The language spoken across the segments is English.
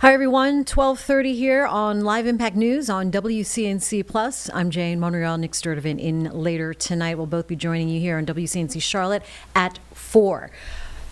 Hi everyone, 12:30 here on Live Impact News on WCNC Plus. I'm Jane Monreal, Nick Sturdivant in later tonight. We'll both be joining you here on WCNC Charlotte at 4.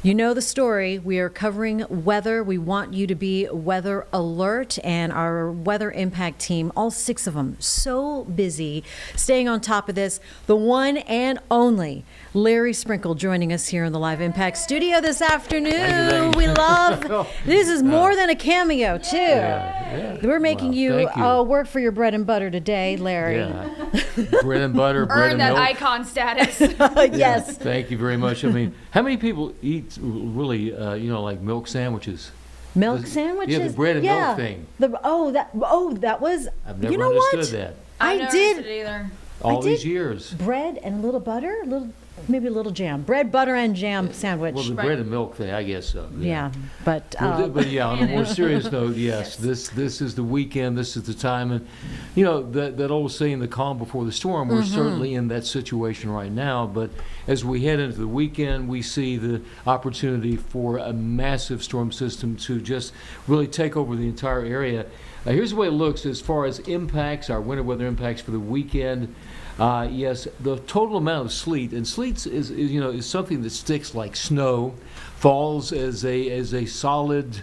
You know the story. We are covering weather. We want you to be weather alert, and our weather impact team, all 6 of them, so busy staying on top of this. The one and only Larry Sprinkle joining us here in the Live Impact studio this afternoon. Thank you. We love this is more than a cameo too. Yeah. We're making Wow, you work for your bread and butter today, Larry. Yeah. Bread and butter, bread Earn and that milk. icon status. Yes. Thank you very much. I mean, how many people eat really, like milk sandwiches? Milk sandwiches? Yeah, the bread and milk thing. That was. I've never you know understood what? that. I I never did. understood it either. All did. these years. Bread and a little butter, maybe a little jam. Bread, butter, and jam sandwich. Well, the Right. bread and milk thing, I guess so. yeah, but But yeah, on a more serious note, yes, this is the weekend. This is the time, and that old saying, "The calm before the storm." We're certainly in that situation right now. But as we head into the weekend, we see the opportunity for a massive storm system to just really take over the entire area. Here's the way it looks as far as impacts, our winter weather impacts for the weekend. Yes, the total amount of sleet, and sleet is something that sticks like snow, falls as a solid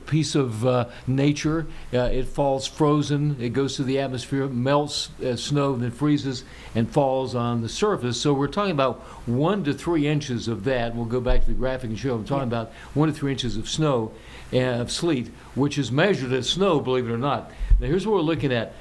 piece of nature. It falls frozen. It goes through the atmosphere, melts as snow, then freezes and falls on the surface. So we're talking about 1 to 3 inches of that. We'll go back to the graphic and show. I'm talking about 1 to 3 inches of snow, of sleet, which is measured as snow, believe it or not. Now here's what we're looking at.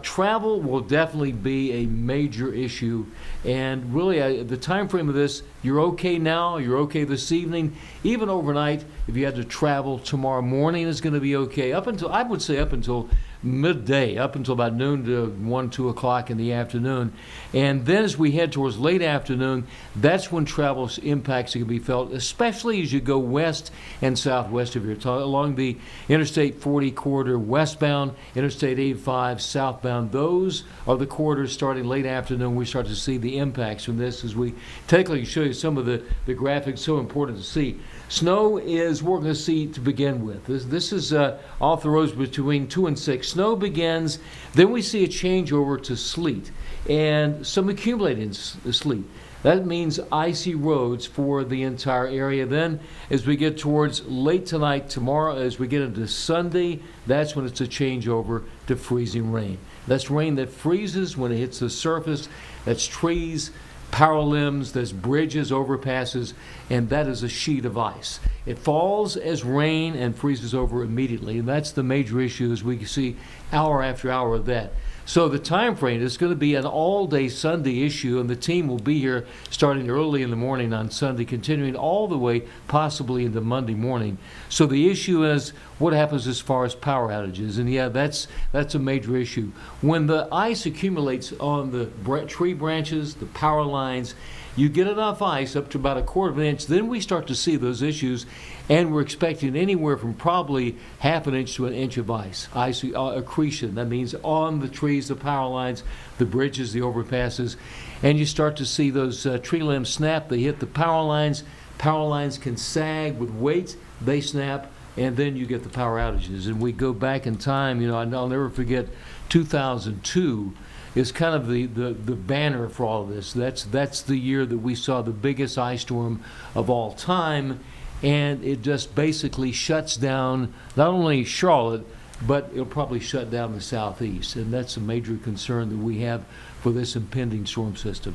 Travel will definitely be a major issue, and really the time frame of this, you're okay now, you're okay this evening, even overnight. If you had to travel tomorrow morning, is going to be okay. I would say up until midday, up until about noon to 1, 2 o'clock in the afternoon. And then as we head towards late afternoon, that's when travel impacts are going to be felt, especially as you go west and southwest of here, along the Interstate 40 corridor westbound, Interstate 85 southbound. Those are the corridors starting late afternoon. We start to see the impacts from this as we take a look and show you some of the graphics so important to see. Snow is we're going to see to begin with. This is off the roads between 2 and 6. Snow begins, then we see a changeover to sleet and some accumulating sleet. That means icy roads for the entire area. Then as we get towards late tonight, tomorrow, as we get into Sunday, that's when it's a changeover to freezing rain. That's rain that freezes when it hits the surface. That's trees, power limbs, there's bridges, overpasses, and that is a sheet of ice. It falls as rain and freezes over immediately, and that's the major issue as we can see hour after hour of that. So the time frame is going to be an all-day Sunday issue, and the team will be here starting early in the morning on Sunday, continuing all the way possibly into Monday morning. So the issue is what happens as far as power outages, and yeah, that's a major issue. When the ice accumulates on the tree branches, the power lines, you get enough ice up to about 1/4 of an inch, then we start to see those issues, and we're expecting anywhere from probably 1/2 inch to 1 inch of ice accretion. That means on the trees, the power lines, the bridges, the overpasses, and you start to see those tree limbs snap. They hit the power lines. Power lines can sag with weight. They snap, and then you get the power outages. And we go back in time. I'll never forget 2002. Is kind of the banner for all of this. That's the year that we saw the biggest ice storm of all time, and it just basically shuts down not only Charlotte, but it'll probably shut down the southeast, and that's a major concern that we have for this impending storm system.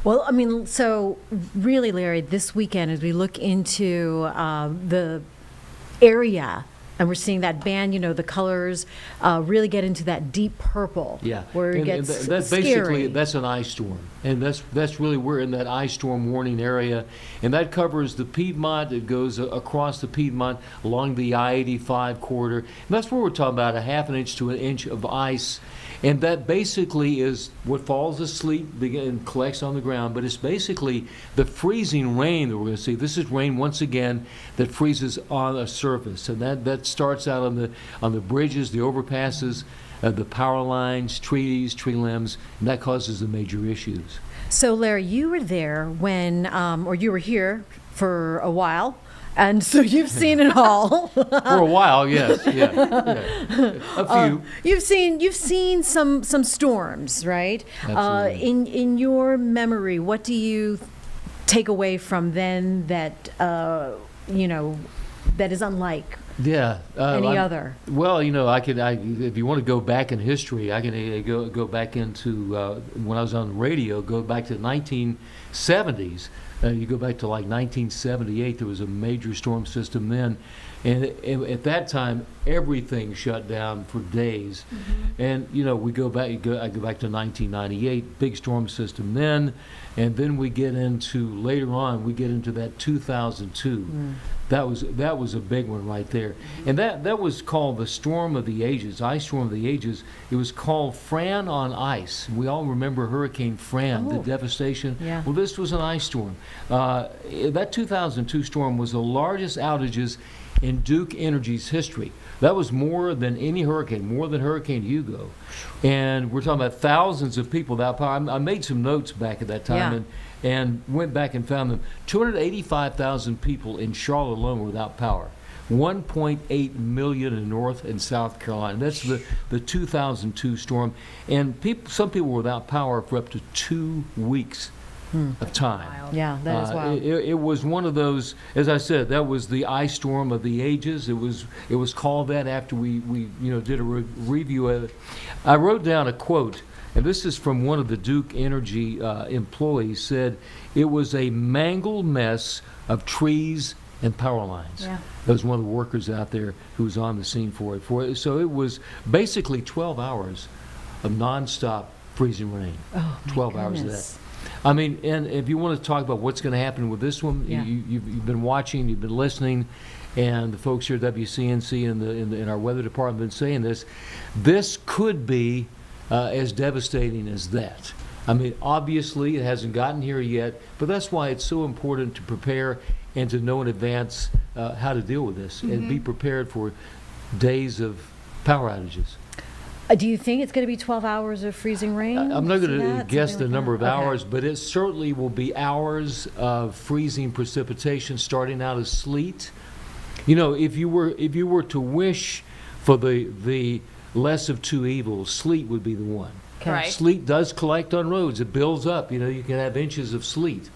Well, I mean, so really, Larry, this weekend as we look into the area. And we're seeing that band, the colors really get into that deep purple. Yeah, where it gets that's scary. basically that's an ice storm, and that's really we're in that ice storm warning area, and that covers the Piedmont. It goes across the Piedmont along the I-85 corridor, and that's where we're talking about 1/2 inch to 1 inch of ice. And that basically is what falls as sleet and collects on the ground, but it's basically the freezing rain that we're going to see. This is rain, once again, that freezes on a surface. And that starts out on the bridges, the overpasses, the power lines, trees, tree limbs, and that causes the major issues. So, Larry, you were there when, or you were here for a while, And so you've seen it all. For a while, yes, a few. You've seen some storms, right? Absolutely. In your memory, what do you take away from then that that is unlike any other? Well, if you want to go back in history, I can go back into when I was on the radio. Go back to the 1970s. You go back to like 1978. There was a major storm system then, and at that time everything shut down for days. And we go back. I go back to 1998, big storm system then, and then we get into later on. We get into that 2002. That was a big one right there, and that was called the Storm of the Ages, Ice Storm of the Ages. It was called Fran on ice. We all remember Hurricane Fran, the devastation. Yeah. Well, this was an ice storm. That 2002 storm was the largest outages in Duke Energy's history. That was more than any hurricane, more than Hurricane Hugo, and we're talking about thousands of people without power. I made some notes back at that time, and went back and found them. 285,000 people in Charlotte alone were without power. 1.8 million in North and South Carolina. That's the 2002 storm. And some people were without power for up to 2 weeks of time. Yeah, that is wild. It was one of those, as I said, that was the ice storm of the ages. It was called that after we did a review of it. I wrote down a quote, and this is from one of the Duke Energy employees, said, "It was a mangled mess of trees and power lines." Yeah. That was one of the workers out there who was on the scene for it. So it was basically 12 hours of nonstop freezing rain. Oh, my 12 hours of goodness. that. I mean, and if you want to talk about what's going to happen with this one, you've been watching, you've been listening, and the folks here at WCNC and in our weather department have been saying this. This could be as devastating as that. I mean, obviously it hasn't gotten here yet, but that's why it's so important to prepare and to know in advance how to deal with this and be prepared for days of power outages. Do you think it's going to be 12 hours of freezing rain? I'm not going to guess Something the like number that? of Okay. hours, but it certainly will be hours of freezing precipitation starting out as sleet. If you were to wish for the less of two evils, sleet would be the one. Okay. Right. Sleet does collect on roads. It builds up. You can have inches of sleet.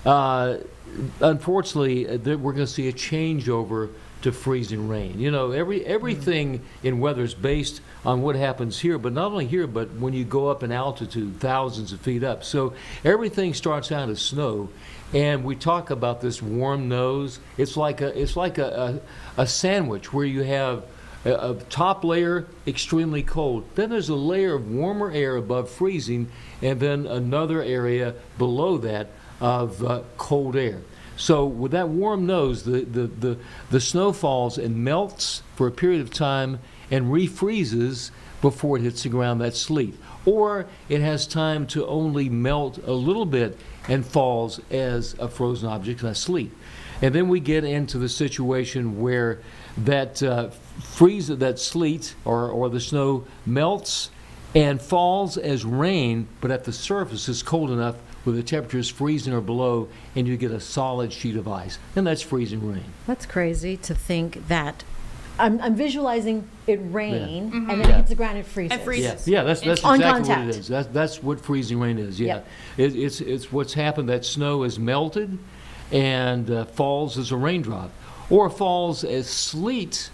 Unfortunately, we're going to see a changeover to freezing rain. Everything in weather is based on what happens here, but not only here, but when you go up in altitude, thousands of feet up. So everything starts out as snow, and we talk about this warm nose. It's like a sandwich where you have a top layer extremely cold. Then there's a layer of warmer air above freezing, and then another area below that of cold air. So with that warm nose, the snow falls and melts for a period of time and refreezes before it hits the ground. That's sleet. Or it has time to only melt a little bit and falls as a frozen object. That's sleet. And then we get into the situation where that that sleet or the snow melts and falls as rain, but at the surface is cold enough where the temperature is freezing or below, and you get a solid sheet of ice, and that's freezing rain. That's crazy to think that. I'm visualizing it rain, and then Yeah. it hits the ground and it freezes. It freezes. Yeah, that's It's on exactly what contact. it is. That's what freezing rain is. Yeah, Yep. It's what's happened. That snow is melted and falls as a raindrop, or falls as sleet,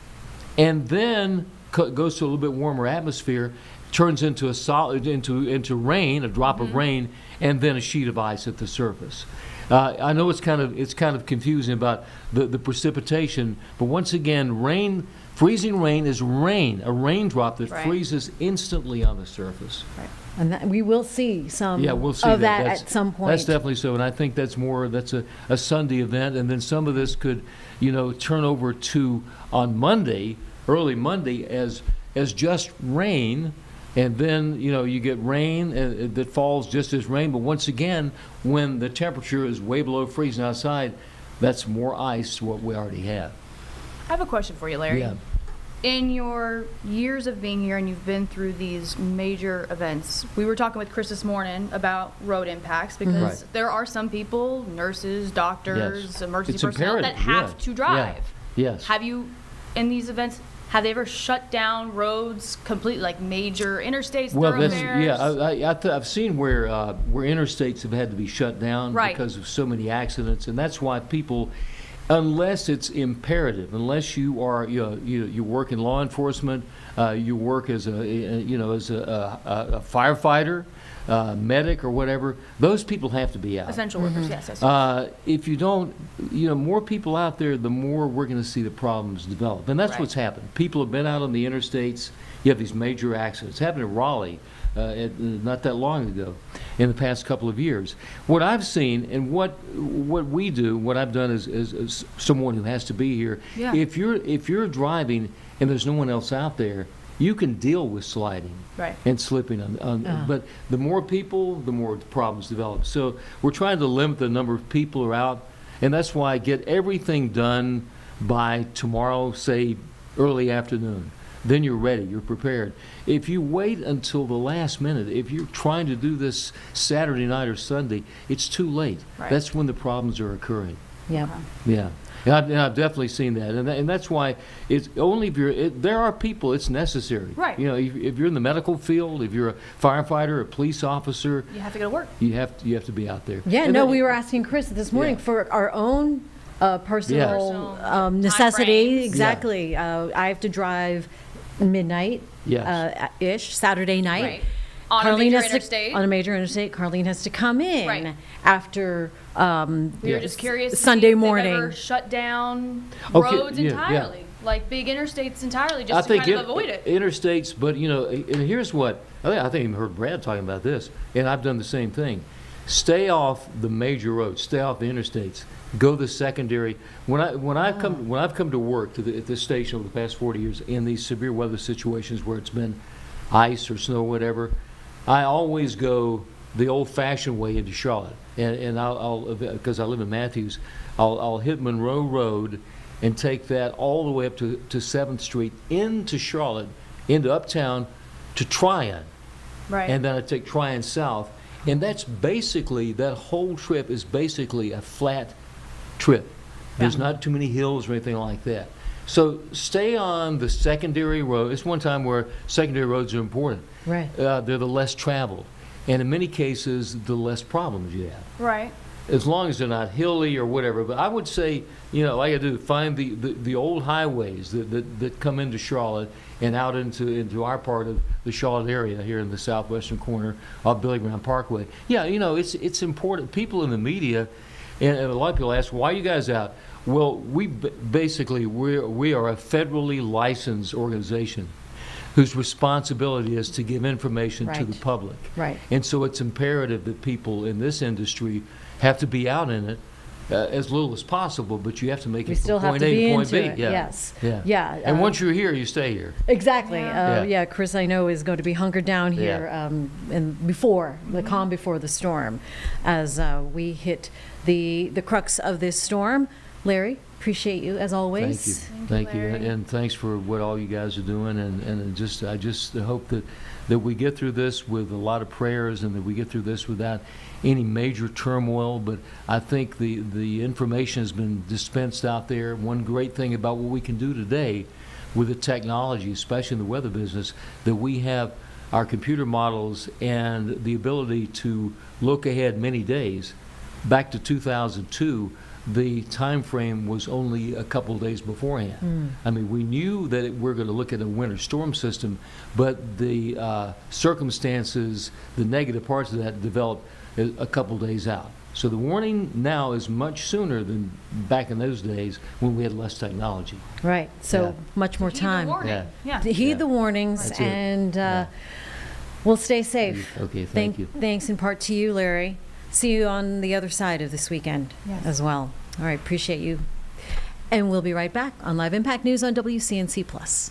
and then goes to a little bit warmer atmosphere, turns into a solid into rain, a drop of rain, and then a sheet of ice at the surface. I know it's kind of confusing about the precipitation, but once again, freezing rain is rain, a raindrop that Right. freezes instantly on the surface. Right. And we will see some We'll see of that That's- at some point. That's definitely so, and I think that's a Sunday event, and then some of this could, turn over to on Monday, early Monday, as just rain. And then, you get rain that falls just as rain. But once again, when the temperature is way below freezing outside, that's more ice to what we already have. I have a question for you, Larry. Yeah. In your years of being here and you've been through these major events, we were talking with Chris this morning about road impacts because Right. there are some people, nurses, doctors, Yes. emergency It's personnel, that imperative, have yeah. to drive. Yeah. Yes. Have you, in these events, have they ever shut down roads completely, like major interstates, Well, that's, thoroughfares? yeah, I've seen where interstates have had to be shut down Right. because of so many accidents, and that's why people, unless it's imperative, unless you are, you work in law enforcement, you work as a firefighter, medic or whatever, those people have to be out. Essential workers, yes. If you don't, more people out there, the more we're going to see the problems develop. And that's Right. what's happened. People have been out on the interstates. You have these major accidents. It happened in Raleigh not that long ago, in the past couple of years. What I've seen and what we do, what I've done as someone who has to be here, Yeah. if you're driving and there's no one else out there, you can deal with sliding Right. and slipping but the more people, the more problems develop. So we're trying to limit the number of people who are out, and that's why I get everything done by tomorrow, say early afternoon. Then you're ready, you're prepared. If you wait until the last minute, if you're trying to do this Saturday night or Sunday, it's too late. Right. That's when the problems are occurring. Yeah. Yeah. And I've definitely seen that. And that's why it's only if there are people, it's necessary. Right. If you're in the medical field, if you're a firefighter, a police officer, You have to go to work. you have to be out there. Yeah, And no, then- we were asking Chris this morning Yeah. for our own personal Personal necessity. timeframes. Exactly. I have to drive midnight Yes. ish, Saturday night. Right. On a major interstate. On a major interstate. Carlene has to come in Right. after We Yeah. were just curious to see Sunday if they've morning. ever shut down Okay, roads yeah, entirely, like big interstates entirely, I just to think kind of avoid it. interstates, but and here's what I think I even heard Brad talking about this, and I've done the same thing. Stay off the major roads, stay off the interstates, go the secondary. When I've come to work at this station over the past 40 years in these severe weather situations where it's been ice or snow or whatever, I always go the old-fashioned way into Charlotte, and I'll because I live in Matthews, I'll hit Monroe Road and take that all the way up to 7th Street into Charlotte, into Uptown, to Tryon, Right. and then I take Tryon South, and that's basically, that whole trip is basically a flat trip. There's not too many hills or anything like that. So stay on the secondary road. It's one time where secondary roads are important. Right. They're the less traveled, and in many cases, the less problems you have, Right. as long as they're not hilly or whatever. But I would say, like I do, find the old highways that come into Charlotte and out into our part of the Charlotte area here in the southwestern corner of Billy Graham Parkway. Yeah, it's important. People in the media, and a lot of people ask, why are you guys out? Well, we are a federally licensed organization whose responsibility is to give information to the Right. public. Right. And so it's imperative that people in this industry have to be out in it as little as possible, but you have to make We it still from have point to A be to point into B. it, Yeah. yes. Yeah. Yeah, And once you're here, you stay here. Exactly. Yeah. Yeah. Chris, I know, is going to be hunkered down here and before the calm before the storm, as we hit the crux of this storm. Larry, appreciate you as always. Thank you. Larry. And thanks for what all you guys are doing. And I just hope that we get through this with a lot of prayers, and that we get through this without any major turmoil. But I think the information has been dispensed out there. One great thing about what we can do today with the technology, especially in the weather business, that we have our computer models and the ability to look ahead many days. Back to 2002, the time frame was only a couple of days beforehand. I mean, we knew that we're going to look at a winter storm system, but the circumstances, the negative parts of that, developed a couple days out. So the warning now is much sooner than back in those days when we had less technology. Right. So Yeah. much more Heed the time. warning. Yeah. To heed Yeah. the warnings, That's it. and Yeah. we'll stay safe. Okay, thank you. Thanks in part to you, Larry. See you on the other side of this weekend Yes. as well. All right, appreciate you. And we'll be right back on Live Impact News on WCNC Plus.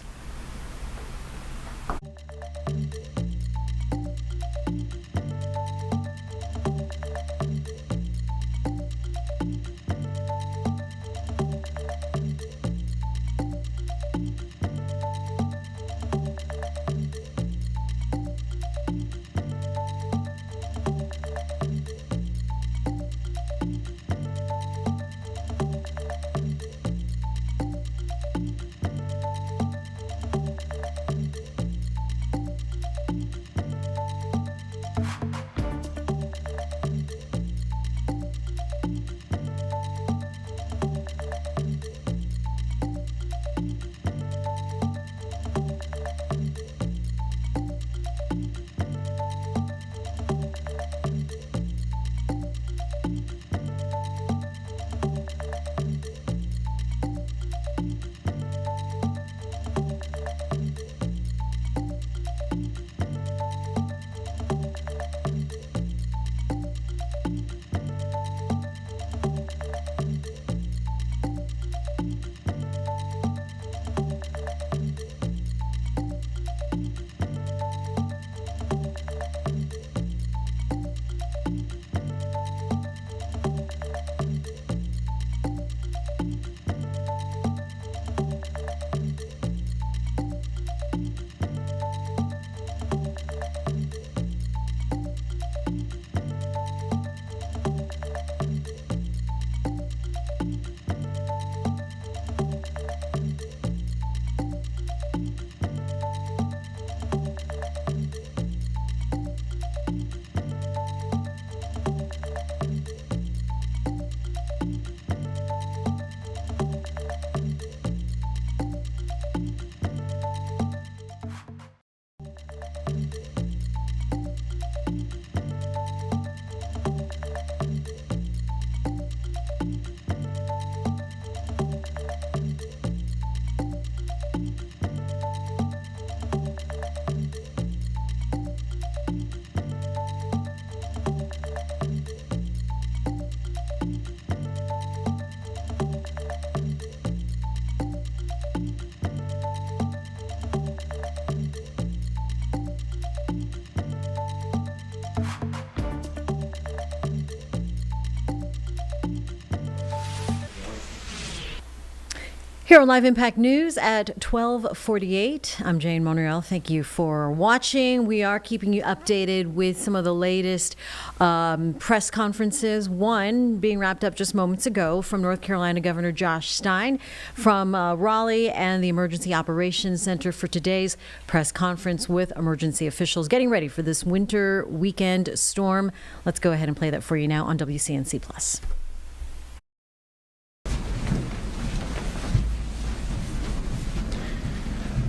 Here on Live Impact News at 12:48, I'm Jane Monreal. Thank you for watching. We are keeping you updated with some of the latest press conferences. One being wrapped up just moments ago from North Carolina Governor Josh Stein, from Raleigh and the Emergency Operations Center for today's press conference with emergency officials getting ready for this winter weekend storm. Let's go ahead and play that for you now on WCNC Plus.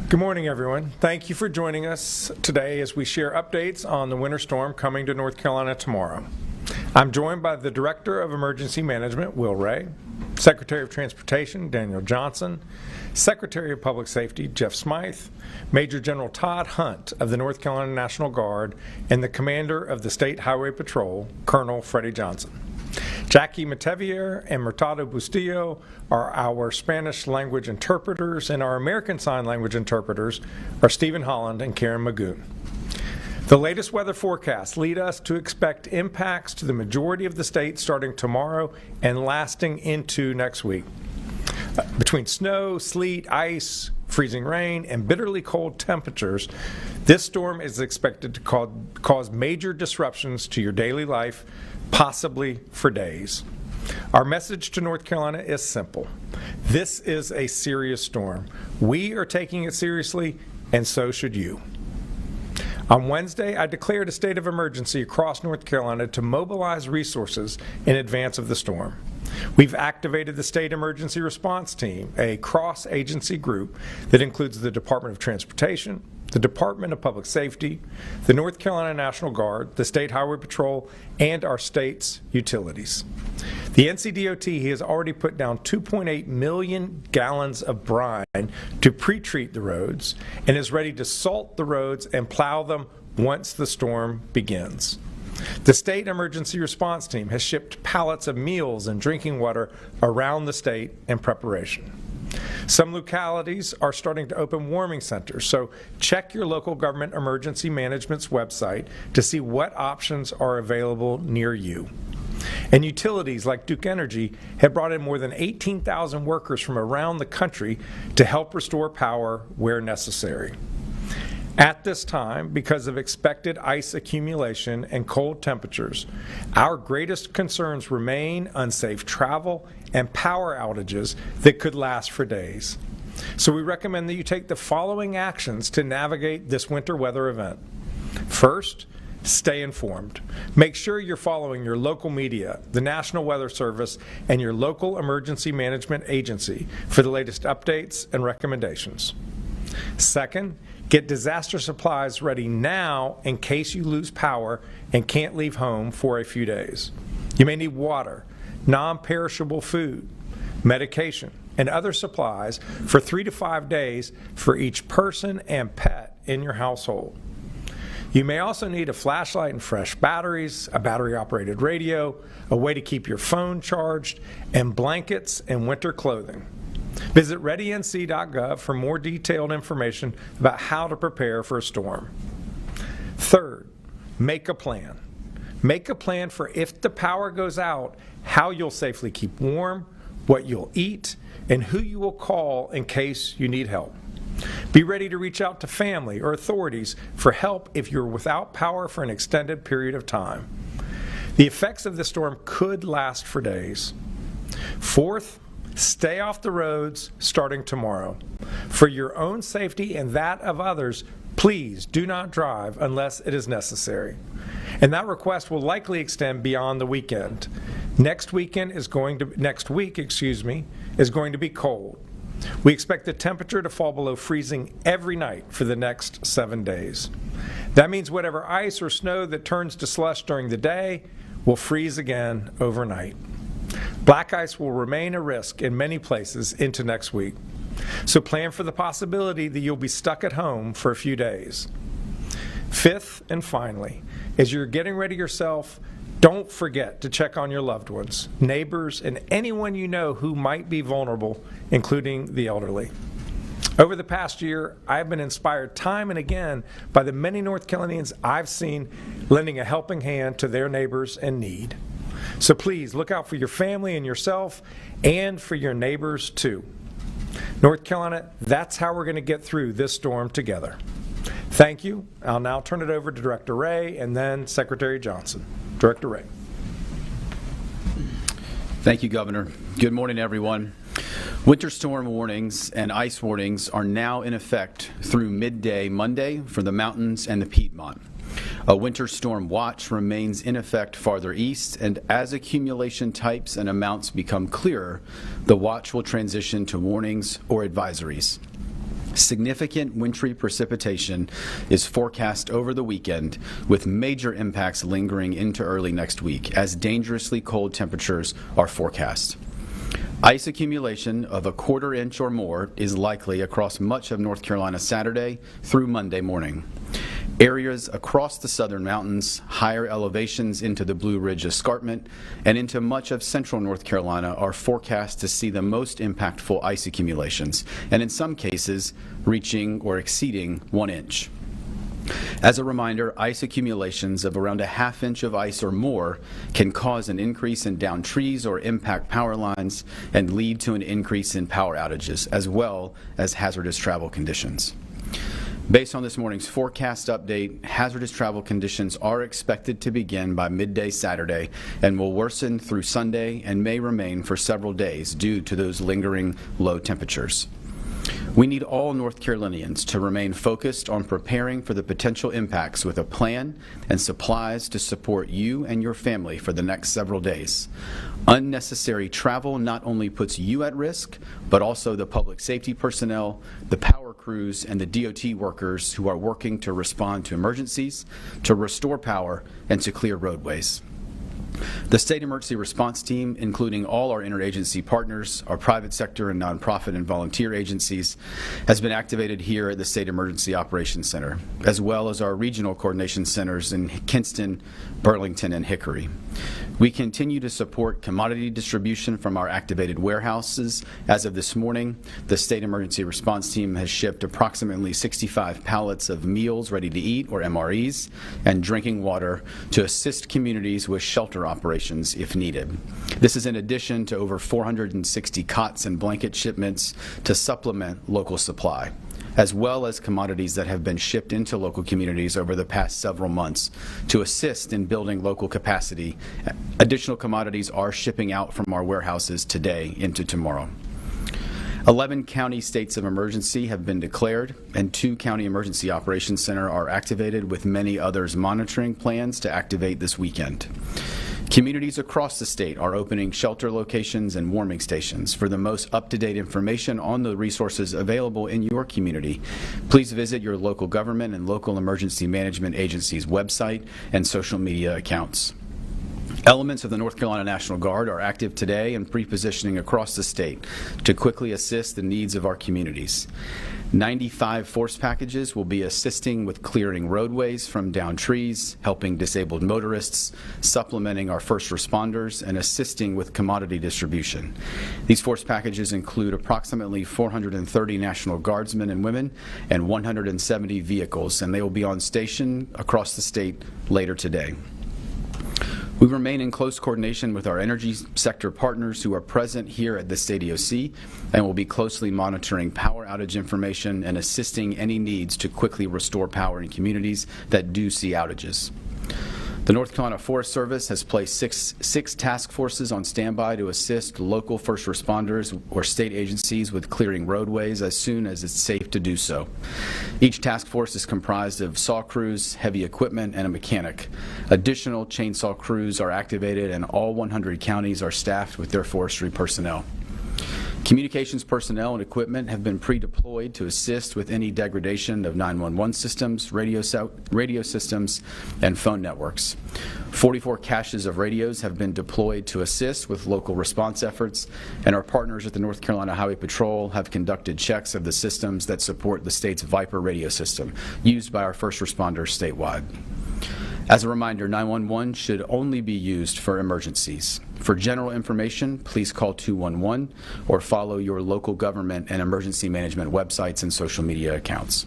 Good morning, everyone. Thank you for joining us today as we share updates on the winter storm coming to North Carolina tomorrow. I'm joined by the Director of Emergency Management, Will Ray, Secretary of Transportation, Daniel Johnson, Secretary of Public Safety, Jeff Smythe, Major General Todd Hunt of the North Carolina National Guard, and the Commander of the State Highway Patrol, Colonel Freddie Johnson. Jackie Matevier and Murtado Bustillo are our Spanish language interpreters, and our American Sign Language interpreters are Stephen Holland and Karen Magoon. The latest weather forecasts lead us to expect impacts to the majority of the state starting tomorrow and lasting into next week. Between snow, sleet, ice, freezing rain, and bitterly cold temperatures, this storm is expected to cause major disruptions to your daily life, possibly for days. Our message to North Carolina is simple. This is a serious storm. We are taking it seriously, and so should you. On Wednesday, I declared a state of emergency across North Carolina to mobilize resources in advance of the storm. We've activated the State Emergency Response Team, a cross-agency group that includes the Department of Transportation, the Department of Public Safety, the North Carolina National Guard, the State Highway Patrol, and our state's utilities. The NCDOT has already put down 2.8 million gallons of brine to pre-treat the roads and is ready to salt the roads and plow them once the storm begins. The State Emergency Response Team has shipped pallets of meals and drinking water around the state in preparation. Some localities are starting to open warming centers, so check your local government emergency management's website to see what options are available near you. And utilities like Duke Energy have brought in more than 18,000 workers from around the country to help restore power where necessary. At this time, because of expected ice accumulation and cold temperatures, our greatest concerns remain unsafe travel and power outages that could last for days. So we recommend that you take the following actions to navigate this winter weather event. First, stay informed. Make sure you're following your local media, the National Weather Service, and your local emergency management agency for the latest updates and recommendations. Second, get disaster supplies ready now in case you lose power and can't leave home for a few days. You may need water, non-perishable food, medication, and other supplies for 3 to 5 days for each person and pet in your household. You may also need a flashlight and fresh batteries, a battery-operated radio, a way to keep your phone charged, and blankets and winter clothing. Visit readync.gov for more detailed information about how to prepare for a storm. Third, make a plan. Make a plan for if the power goes out, how you'll safely keep warm, what you'll eat, and who you will call in case you need help. Be ready to reach out to family or authorities for help if you're without power for an extended period of time. The effects of the storm could last for days. Fourth, stay off the roads starting tomorrow. For your own safety and that of others, please do not drive unless it is necessary. And that request will likely extend beyond the weekend. Next week is going to be cold. We expect the temperature to fall below freezing every night for the next 7 days. That means whatever ice or snow that turns to slush during the day will freeze again overnight. Black ice will remain a risk in many places into next week. So plan for the possibility that you'll be stuck at home for a few days. Fifth and finally, as you're getting ready yourself, don't forget to check on your loved ones, neighbors, and anyone you know who might be vulnerable, including the elderly. Over the past year, I've been inspired time and again by the many North Carolinians I've seen lending a helping hand to their neighbors in need. So please look out for your family and yourself and for your neighbors too. North Carolina, that's how we're going to get through this storm together. Thank you. I'll now turn it over to Director Ray and then Secretary Johnson. Director Ray. Thank you, Governor. Good morning, everyone. Winter storm warnings and ice warnings are now in effect through midday Monday for the mountains and the Piedmont. A winter storm watch remains in effect farther east, and as accumulation types and amounts become clearer, the watch will transition to warnings or advisories. Significant wintry precipitation is forecast over the weekend, with major impacts lingering into early next week as dangerously cold temperatures are forecast. Ice accumulation of a quarter inch or more is likely across much of North Carolina Saturday through Monday morning. Areas across the southern mountains, higher elevations into the Blue Ridge Escarpment, and into much of central North Carolina are forecast to see the most impactful ice accumulations, and in some cases, reaching or exceeding 1 inch. As a reminder, ice accumulations of around a ½ inch of ice or more can cause an increase in downed trees or impact power lines and lead to an increase in power outages, as well as hazardous travel conditions. Based on this morning's forecast update, hazardous travel conditions are expected to begin by midday Saturday and will worsen through Sunday and may remain for several days due to those lingering low temperatures. We need all North Carolinians to remain focused on preparing for the potential impacts with a plan and supplies to support you and your family for the next several days. Unnecessary travel not only puts you at risk, but also the public safety personnel, the power crews, and the DOT workers who are working to respond to emergencies, to restore power, and to clear roadways. The State Emergency Response Team, including all our interagency partners, our private sector and nonprofit and volunteer agencies, has been activated here at the State Emergency Operations Center, as well as our regional coordination centers in Kinston, Burlington, and Hickory. We continue to support commodity distribution from our activated warehouses. As of this morning, the State Emergency Response Team has shipped approximately 65 pallets of meals ready to eat, or MREs, and drinking water to assist communities with shelter operations if needed. This is in addition to over 460 cots and blanket shipments to supplement local supply, as well as commodities that have been shipped into local communities over the past several months to assist in building local capacity. Additional commodities are shipping out from our warehouses today into tomorrow. 11 county states of emergency have been declared, and 2 county emergency operations center are activated, with many others monitoring plans to activate this weekend. Communities across the state are opening shelter locations and warming stations. For the most up-to-date information on the resources available in your community, please visit your local government and local emergency management agency's website and social media accounts. Elements of the North Carolina National Guard are active today and pre-positioning across the state to quickly assist the needs of our communities. 95 force packages will be assisting with clearing roadways from downed trees, helping disabled motorists, supplementing our first responders, and assisting with commodity distribution. These force packages include approximately 430 National Guardsmen and women and 170 vehicles, and they will be on station across the state later today. We remain in close coordination with our energy sector partners who are present here at the State EOC and will be closely monitoring power outage information and assisting any needs to quickly restore power in communities that do see outages. The North Carolina Forest Service has placed six task forces on standby to assist local first responders or state agencies with clearing roadways as soon as it's safe to do so. Each task force is comprised of saw crews, heavy equipment, and a mechanic. Additional chainsaw crews are activated, and all 100 counties are staffed with their forestry personnel. Communications personnel and equipment have been pre-deployed to assist with any degradation of 911 systems, radio systems, and phone networks. 44 caches of radios have been deployed to assist with local response efforts, and our partners at the North Carolina Highway Patrol have conducted checks of the systems that support the state's Viper radio system, used by our first responders statewide. As a reminder, 911 should only be used for emergencies. For general information, please call 211 or follow your local government and emergency management websites and social media accounts.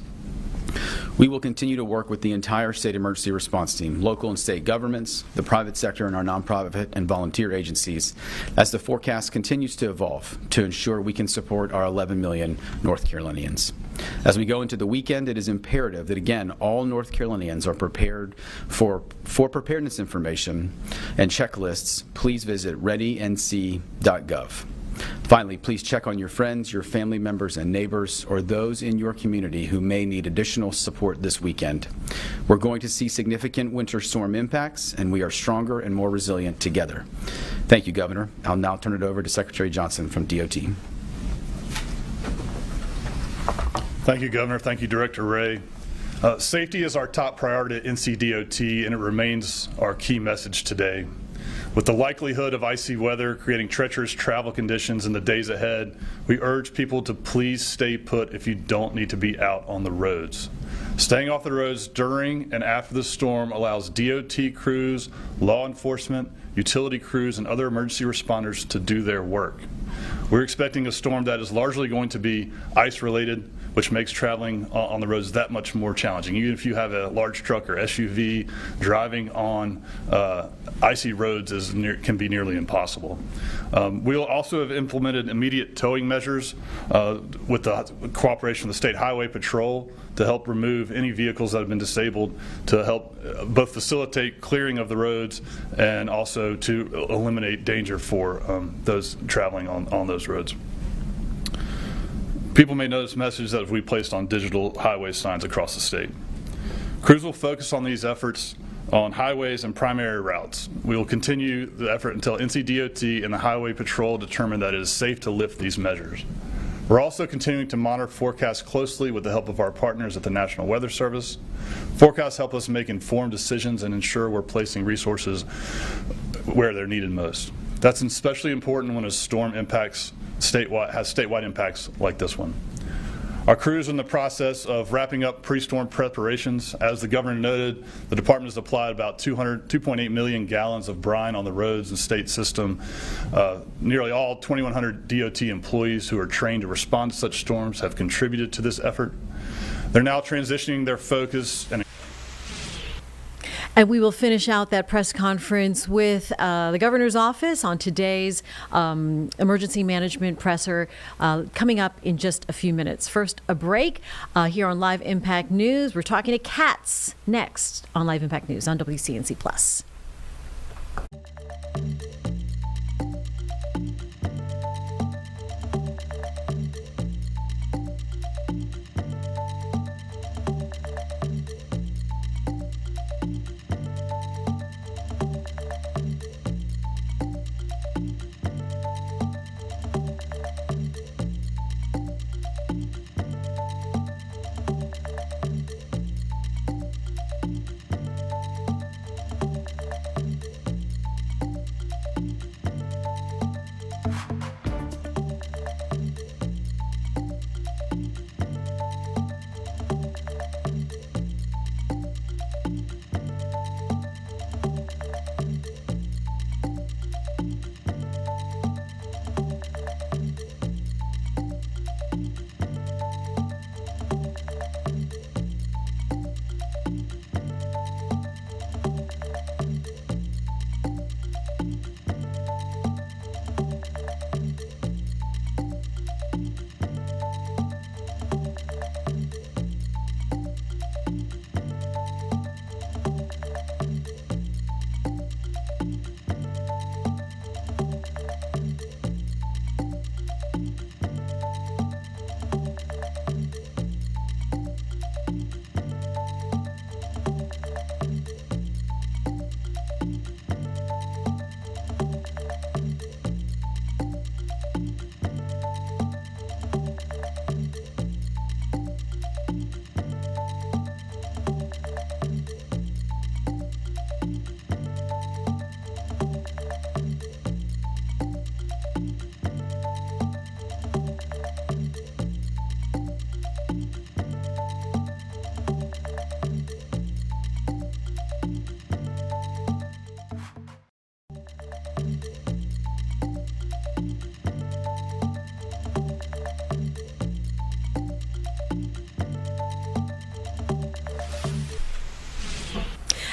We will continue to work with the entire state emergency response team, local and state governments, the private sector, and our nonprofit and volunteer agencies as the forecast continues to evolve to ensure we can support our 11 million North Carolinians. As we go into the weekend, it is imperative that, again, all North Carolinians are prepared for preparedness information and checklists. Please visit readync.gov. Finally, please check on your friends, your family members, and neighbors, or those in your community who may need additional support this weekend. We're going to see significant winter storm impacts, and we are stronger and more resilient together. Thank you, Governor. I'll now turn it over to Secretary Johnson from DOT. Thank you, Governor. Thank you, Director Ray. Safety is our top priority at NCDOT, and it remains our key message today. With the likelihood of icy weather creating treacherous travel conditions in the days ahead, we urge people to please stay put if you don't need to be out on the roads. Staying off the roads during and after the storm allows DOT crews, law enforcement, utility crews, and other emergency responders to do their work. We're expecting a storm that is largely going to be ice-related, which makes traveling on the roads that much more challenging. Even if you have a large truck or SUV, driving on icy roads can be nearly impossible. We'll also have implemented immediate towing measures with the cooperation of the State Highway Patrol to help remove any vehicles that have been disabled, to help both facilitate clearing of the roads and also to eliminate danger for those traveling on those roads. People may notice messages that we placed on digital highway signs across the state. Crews will focus on these efforts on highways and primary routes. We will continue the effort until NCDOT and the Highway Patrol determine that it is safe to lift these measures. We're also continuing to monitor forecasts closely with the help of our partners at the National Weather Service. Forecasts help us make informed decisions and ensure we're placing resources where they're needed most. That's especially important when a storm has statewide impacts like this one. Our crews are in the process of wrapping up pre-storm preparations. As the governor noted, the department has applied about 2.8 million gallons of brine on the roads and state system. Nearly all 2,100 DOT employees who are trained to respond to such storms have contributed to this effort. They're now transitioning their focus And we will finish out that press conference with the governor's office on today's emergency management presser coming up in just a few minutes. First, a break here on Live Impact News. We're talking to cats next on Live Impact News on WCNC Plus.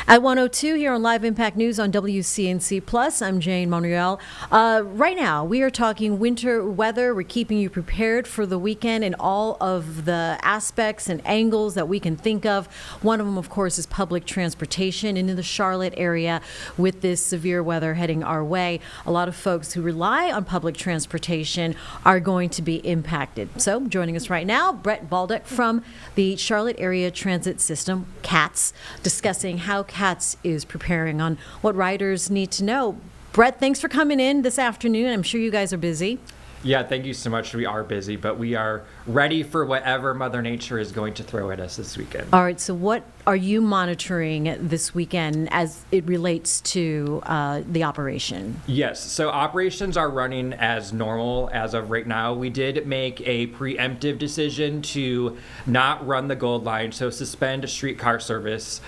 At 102 here on Live Impact News on WCNC Plus, I'm Jane Monreal. Right now, we are talking winter weather. We're keeping you prepared for the weekend in all of the aspects and angles that we can think of. One of them, of course, is public transportation into the Charlotte area with this severe weather heading our way. A lot of folks who rely on public transportation are going to be impacted. So, joining us right now, Brett Baldock from the Charlotte Area Transit System, CATS, discussing how CATS is preparing on what riders need to know. Brett, thanks for coming in this afternoon. I'm sure you guys are busy. Yeah, thank you so much. We are busy, but we are ready for whatever Mother Nature is going to throw at us this weekend. All right, so what are you monitoring this weekend as it relates to the operation? Yes, so operations are running as normal as of right now. We did make a preemptive decision to not run the Gold Line, so suspend streetcar service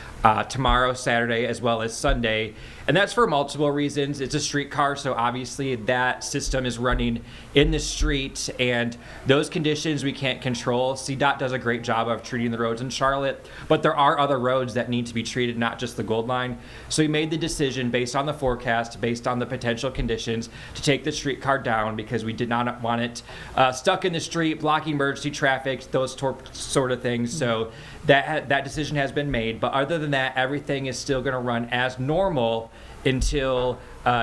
tomorrow, Saturday, as well as Sunday. And that's for multiple reasons. It's a streetcar, so obviously that system is running in the street, and those conditions we can't control. CDOT does a great job of treating the roads in Charlotte, but there are other roads that need to be treated, not just the Gold Line. So we made the decision based on the forecast, based on the potential conditions, to take the streetcar down because we did not want it stuck in the street, blocking emergency traffic, those sort of things. So that decision has been made. But other than that, everything is still going to run as normal until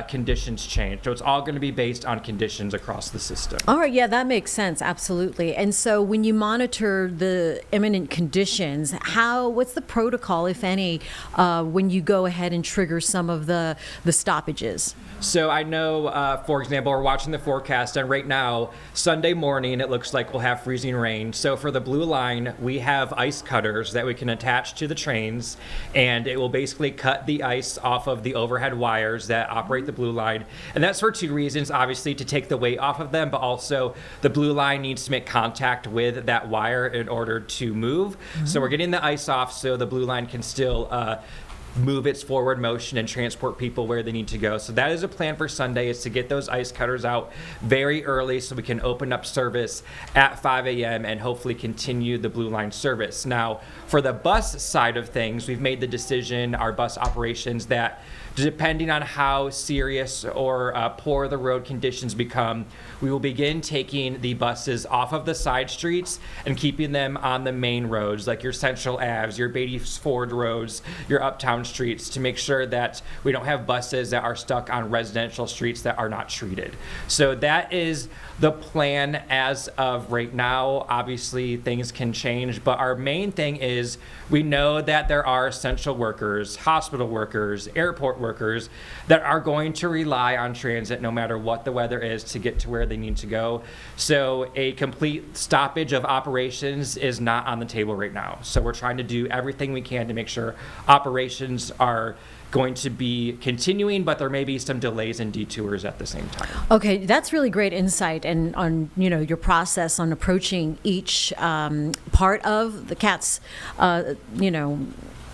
conditions change. So it's all going to be based on conditions across the system. All right, yeah, that makes sense, absolutely. And so when you monitor the imminent conditions, what's the protocol, if any, when you go ahead and trigger some of the stoppages? So I know, for example, we're watching the forecast, and right now, Sunday morning, it looks like we'll have freezing rain. So for the Blue Line, we have ice cutters that we can attach to the trains, and it will basically cut the ice off of the overhead wires that operate the Blue Line. And that's for two reasons, obviously, to take the weight off of them, but also the Blue Line needs to make contact with that wire in order to move. So we're getting the ice off so the Blue Line can still move its forward motion and transport people where they need to go. So that is a plan for Sunday, is to get those ice cutters out very early so we can open up service at 5 a.m. and hopefully continue the Blue Line service. Now, for the bus side of things, we've made the decision, our bus operations, that depending on how serious or poor the road conditions become, we will begin taking the buses off of the side streets and keeping them on the main roads, like your Central Aves, your Beatty Ford roads, your uptown streets, to make sure that we don't have buses that are stuck on residential streets that are not treated. So that is the plan as of right now. Obviously, things can change, but our main thing is we know that there are essential workers, hospital workers, airport workers that are going to rely on transit no matter what the weather is to get to where they need to go. So a complete stoppage of operations is not on the table right now. So we're trying to do everything we can to make sure operations are going to be continuing, but there may be some delays and detours at the same time. Okay, that's really great insight and on your process on approaching each part of the CATS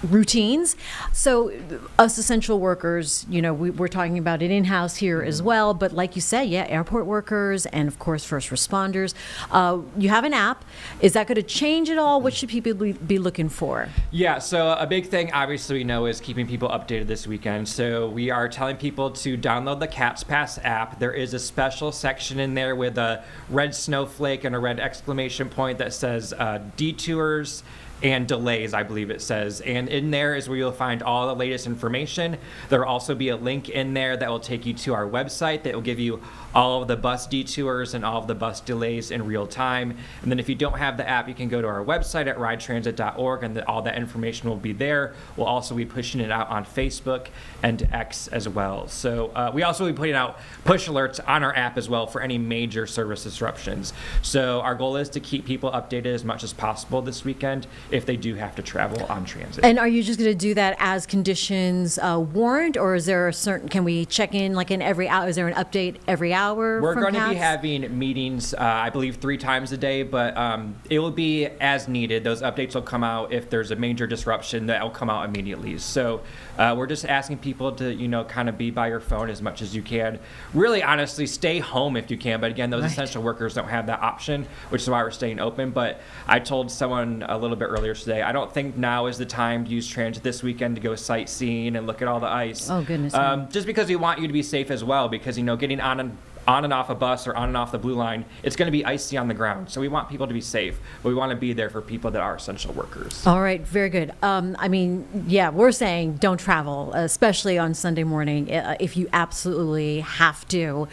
routines. So us essential workers, we're talking about it in-house here as well, but like you said, yeah, airport workers and of course first responders. You have an app. Is that going to change at all? What should people be looking for? Yeah, so a big thing obviously we know is keeping people updated this weekend. So we are telling people to download the CATS Pass app. There is a special section in there with a red snowflake and a red exclamation point that says detours and delays, I believe it says. And in there is where you'll find all the latest information. There will also be a link in there that will take you to our website that will give you all of the bus detours and all of the bus delays in real time. And then if you don't have the app, you can go to our website at ridetransit.org, and all that information will be there. We'll also be pushing it out on Facebook and X as well. So we also will be putting out push alerts on our app as well for any major service disruptions. So our goal is to keep people updated as much as possible this weekend if they do have to travel on transit. And are you just going to do that as conditions warrant, or is there can we check in like in every hour? Is there an update every hour? We're from going to be CATS? having meetings, I believe 3 times a day, but it will be as needed. Those updates will come out if there's a major disruption, that will come out immediately. So we're just asking people to, kind of be by your phone as much as you can. Really, honestly, stay home if you can. But again, those essential workers don't have that option, which is why we're staying open. But I told someone a little bit earlier today, I don't think now is the time to use transit this weekend to go sightseeing and look at all the ice. Oh, goodness. Just because we want you to be safe as well, because, getting on and off a bus or on and off the blue line, it's going to be icy on the ground. So we want people to be safe, but we want to be there for people that are essential workers. All right, very good. We're saying don't travel, especially on Sunday morning. If you absolutely have to,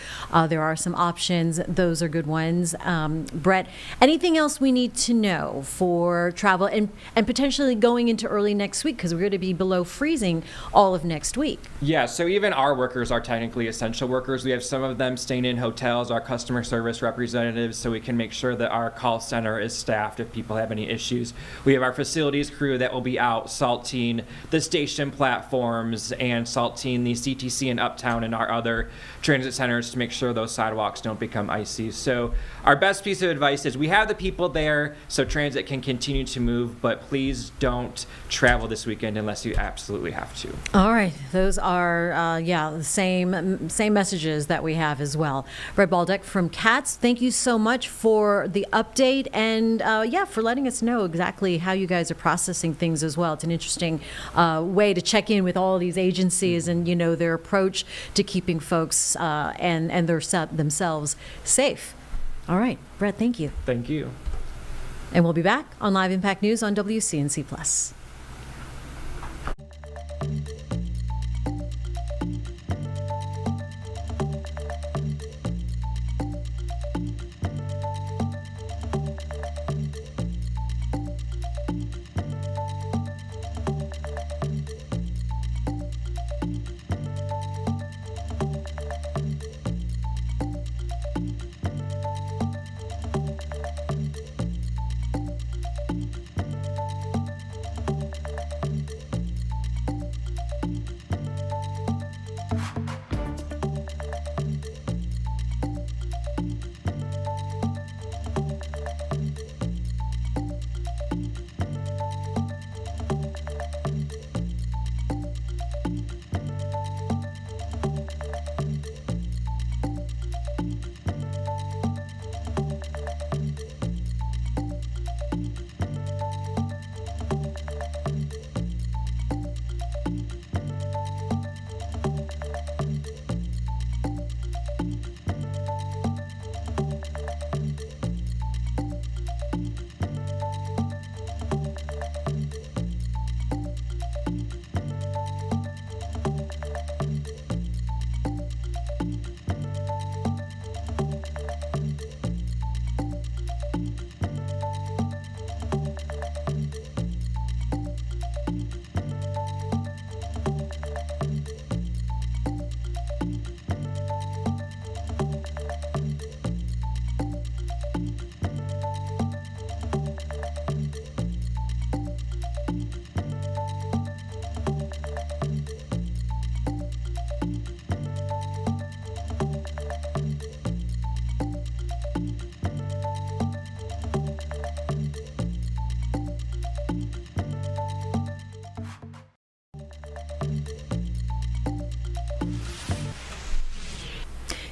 there are some options. Those are good ones. Brett, anything else we need to know for travel and potentially going into early next week, because we're going to be below freezing all of next week? Yeah, so even our workers are technically essential workers. We have some of them staying in hotels, our customer service representatives, so we can make sure that our call center is staffed if people have any issues. We have our facilities crew that will be out salting the station platforms and salting the CTC in Uptown and our other transit centers to make sure those sidewalks don't become icy. So our best piece of advice is we have the people there so transit can continue to move, but please don't travel this weekend unless you absolutely have to. All right, those are the same messages that we have as well. Brett Baldeck from CATS, thank you so much for the update and for letting us know exactly how you guys are processing things as well. It's an interesting way to check in with all these agencies and their approach to keeping folks and themselves safe. All right, Brett, thank you. Thank you. And we'll be back on Live Impact News on WCNC Plus.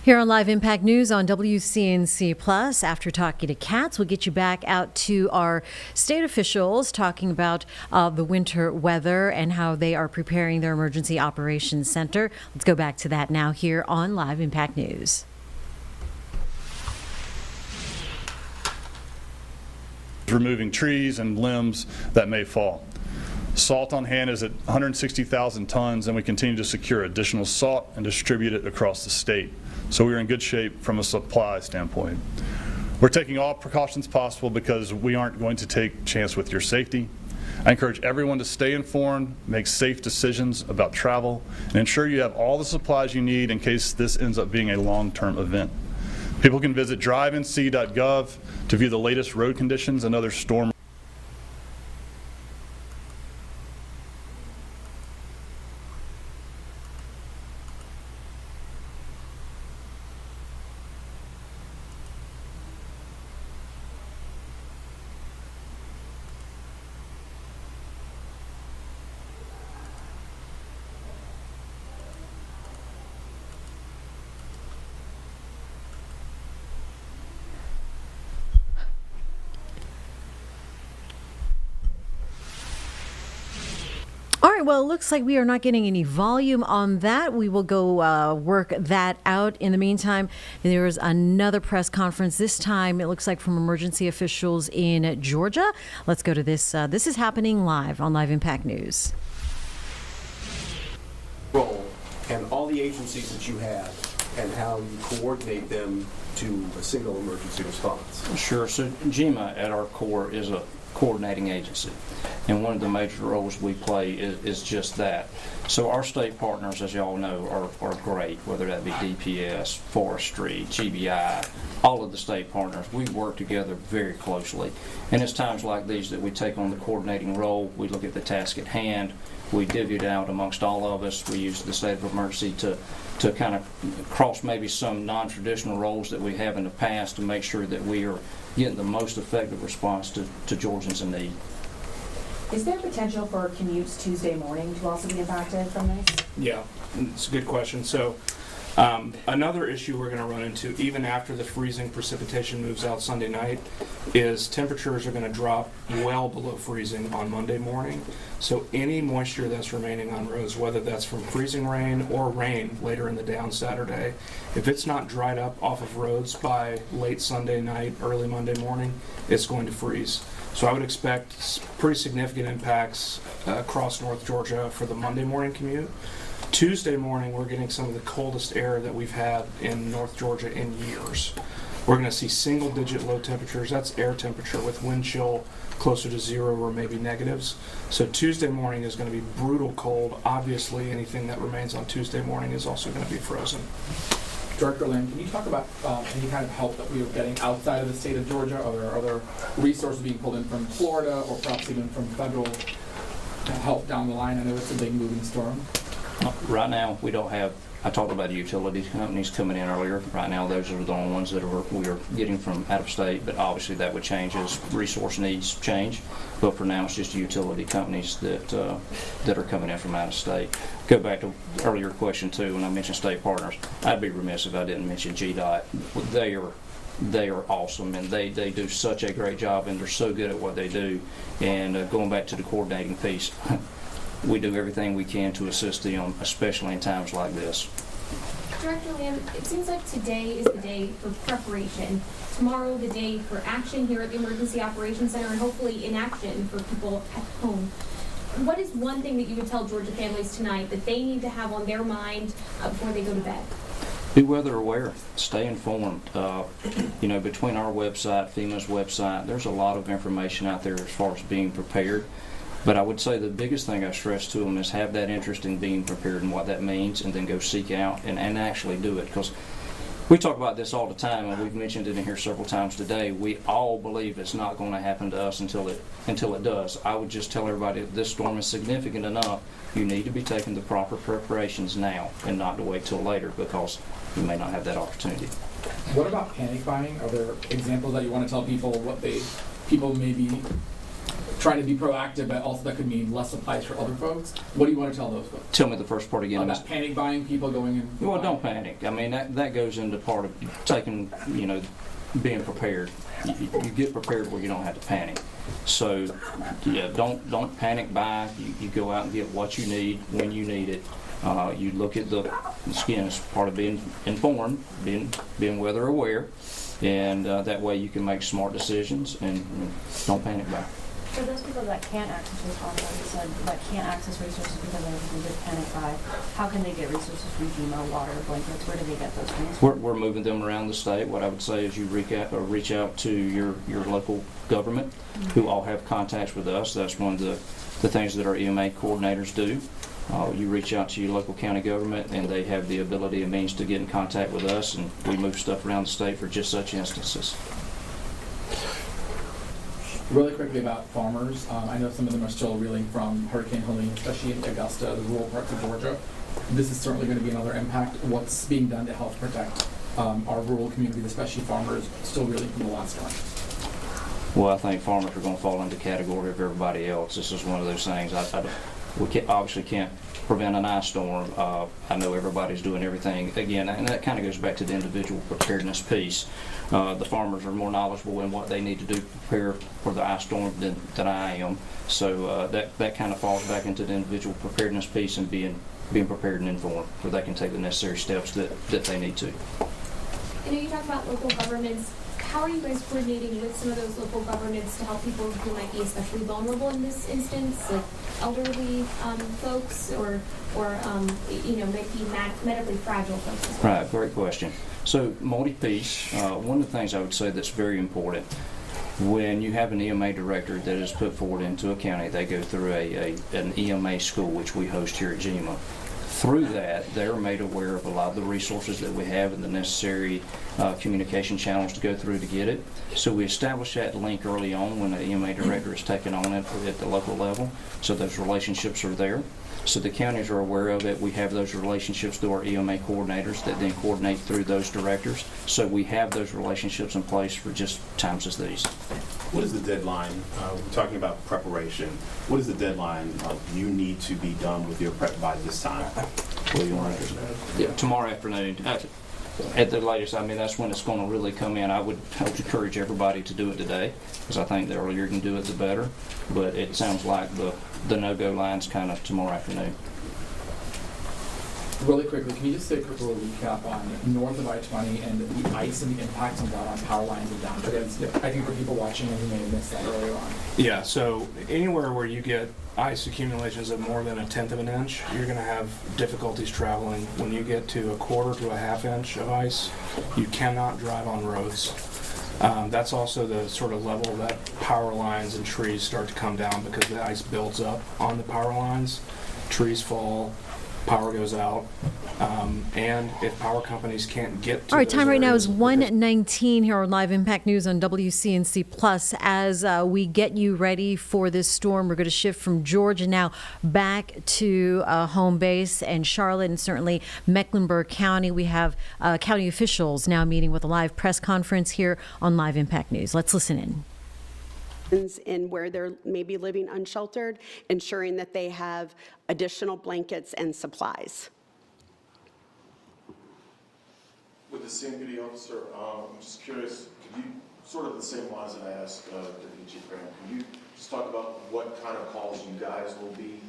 Here on Live Impact News on WCNC Plus, after talking to CATS, we'll get you back out to our state officials talking about the winter weather and how they are preparing their emergency operations center. Let's go back to that now here on Live Impact News. Removing trees and limbs that may fall. Salt on hand is at 160,000 tons, and we continue to secure additional salt and distribute it across the state. So we're in good shape from a supply standpoint. We're taking all precautions possible because we aren't going to take a chance with your safety. I encourage everyone to stay informed, make safe decisions about travel, and ensure you have all the supplies you need in case this ends up being a long-term event. People can visit drivenc.gov to view the latest road conditions and other storm. All right, well, it looks like we are not getting any volume on that. We will go work that out. In the meantime, there is another press conference. This time, it looks like from emergency officials in Georgia. Let's go to this. This is happening live on Live Impact News. Role and all the agencies that you have and how you coordinate them to a single emergency response. Sure. So GEMA at our core is a coordinating agency, and one of the major roles we play is just that. So our state partners, as y'all know, are great, whether that be DPS, Forestry, GBI, all of the state partners. We work together very closely, and it's times like these that we take on the coordinating role. We look at the task at hand. We divvy it out amongst all of us. We use the state of emergency to kind of cross maybe some non-traditional roles that we have in the past to make sure that we are getting the most effective response to Georgians in need. Is there potential for commutes Tuesday morning to also be impacted from this? Yeah, it's a good question. So another issue we're going to run into, even after the freezing precipitation moves out Sunday night, is temperatures are going to drop well below freezing on Monday morning. So any moisture that's remaining on roads, whether that's from freezing rain or rain later in the day on Saturday, if it's not dried up off of roads by late Sunday night, early Monday morning, it's going to freeze. So I would expect pretty significant impacts across North Georgia for the Monday morning commute. Tuesday morning, we're getting some of the coldest air that we've had in North Georgia in years. We're going to see single-digit low temperatures. That's air temperature with wind chill closer to zero or maybe negatives. So Tuesday morning is going to be brutal cold. Obviously, anything that remains on Tuesday morning is also going to be frozen. Director Lamb, can you talk about any kind of help that we are getting outside of the state of Georgia? Are there other resources being pulled in from Florida or perhaps even from federal help down the line? I know it's a big moving storm. Right now, we don't have, I talked about the utility companies coming in earlier. Right now, those are the only ones that we are getting from out of state, but obviously that would change as resource needs change. But for now, it's just utility companies that are coming in from out of state. Go back to earlier question too, when I mentioned state partners. I'd be remiss if I didn't mention GDOT. They are awesome, and they do such a great job, and they're so good at what they do. And going back to the coordinating piece, we do everything we can to assist them, especially in times like this. Director Lamb, it seems like today is the day for preparation. Tomorrow, the day for action here at the Emergency Operations Center, and hopefully inaction for people at home. What is one thing that you would tell Georgia families tonight that they need to have on their mind before they go to bed? Be weather aware, stay informed. Between our website, FEMA's website, there's a lot of information out there as far as being prepared. But I would say the biggest thing I stress to them is have that interest in being prepared and what that means, and then go seek out and actually do it. Because we talk about this all the time, and we've mentioned it in here several times today. We all believe it's not going to happen to us until it does. I would just tell everybody if this storm is significant enough, you need to be taking the proper preparations now and not to wait till later, because you may not have that opportunity. What about panic buying? Are there examples that you want to tell people people may be trying to be proactive, but also that could mean less supplies for other folks? What do you want to tell those folks? Tell me the first part again. About panic buying, people going in? Well, don't panic. I mean, that goes into part of taking, being prepared. You get prepared where you don't have to panic. So, yeah, don't panic buy. You go out and get what you need when you need it. You look at the skin as part of being informed, being weather aware, and that way you can make smart decisions and don't panic buy. For those people that can't access that can't access resources because of everything with panic buy, how can they get resources from FEMA, water, blankets? Where do they get those things? We're moving them around the state. What I would say is you reach out to your local government, who all have contacts with us. That's one of the things that our EMA coordinators do. You reach out to your local county government, and they have the ability and means to get in contact with us, and we move stuff around the state for just such instances. Really quickly about farmers, I know some of them are still reeling from Hurricane Helene, especially in Augusta, the rural parts of Georgia. This is certainly going to be another impact. What's being done to help protect our rural communities, especially farmers, still reeling from the last one? Well, I think farmers are going to fall into the category of everybody else. This is one of those things. We obviously can't prevent an ice storm. I know everybody's doing everything, again, and that kind of goes back to the individual preparedness piece. The farmers are more knowledgeable in what they need to do to prepare for the ice storm than I am. So that kind of falls back into the individual preparedness piece and being prepared and informed, so they can take the necessary steps that they need to. I know you talked about local governments. How are you guys coordinating with some of those local governments to help people who might be especially vulnerable in this instance, like elderly folks or might be medically fragile folks as well? Right, great question. So multi-piece, one of the things I would say that's very important, when you have an EMA director that is put forward into a county, they go through an EMA school, which we host here at GEMA. Through that, they're made aware of a lot of the resources that we have and the necessary communication channels to go through to get it. So we establish that link early on when the EMA director is taking on it at the local level, so those relationships are there. So the counties are aware of it. We have those relationships through our EMA coordinators that then coordinate through those directors. So we have those relationships in place for just times as these. What is the deadline? We're talking about preparation. What is the deadline you need to be done with your prep by this time? Tomorrow afternoon. At the latest, I mean, that's when it's going to really come in. I would encourage everybody to do it today, because I think the earlier you can do it, the better. But it sounds like the no-go line's kind of tomorrow afternoon. Really quickly, can you just say a quick little recap on north of I-20 and the ice and the impact on that on power lines and down trails? I think for people watching who may have missed that earlier on. Yeah, so anywhere where you get ice accumulations of more than 1/10 of an inch, you're going to have difficulties traveling. When you get to 1/4 to 1/2 inch of ice, you cannot drive on roads. That's also the sort of level that power lines and trees start to come down because the ice builds up on the power lines. Trees fall, power goes out, and if power companies can't get to All right, those time right now areas is 1:19 here on Live Impact News on WCNC Plus. As we get you ready for this storm, we're going to shift from Georgia now back to home base and Charlotte and certainly Mecklenburg County. We have county officials now meeting with a live press conference here on Live Impact News. Let's listen in. In where they're maybe living unsheltered, ensuring that they have additional blankets and supplies. With the CMPD officer, I'm just curious, could you, sort of the same lines that I asked Deputy Chief Graham, can you just talk about what kind of calls you guys will be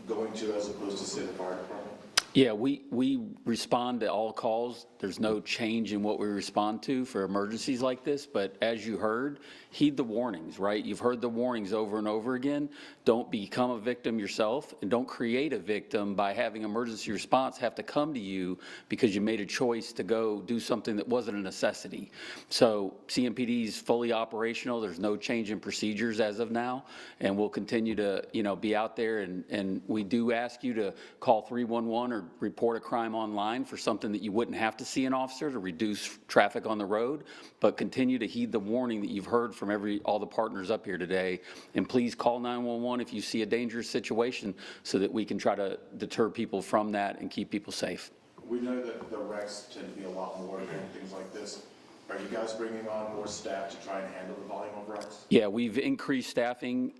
going to as opposed to, say, the fire department? Yeah, we respond to all calls. There's no change in what we respond to for emergencies like this, but as you heard, heed the warnings, right? You've heard the warnings over and over again. Don't become a victim yourself, and don't create a victim by having emergency response have to come to you because you made a choice to go do something that wasn't a necessity. So CMPD is fully operational. There's no change in procedures as of now, and we'll continue to, be out there, and we do ask you to call 311 or report a crime online for something that you wouldn't have to see an officer to reduce traffic on the road, but continue to heed the warning that you've heard from all the partners up here today. And please call 911 if you see a dangerous situation so that we can try to deter people from that and keep people safe. We know that the wrecks tend to be a lot more than things like this. Are you guys bringing on more staff to try and handle the volume of wrecks? Yeah, we've increased staffing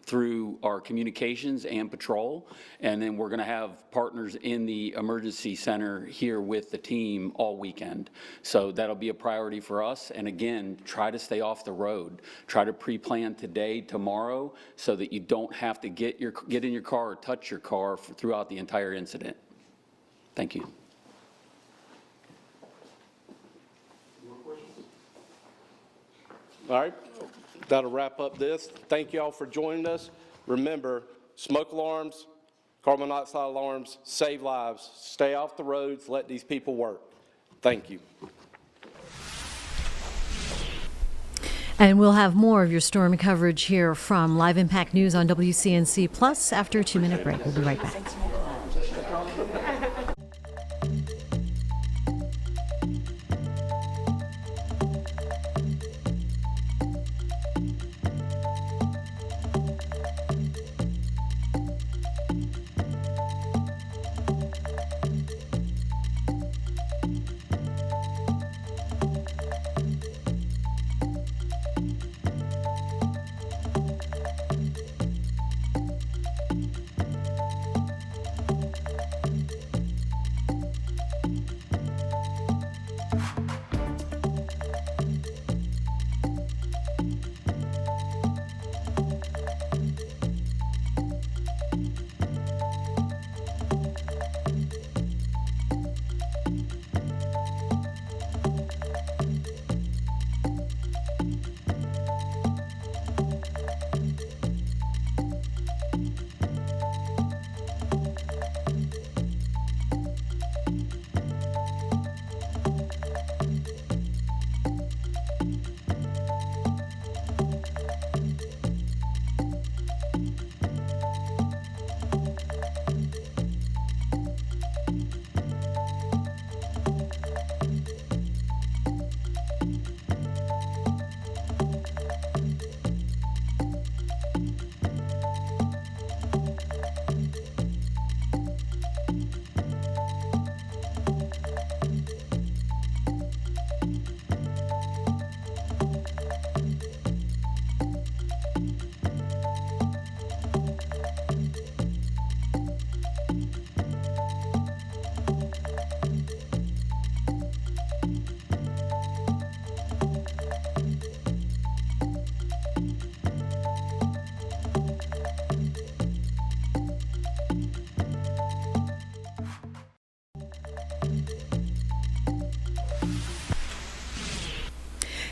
through our communications and patrol, and then we're going to have partners in the emergency center here with the team all weekend. So that'll be a priority for us. And again, try to stay off the road. Try to pre-plan today, tomorrow, so that you don't have to get in your car or touch your car throughout the entire incident. Thank you. All right, that'll wrap up this. Thank you all for joining us. Remember, smoke alarms, carbon monoxide alarms save lives. Stay off the roads, let these people work. Thank you. And we'll have more of your storm coverage here from Live Impact News on WCNC Plus after a 2-minute break. We'll be right back.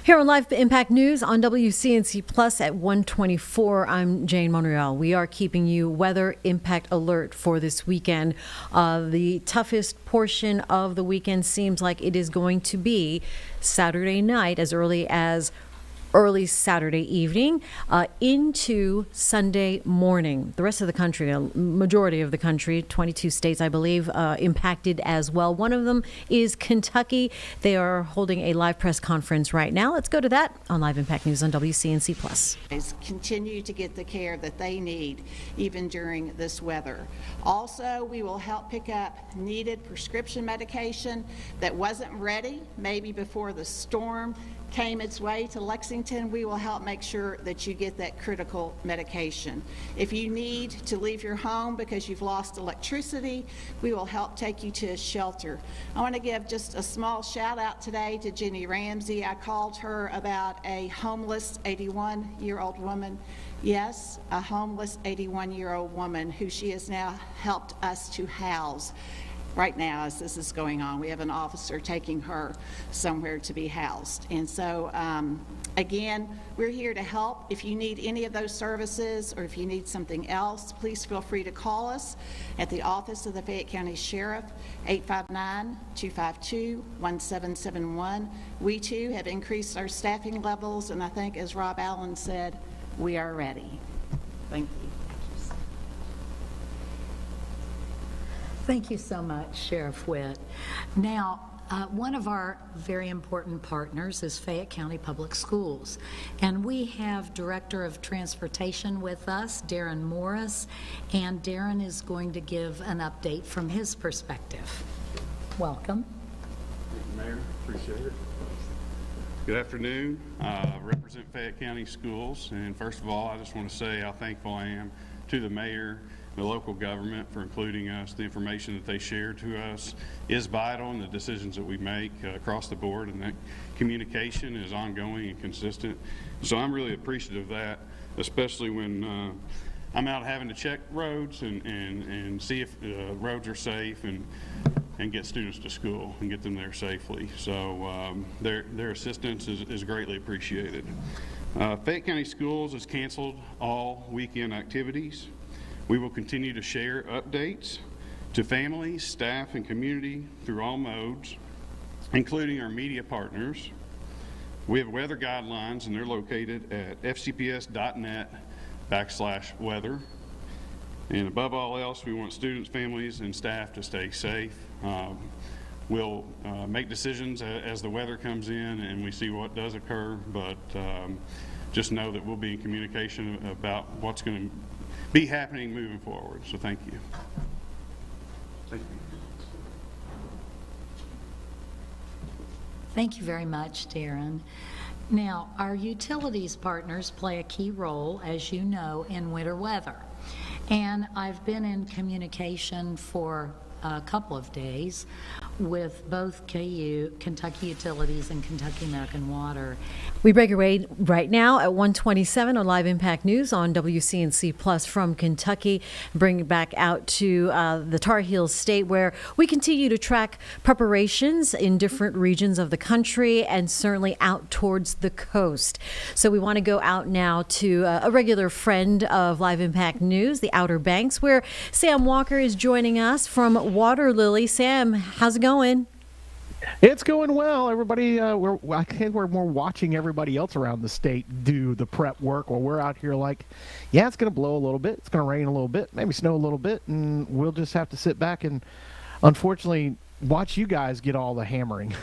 Here on Live Impact News on WCNC Plus at 1:24, I'm Jane Monreal. We are keeping you weather impact alert for this weekend. The toughest portion of the weekend seems like it is going to be Saturday night, as early Saturday evening into Sunday morning. The rest of the country, a majority of the country, 22 states, I believe, impacted as well. One of them is Kentucky. They are holding a live press conference right now. Let's go to that on Live Impact News on WCNC Plus. Continue to get the care that they need, even during this weather. Also, we will help pick up needed prescription medication that wasn't ready, maybe before the storm came its way to Lexington. We will help make sure that you get that critical medication. If you need to leave your home because you've lost electricity, we will help take you to a shelter. I want to give just a small shout out today to Jenny Ramsey. I called her about a homeless 81-year-old woman. Yes, a homeless 81-year-old woman who she has now helped us to house. Right now, as this is going on, we have an officer taking her somewhere to be housed. And so, again, we're here to help. If you need any of those services or if you need something else, please feel free to call us at the office of the Fayette County Sheriff, 859-252-1771. We, too, have increased our staffing levels, and I think, as Rob Allen said, we are ready. Thank you. Thank you so much, Sheriff Witt. Now, one of our very important partners is Fayette County Public Schools, and we have Director of Transportation with us, Darren Morris, and Darren is going to give an update from his perspective. Welcome. Thank you, Mayor. Appreciate it. Good afternoon. I represent Fayette County Schools, and first of all, I just want to say how thankful I am to the mayor, the local government, for including us. The information that they share to us is vital in the decisions that we make across the board, and that communication is ongoing and consistent. So I'm really appreciative of that, especially when I'm out having to check roads and see if roads are safe and get students to school and get them there safely. So their assistance is greatly appreciated. Fayette County Schools has canceled all weekend activities. We will continue to share updates to families, staff, and community through all modes, including our media partners. We have weather guidelines, and they're located at fcps.net/weather. And above all else, we want students, families, and staff to stay safe. We'll make decisions as the weather comes in and we see what does occur, but just know that we'll be in communication about what's going to be happening moving forward. So thank you. Thank you. Thank you very much, Darren. Now, our utilities partners play a key role, as you know, in winter weather. And I've been in communication for a couple of days with both KU, Kentucky Utilities, and Kentucky American Water. We break away right now at 1:27 on Live Impact News on WCNC Plus from Kentucky. Bring it back out to the Tar Heels State, where we continue to track preparations in different regions of the country and certainly out towards the coast. So we want to go out now to a regular friend of Live Impact News, the Outer Banks, where Sam Walker is joining us from Water Lily. Sam, how's it going? It's going well. Everybody, I think we're more watching everybody else around the state do the prep work while we're out here like, yeah, it's going to blow a little bit. It's going to rain a little bit, maybe snow a little bit, and we'll just have to sit back and, unfortunately, watch you guys get all the hammering.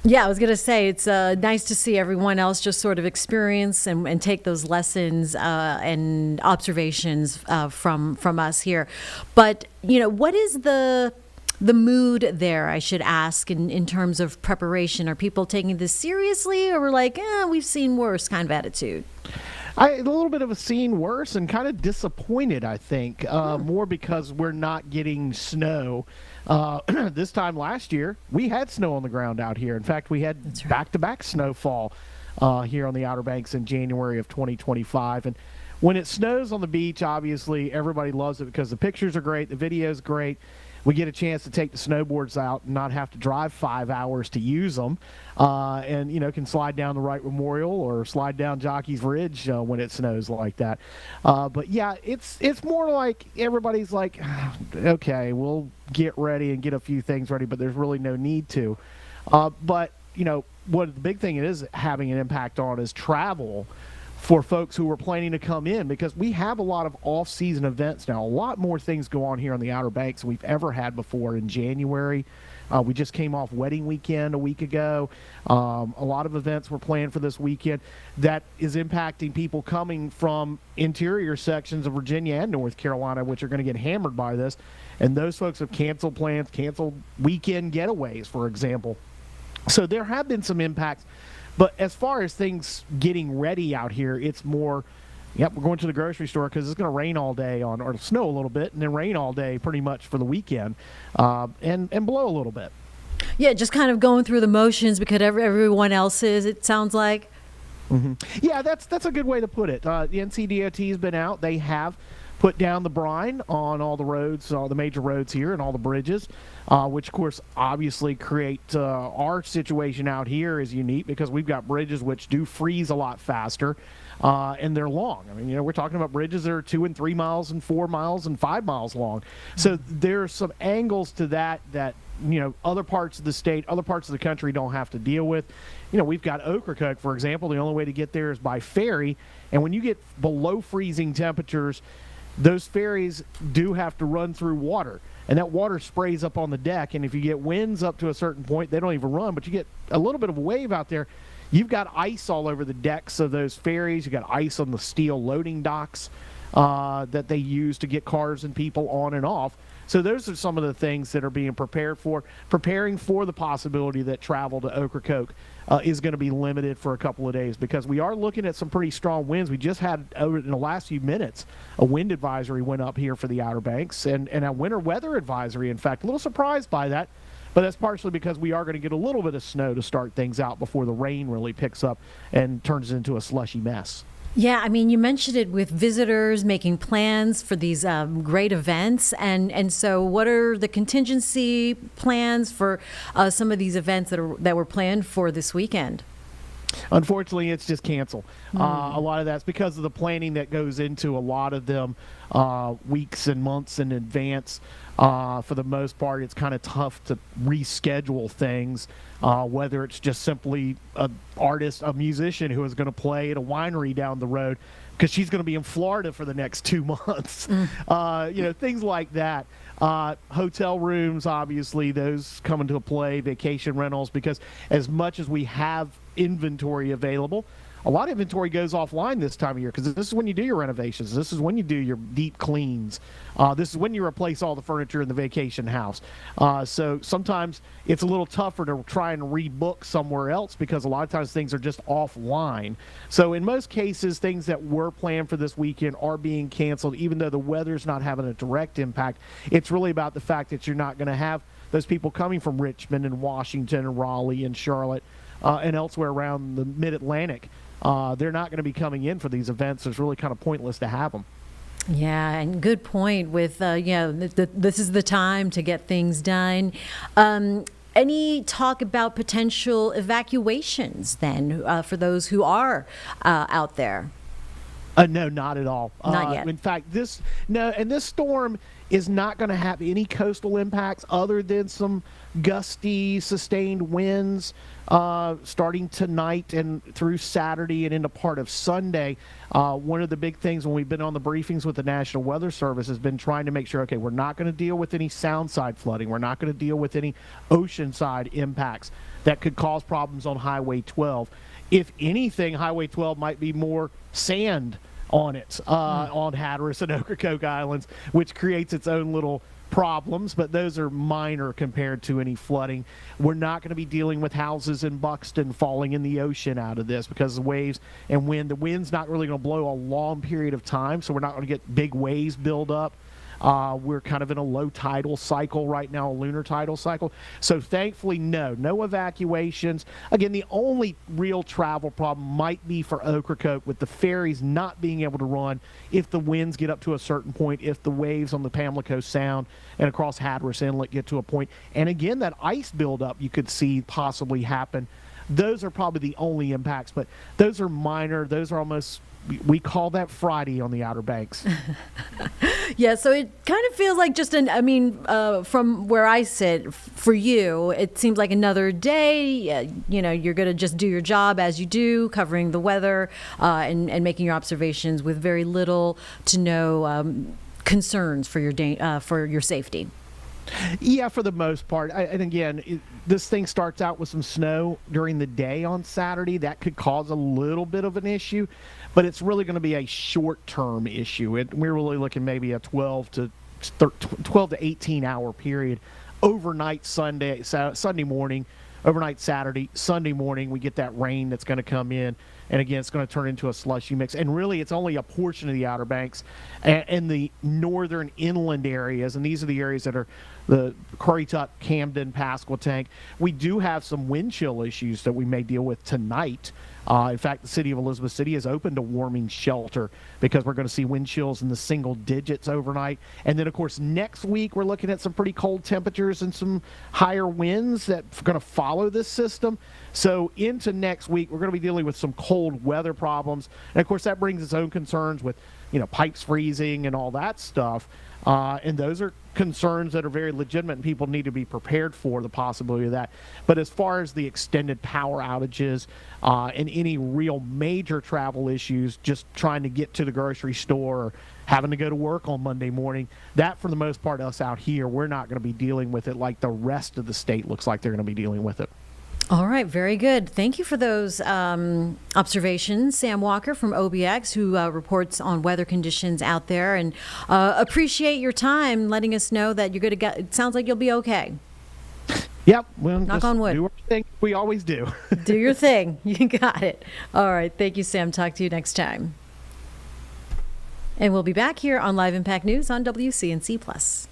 Yeah, I was going to say, it's nice to see everyone else just sort of experience and take those lessons and observations from us here. But, you know, what is the mood there, I should ask, in terms of preparation? Are people taking this seriously, or we're like, we've seen worse kind of attitude? A little bit of a seen worse and kind of disappointed, I think, more because we're not getting snow. This time last year, we had snow on the ground out here. In fact, we had back-to-back snowfall here on the Outer Banks in January of 2025. And when it snows on the beach, obviously, everybody loves it because the pictures are great, the video's great. we get a chance to take the snowboards out and not have to drive 5 hours to use them, and can slide down the Wright Memorial or slide down Jockey's Ridge when it snows like that. But yeah, it's more like everybody's like, okay, we'll get ready and get a few things ready, but there's really no need to. But what the big thing it is having an impact on is travel for folks who are planning to come in, because we have a lot of off-season events now. A lot more things go on here on the Outer Banks than we've ever had before in January. We just came off wedding weekend a week ago. A lot of events were planned for this weekend that is impacting people coming from interior sections of Virginia and North Carolina, which are going to get hammered by this. And those folks have canceled plans, canceled weekend getaways, for example. So there have been some impacts. But as far as things getting ready out here, it's more, we're going to the grocery store because it's going to rain all day or snow a little bit and then rain all day pretty much for the weekend, and blow a little bit. Yeah, just kind of going through the motions because everyone else is, it sounds like. Mm-hmm. Yeah, that's a good way to put it. The NCDOT has been out. They have put down the brine on all the roads, all the major roads here and all the bridges, which of course obviously create our situation out here is unique because we've got bridges which do freeze a lot faster, and they're long. I mean, we're talking about bridges that are 2 and 3 miles and 4 miles and 5 miles long. So there's some angles to that other parts of the state, other parts of the country don't have to deal with. We've got Ocracoke, for example. The only way to get there is by ferry, and when you get below freezing temperatures, those ferries do have to run through water, and that water sprays up on the deck, and if you get winds up to a certain point, they don't even run, but you get a little bit of a wave out there. You've got ice all over the decks of those ferries. You've got ice on the steel loading docks that they use to get cars and people on and off. So those are some of the things that are being preparing for the possibility that travel to Ocracoke is going to be limited for a couple of days, because we are looking at some pretty strong winds. We just had, over in the last few minutes, a wind advisory went up here for the Outer Banks, and a winter weather advisory, in fact. A little surprised by that, but that's partially because we are going to get a little bit of snow to start things out before the rain really picks up and turns into a slushy mess. Yeah, I mean, you mentioned it with visitors making plans for these great events. And so what are the contingency plans for some of these events that were planned for this weekend? Unfortunately, it's just canceled. A lot of that's because of the planning that goes into a lot of them weeks and months in advance. For the most part, it's kind of tough to reschedule things, whether it's just simply an artist, a musician who is going to play at a winery down the road because she's going to be in Florida for the next 2 months. Things like that. Hotel rooms, obviously, those come into play, vacation rentals, because as much as we have inventory available, a lot of inventory goes offline this time of year because this is when you do your renovations. This is when you do your deep cleans. This is when you replace all the furniture in the vacation house. So sometimes it's a little tougher to try and rebook somewhere else because a lot of times things are just offline. So in most cases, things that were planned for this weekend are being canceled, even though the weather's not having a direct impact. It's really about the fact that you're not going to have those people coming from Richmond and Washington and Raleigh and Charlotte and elsewhere around the mid-Atlantic. They're not going to be coming in for these events. So it's really kind of pointless to have them. Yeah, and good point with, this is the time to get things done. Any talk about potential evacuations then for those who are out there? No, not at all. Not yet. In fact, this storm is not going to have any coastal impacts other than some gusty, sustained winds starting tonight and through Saturday and into part of Sunday. One of the big things when we've been on the briefings with the National Weather Service has been trying to make sure, okay, we're not going to deal with any sound side flooding. We're not going to deal with any ocean side impacts that could cause problems on Highway 12. If anything, Highway 12 might be more sand on it, on Hatteras and Ocracoke Islands, which creates its own little problems, but those are minor compared to any flooding. We're not going to be dealing with houses in Buxton falling in the ocean out of this because of waves and wind. The wind's not really going to blow a long period of time, so we're not going to get big waves build up. We're kind of in a low tidal cycle right now, a lunar tidal cycle. So thankfully, no evacuations. Again, the only real travel problem might be for Ocracoke with the ferries not being able to run if the winds get up to a certain point, if the waves on the Pamlico Sound and across Hatteras Inlet get to a point. And again, that ice buildup you could see possibly happen. Those are probably the only impacts, but those are minor. Those are almost, we call that Friday on the Outer Banks. Yeah, so it kind of feels like just from where I sit, for you, it seems like another day. You're going to just do your job as you do, covering the weather and making your observations with very little to no concerns for your safety. Yeah, for the most part. And again, this thing starts out with some snow during the day on Saturday. That could cause a little bit of an issue, but it's really going to be a short-term issue. We're really looking maybe a 12 to 18-hour period. Overnight Sunday morning, overnight Saturday, Sunday morning, we get that rain that's going to come in. And again, it's going to turn into a slushy mix. And really, it's only a portion of the Outer Banks and the northern inland areas. And these are the areas that are the Currituck, Camden, Pasquotank. We do have some wind chill issues that we may deal with tonight. In fact, the city of Elizabeth City has opened a warming shelter because we're going to see wind chills in the single digits overnight. And then, of course, next week we're looking at some pretty cold temperatures and some higher winds that are going to follow this system. So into next week, we're going to be dealing with some cold weather problems. And, of course, that brings its own concerns with, pipes freezing and all that stuff. And those are concerns that are very legitimate, and people need to be prepared for the possibility of that. But as far as the extended power outages and any real major travel issues, just trying to get to the grocery store or having to go to work on Monday morning, that for the most part, us out here, we're not going to be dealing with it like the rest of the state looks like they're going to be dealing with it. All right, very good. Thank you for those observations. Sam Walker from OBX, who reports on weather conditions out there, and appreciate your time letting us know that you're going to get, it sounds like you'll be okay. Yep. Well, knock on wood. Do our thing. We always do. Do your thing. You got it. All right. Thank you, Sam. Talk to you next time. And we'll be back here on Live Impact News on WCNC Plus.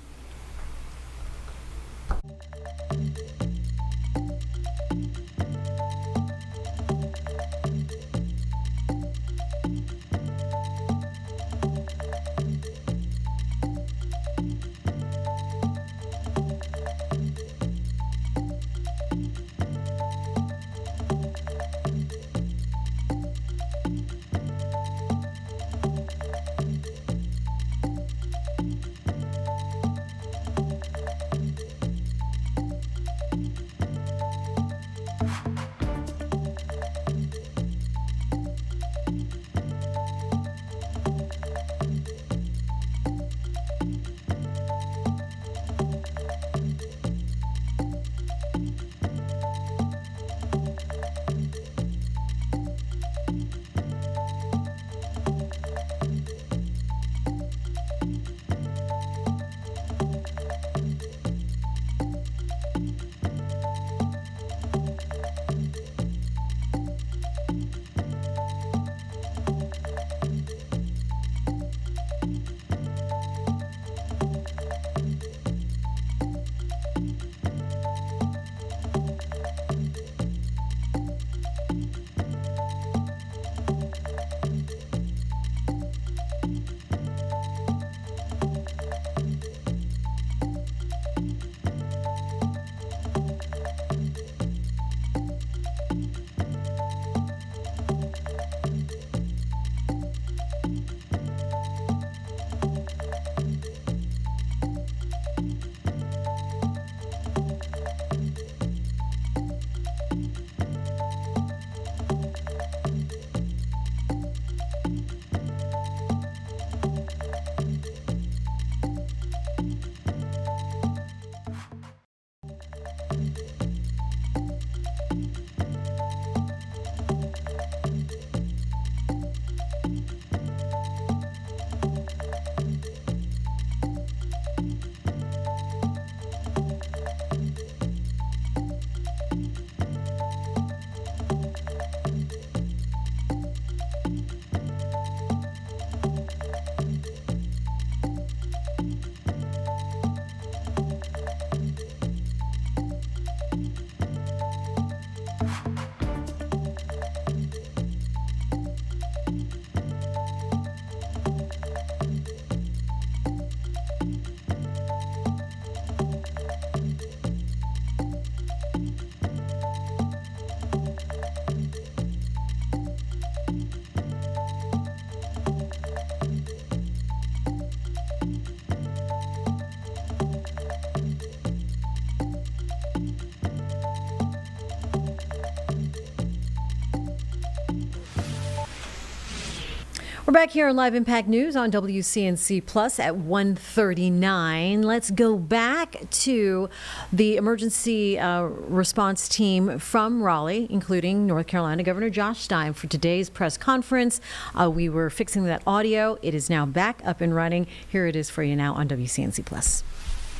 We're back here on Live Impact News on WCNC Plus at 1:39. Let's go back to the emergency response team from Raleigh, including North Carolina Governor Josh Stein, for today's press conference. We were fixing that audio. It is now back up and running. Here it is for you now on WCNC Plus.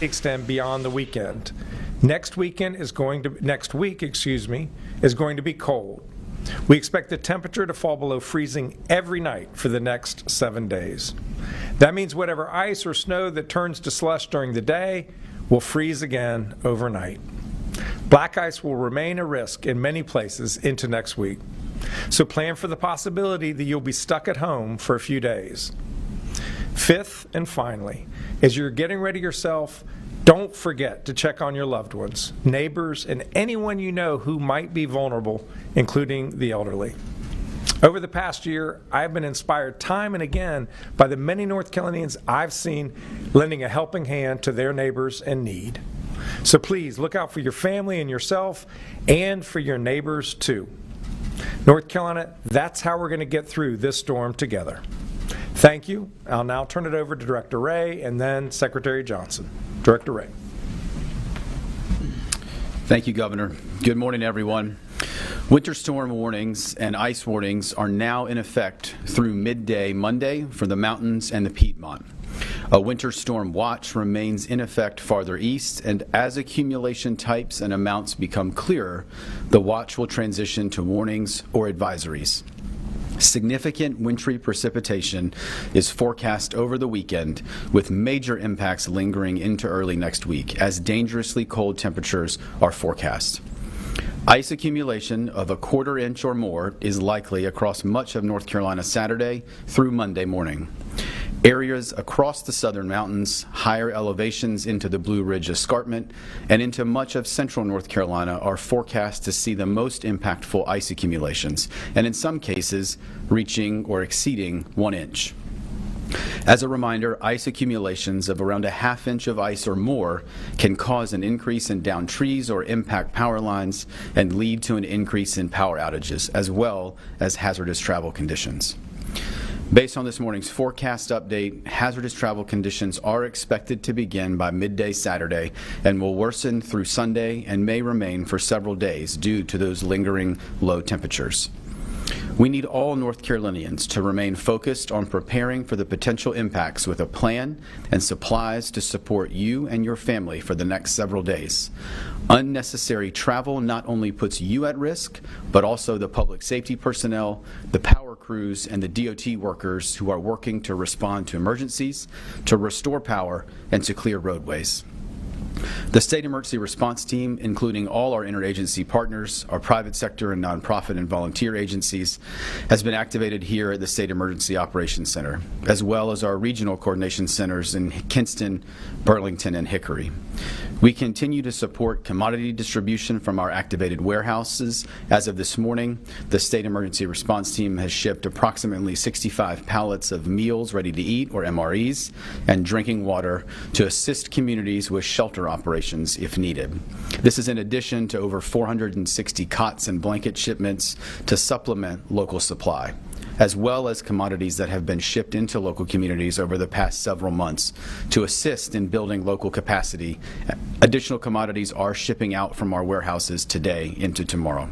Extend beyond the weekend. Next week, is going to be cold. We expect the temperature to fall below freezing every night for the next 7 days. That means whatever ice or snow that turns to slush during the day will freeze again overnight. Black ice will remain a risk in many places into next week. So plan for the possibility that you'll be stuck at home for a few days. Fifth and finally, as you're getting ready yourself, don't forget to check on your loved ones, neighbors, and anyone you know who might be vulnerable, including the elderly. Over the past year, I've been inspired time and again by the many North Carolinians I've seen lending a helping hand to their neighbors in need. So please look out for your family and yourself, and for your neighbors too. North Carolina, that's how we're going to get through this storm together. Thank you. I'll now turn it over to Director Ray and then Secretary Johnson. Director Ray. Thank you, Governor. Good morning, everyone. Winter storm warnings and ice warnings are now in effect through midday Monday for the mountains and the Piedmont. A winter storm watch remains in effect farther east, and as accumulation types and amounts become clearer, the watch will transition to warnings or advisories. Significant wintry precipitation is forecast over the weekend, with major impacts lingering into early next week as dangerously cold temperatures are forecast. Ice accumulation of a quarter inch or more is likely across much of North Carolina Saturday through Monday morning. Areas across the southern mountains, higher elevations into the Blue Ridge Escarpment, and into much of central North Carolina are forecast to see the most impactful ice accumulations, and in some cases, reaching or exceeding 1 inch. As a reminder, ice accumulations of around a ½ inch of ice or more can cause an increase in downed trees or impact power lines and lead to an increase in power outages, as well as hazardous travel conditions. Based on this morning's forecast update, hazardous travel conditions are expected to begin by midday Saturday and will worsen through Sunday and may remain for several days due to those lingering low temperatures. We need all North Carolinians to remain focused on preparing for the potential impacts with a plan and supplies to support you and your family for the next several days. Unnecessary travel not only puts you at risk, but also the public safety personnel, the power crews, and the DOT workers who are working to respond to emergencies, to restore power, and to clear roadways. The State Emergency Response Team, including all our interagency partners, our private sector and nonprofit and volunteer agencies, has been activated here at the State Emergency Operations Center, as well as our regional coordination centers in Kinston, Burlington, and Hickory. We continue to support commodity distribution from our activated warehouses. As of this morning, the State Emergency Response Team has shipped approximately 65 pallets of meals ready to eat, or MREs, and drinking water to assist communities with shelter operations if needed. This is in addition to over 460 cots and blanket shipments to supplement local supply, as well as commodities that have been shipped into local communities over the past several months to assist in building local capacity. Additional commodities are shipping out from our warehouses today into tomorrow.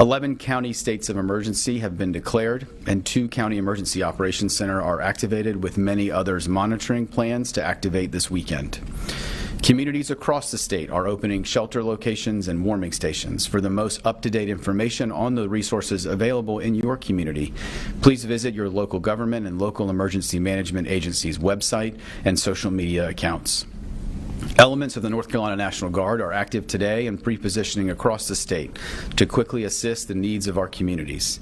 11 county states of emergency have been declared, and 2 county emergency operations centers are activated, with many others monitoring plans to activate this weekend. Communities across the state are opening shelter locations and warming stations. For the most up-to-date information on the resources available in your community, please visit your local government and local emergency management agency's website and social media accounts. Elements of the North Carolina National Guard are active today and pre-positioning across the state to quickly assist the needs of our communities.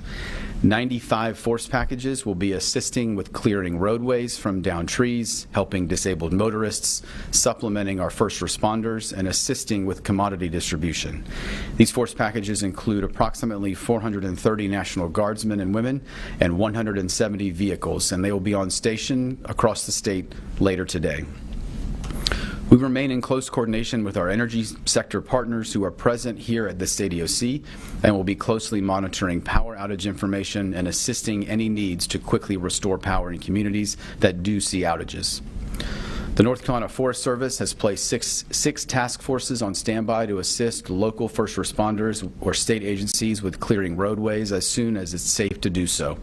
95 force packages will be assisting with clearing roadways from downed trees, helping disabled motorists, supplementing our first responders, and assisting with commodity distribution. These force packages include approximately 430 National Guardsmen and women and 170 vehicles, and they will be on station across the state later today. We remain in close coordination with our energy sector partners who are present here at the State DOC and will be closely monitoring power outage information and assisting any needs to quickly restore power in communities that do see outages. The North Carolina Forest Service has placed six task forces on standby to assist local first responders or state agencies with clearing roadways as soon as it's safe to do so.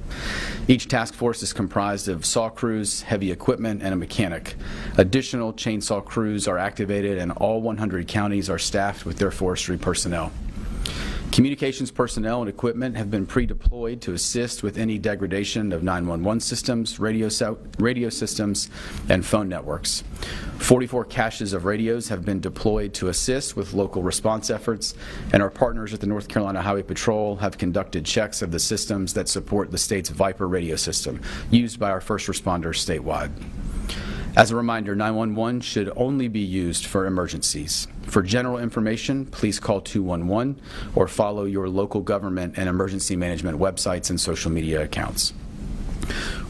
Each task force is comprised of saw crews, heavy equipment, and a mechanic. Additional chainsaw crews are activated, and all 100 counties are staffed with their forestry personnel. Communications personnel and equipment have been pre-deployed to assist with any degradation of 911 systems, radio systems, and phone networks. 44 caches of radios have been deployed to assist with local response efforts, and our partners at the North Carolina Highway Patrol have conducted checks of the systems that support the state's Viper radio system, used by our first responders statewide. As a reminder, 911 should only be used for emergencies. For general information, please call 211 or follow your local government and emergency management websites and social media accounts.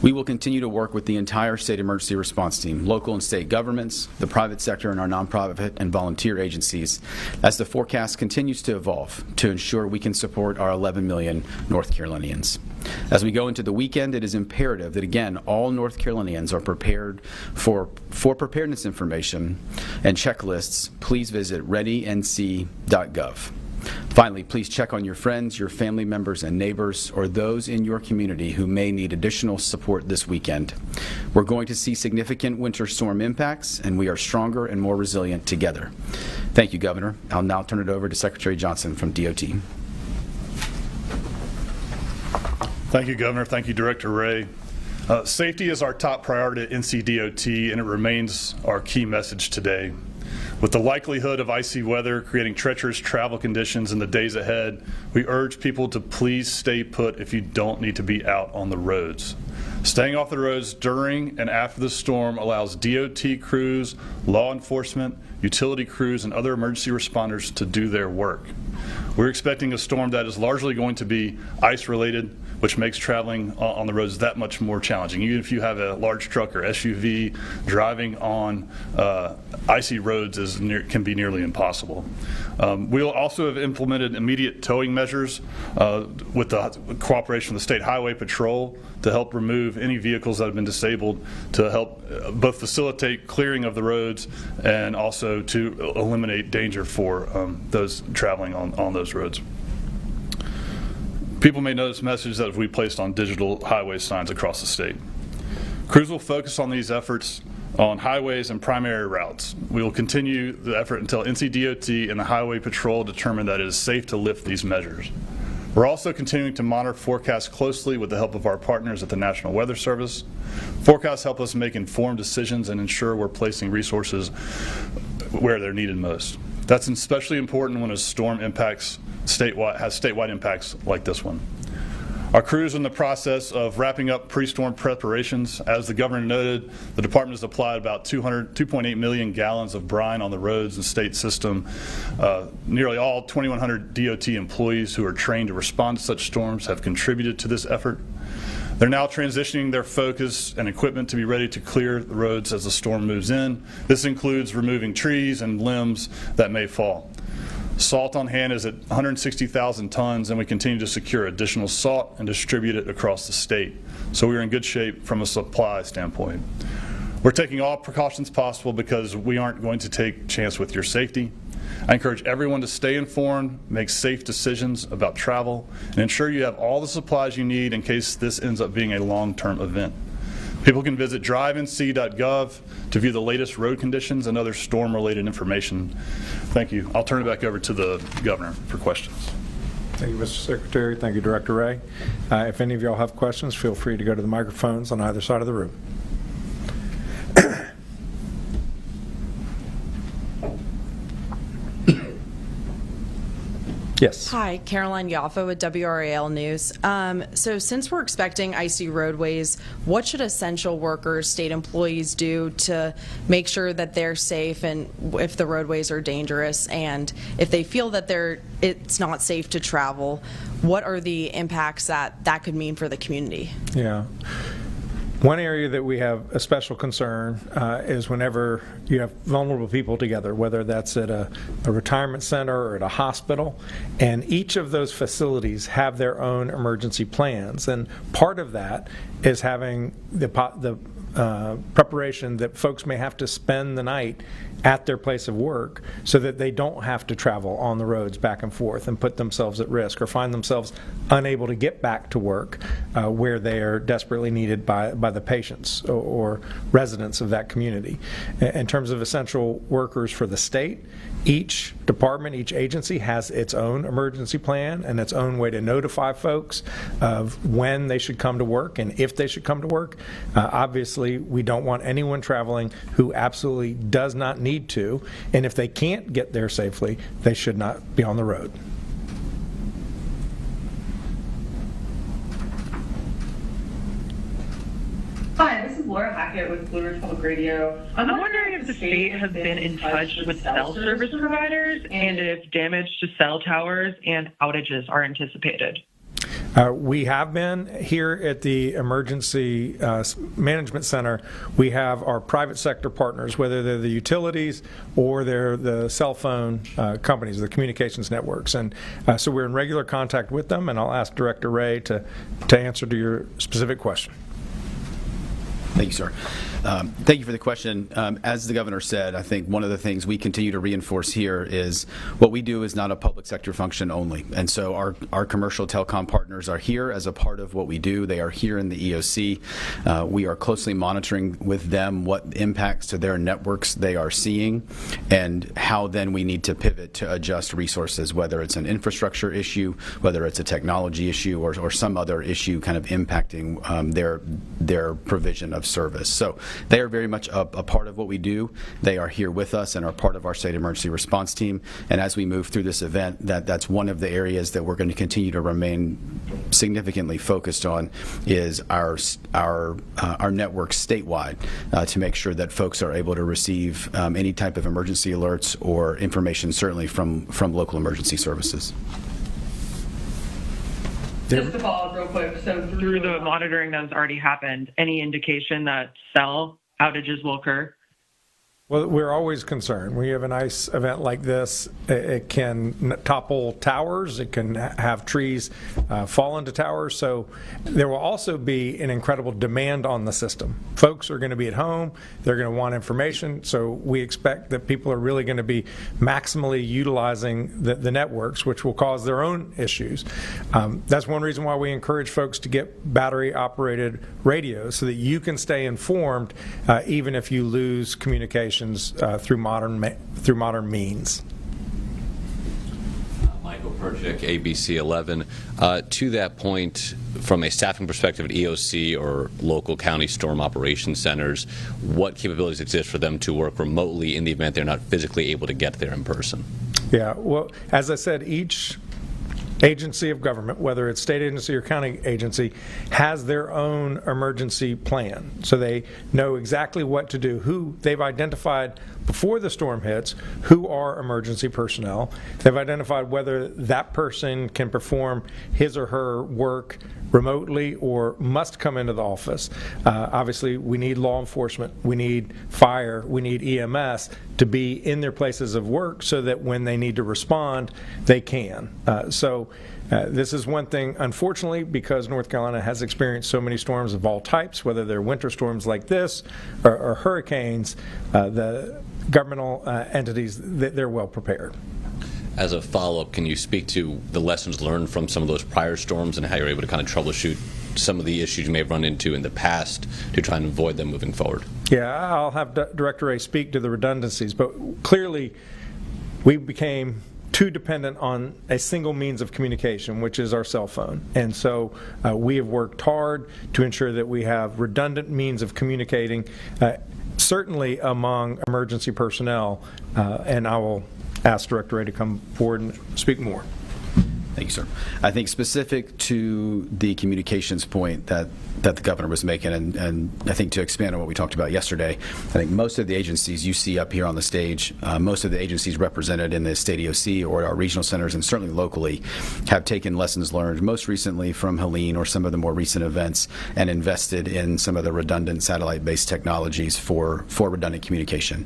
We will continue to work with the entire state emergency response team, local and state governments, the private sector, and our nonprofit and volunteer agencies as the forecast continues to evolve to ensure we can support our 11 million North Carolinians. As we go into the weekend, it is imperative that, again, all North Carolinians are prepared for preparedness information and checklists. Please visit readync.gov. Finally, please check on your friends, your family members, and neighbors, or those in your community who may need additional support this weekend. We're going to see significant winter storm impacts, and we are stronger and more resilient together. Thank you, Governor. I'll now turn it over to Secretary Johnson from DOT. Thank you, Governor. Thank you, Director Ray. Safety is our top priority at NCDOT, and it remains our key message today. With the likelihood of icy weather creating treacherous travel conditions in the days ahead, we urge people to please stay put if you don't need to be out on the roads. Staying off the roads during and after the storm allows DOT crews, law enforcement, utility crews, and other emergency responders to do their work. We're expecting a storm that is largely going to be ice-related, which makes traveling on the roads that much more challenging. Even if you have a large truck or SUV, driving on icy roads can be nearly impossible. We'll also have implemented immediate towing measures with the cooperation of the State Highway Patrol to help remove any vehicles that have been disabled, to help both facilitate clearing of the roads and also to eliminate danger for those traveling on those roads. People may notice messages that we placed on digital highway signs across the state. Crews will focus on these efforts on highways and primary routes. We will continue the effort until NCDOT and the Highway Patrol determine that it is safe to lift these measures. We're also continuing to monitor forecasts closely with the help of our partners at the National Weather Service. Forecasts help us make informed decisions and ensure we're placing resources where they're needed most. That's especially important when a storm has statewide impacts like this one. Our crew is in the process of wrapping up pre-storm preparations. As the governor noted, the department has applied about 2.8 million gallons of brine on the roads and state system. Nearly all 2,100 DOT employees who are trained to respond to such storms have contributed to this effort. They're now transitioning their focus and equipment to be ready to clear the roads as the storm moves in. This includes removing trees and limbs that may fall. Salt on hand is at 160,000 tons, and we continue to secure additional salt and distribute it across the state. So we're in good shape from a supply standpoint. We're taking all precautions possible because we aren't going to take a chance with your safety. I encourage everyone to stay informed, make safe decisions about travel, and ensure you have all the supplies you need in case this ends up being a long-term event. People can visit drivenc.gov to view the latest road conditions and other storm-related information. Thank you. I'll turn it back over to the governor for questions. Thank you, Mr. Secretary. Thank you, Director Ray. If any of y'all have questions, feel free to go to the microphones on either side of the room. Yes. Hi, Caroline Yaffa with WRAL News. So since we're expecting icy roadways, what should essential workers, state employees do to make sure that they're safe and if the roadways are dangerous, and if they feel that it's not safe to travel, what are the impacts that could mean for the community? Yeah. One area that we have a special concern is whenever you have vulnerable people together, whether that's at a retirement center or at a hospital, and each of those facilities have their own emergency plans. And part of that is having the preparation that folks may have to spend the night at their place of work so that they don't have to travel on the roads back and forth and put themselves at risk or find themselves unable to get back to work where they are desperately needed by the patients or residents of that community. In terms of essential workers for the state, each department, each agency has its own emergency plan and its own way to notify folks of when they should come to work and if they should come to work. Obviously, we don't want anyone traveling who absolutely does not need to, and if they can't get there safely, they should not be on the road. Hi, this is Laura Hackett with Blue Ridge Public Radio. I'm wondering if the state has been in touch with cell service providers and if damage to cell towers and outages are anticipated. We have been here at the Emergency Management Center. We have our private sector partners, whether they're the utilities or they're the cell phone companies, the communications networks. And so we're in regular contact with them, and I'll ask Director Ray to answer to your specific question. Thank you, sir. Thank you for the question. As the governor said, I think one of the things we continue to reinforce here is what we do is not a public sector function only. And so our commercial telecom partners are here as a part of what we do. They are here in the EOC. We are closely monitoring with them what impacts to their networks they are seeing and how then we need to pivot to adjust resources, whether it's an infrastructure issue, whether it's a technology issue, or some other issue kind of impacting their provision of service. So they are very much a part of what we do. They are here with us and are part of our state emergency response team. And as we move through this event, that's one of the areas that we're going to continue to remain significantly focused on is our network statewide to make sure that folks are able to receive any type of emergency alerts or information, certainly from local emergency services. Just to follow up real quick, so through the monitoring that has already happened, any indication that cell outages will occur? Well, we're always concerned. When you have an ice event like this, it can topple towers. It can have trees fall into towers. So there will also be an incredible demand on the system. Folks are going to be at home. They're going to want information. So we expect that people are really going to be maximally utilizing the networks, which will cause their own issues. That's one reason why we encourage folks to get battery-operated radios so that you can stay informed even if you lose communication through modern means. Michael Perchik, ABC 11. To that point, from a staffing perspective at EOC or local county storm operations centers, what capabilities exist for them to work remotely in the event they're not physically able to get there in person? Yeah, well, as I said, each agency of government, whether it's state agency or county agency, has their own emergency plan. So they know exactly what to do, who they've identified before the storm hits, who are emergency personnel. They've identified whether that person can perform his or her work remotely or must come into the office. Obviously, we need law enforcement, we need fire, we need EMS to be in their places of work so that when they need to respond, they can. This is one thing, unfortunately, because North Carolina has experienced so many storms of all types, whether they're winter storms like this or hurricanes, the governmental entities, they're well prepared. As a follow-up, can you speak to the lessons learned from some of those prior storms and how you're able to kind of troubleshoot some of the issues you may have run into in the past to try and avoid them moving forward? Yeah, I'll have Director Ray speak to the redundancies, but clearly we became too dependent on a single means of communication, which is our cell phone. And so we have worked hard to ensure that we have redundant means of communicating, certainly among emergency personnel, and I will ask Director Ray to come forward and speak more. Thank you, sir. I think specific to the communications point that the governor was making, and I think to expand on what we talked about yesterday, I think most of the agencies you see up here on the stage, most of the agencies represented in the state EOC or our regional centers and certainly locally have taken lessons learned, most recently from Helene or some of the more recent events, and invested in some of the redundant satellite-based technologies for redundant communication.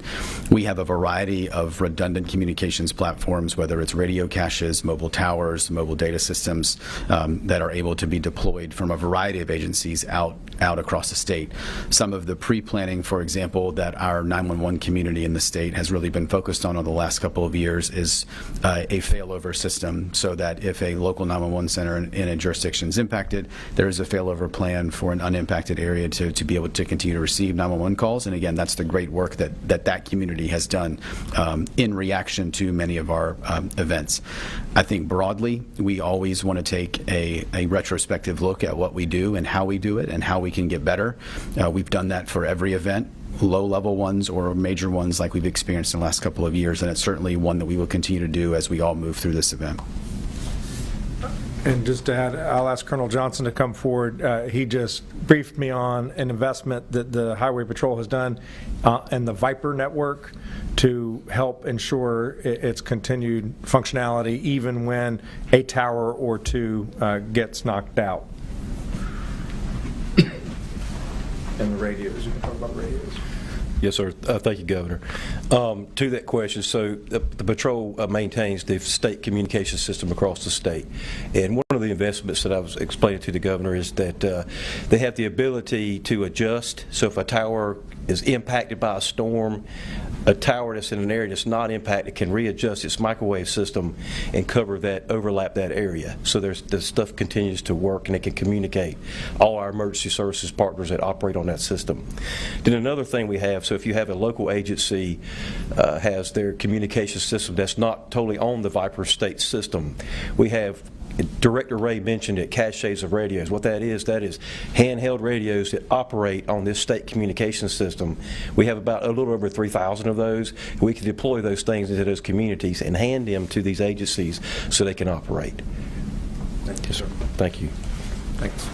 We have a variety of redundant communications platforms, whether it's radio caches, mobile towers, mobile data systems that are able to be deployed from a variety of agencies out across the state. Some of the pre-planning, for example, that our 911 community in the state has really been focused on the last couple of years is a failover system, so that if a local 911 center in a jurisdiction is impacted, there is a failover plan for an unimpacted area to be able to continue to receive 911 calls. And again, that's the great work that community has done in reaction to many of our events. I think broadly, we always want to take a retrospective look at what we do and how we do it and how we can get better. We've done that for every event, low-level ones or major ones like we've experienced in the last couple of years, and it's certainly one that we will continue to do as we all move through this event. And just to add, I'll ask Colonel Johnson to come forward. He just briefed me on an investment that the Highway Patrol has done in the Viper network to help ensure its continued functionality even when a tower or two gets knocked out. And the radios, you can talk about radios. Yes, sir. Thank you, Governor. To that question, so the patrol maintains the state communication system across the state. And one of the investments that I was explaining to the governor is that they have the ability to adjust. So if a tower is impacted by a storm, a tower that's in an area that's not impacted can readjust its microwave system and overlap that area. So the stuff continues to work and it can communicate all our emergency services partners that operate on that system. Then another thing we have, so if you have a local agency has their communication system that's not totally on the Viper state system, we have Director Ray mentioned it, caches of radios. What that is handheld radios that operate on this state communication system. We have about a little over 3,000 of those. We can deploy those things into those communities and hand them to these agencies so they can operate. Thank you, sir. Thank you. Thanks.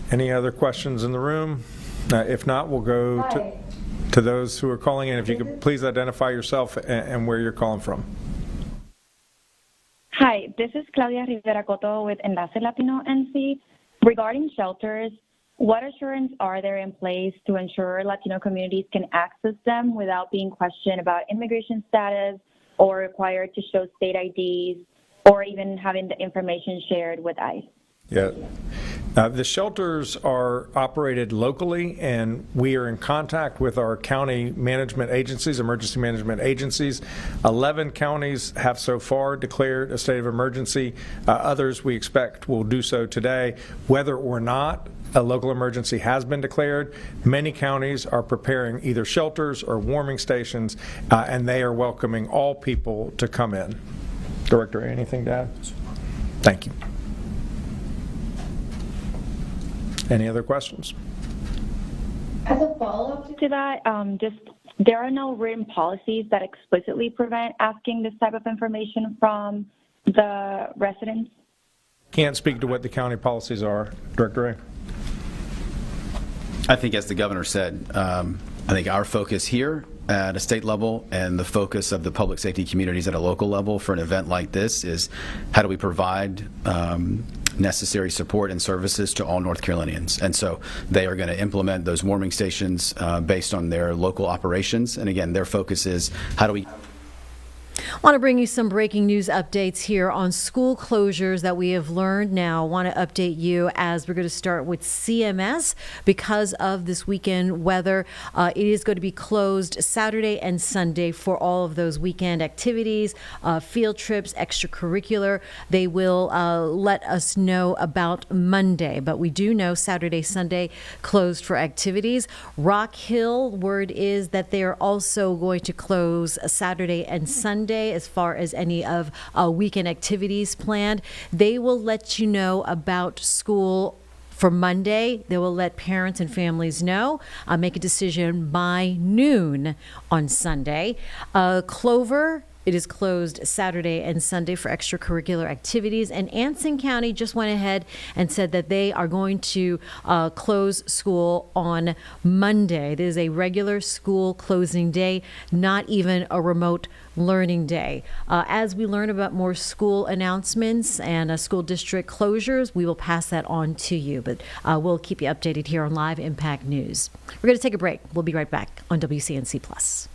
Any other questions in the room? If not, we'll go to those who are calling in. If you could please identify yourself and where you're calling from. Hi, this is Claudia Rivera Coto with Enlace Latino NC. Regarding shelters, what assurance are there in place to ensure Latino communities can access them without being questioned about immigration status or required to show state IDs or even having the information shared with ICE? Yeah. The shelters are operated locally, and we are in contact with our county management agencies, emergency management agencies. 11 counties have so far declared a state of emergency. Others we expect will do so today. Whether or not a local emergency has been declared, many counties are preparing either shelters or warming stations, and they are welcoming all people to come in. Director, anything to add? Thank you. Any other questions? As a follow-up to that, there are no written policies that explicitly prevent asking this type of information from the residents? Can't speak to what the county policies are. Director Ray? I think as the governor said, I think our focus here at a state level and the focus of the public safety communities at a local level for an event like this is how do we provide necessary support and services to all North Carolinians. And so they are going to implement those warming stations based on their local operations. And again, their focus is how do we... I want to bring you some breaking news updates here on school closures that we have learned now. I want to update you as we're going to start with CMS because of this weekend weather. It is going to be closed Saturday and Sunday for all of those weekend activities, field trips, extracurricular. They will let us know about Monday, but we do know Saturday, Sunday closed for activities. Rock Hill, word is that they are also going to close Saturday and Sunday as far as any of weekend activities planned. They will let you know about school for Monday. They will let parents and families know. Make a decision by noon on Sunday. Clover It is closed Saturday and Sunday for extracurricular activities. And Anson County just went ahead and said that they are going to close school on Monday. This is a regular school closing day, not even a remote learning day. As we learn about more school announcements and school district closures, we will pass that on to you. But we'll keep you updated here on Live Impact News. We're going to take a break. We'll be right back on WCNC Plus.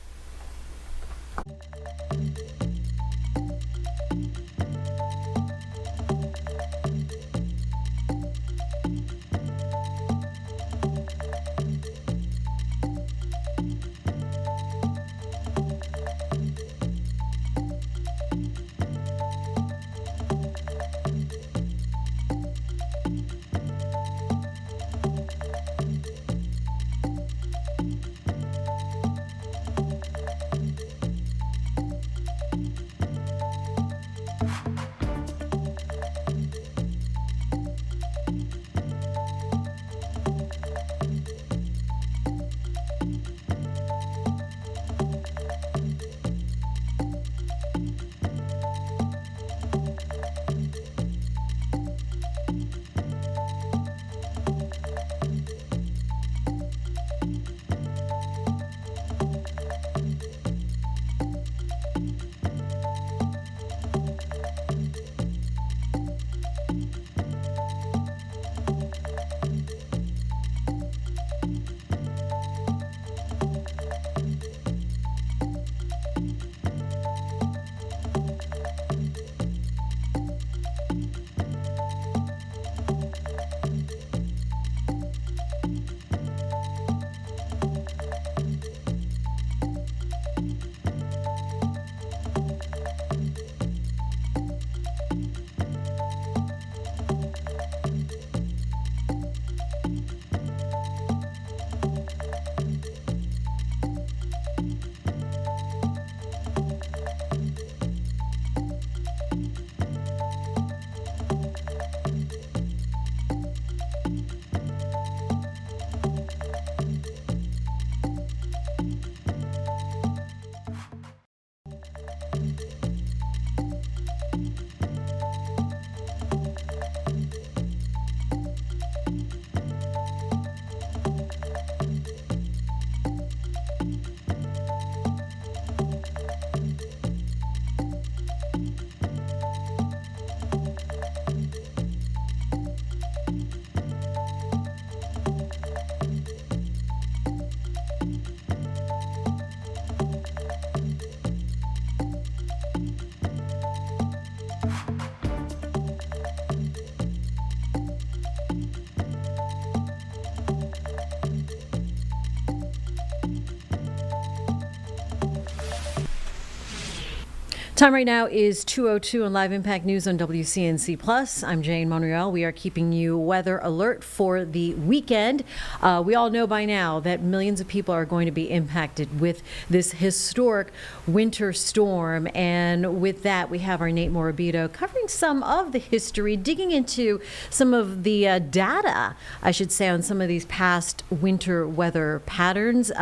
Time right now is 2:02 on Live Impact News on WCNC Plus. I'm Jane Monreal. We are keeping you weather alert for the weekend. We all know by now that millions of people are going to be impacted with this historic winter storm. And with that, we have our Nate Morabito covering some of the history, digging into some of the data, I should say, on some of these past winter weather patterns.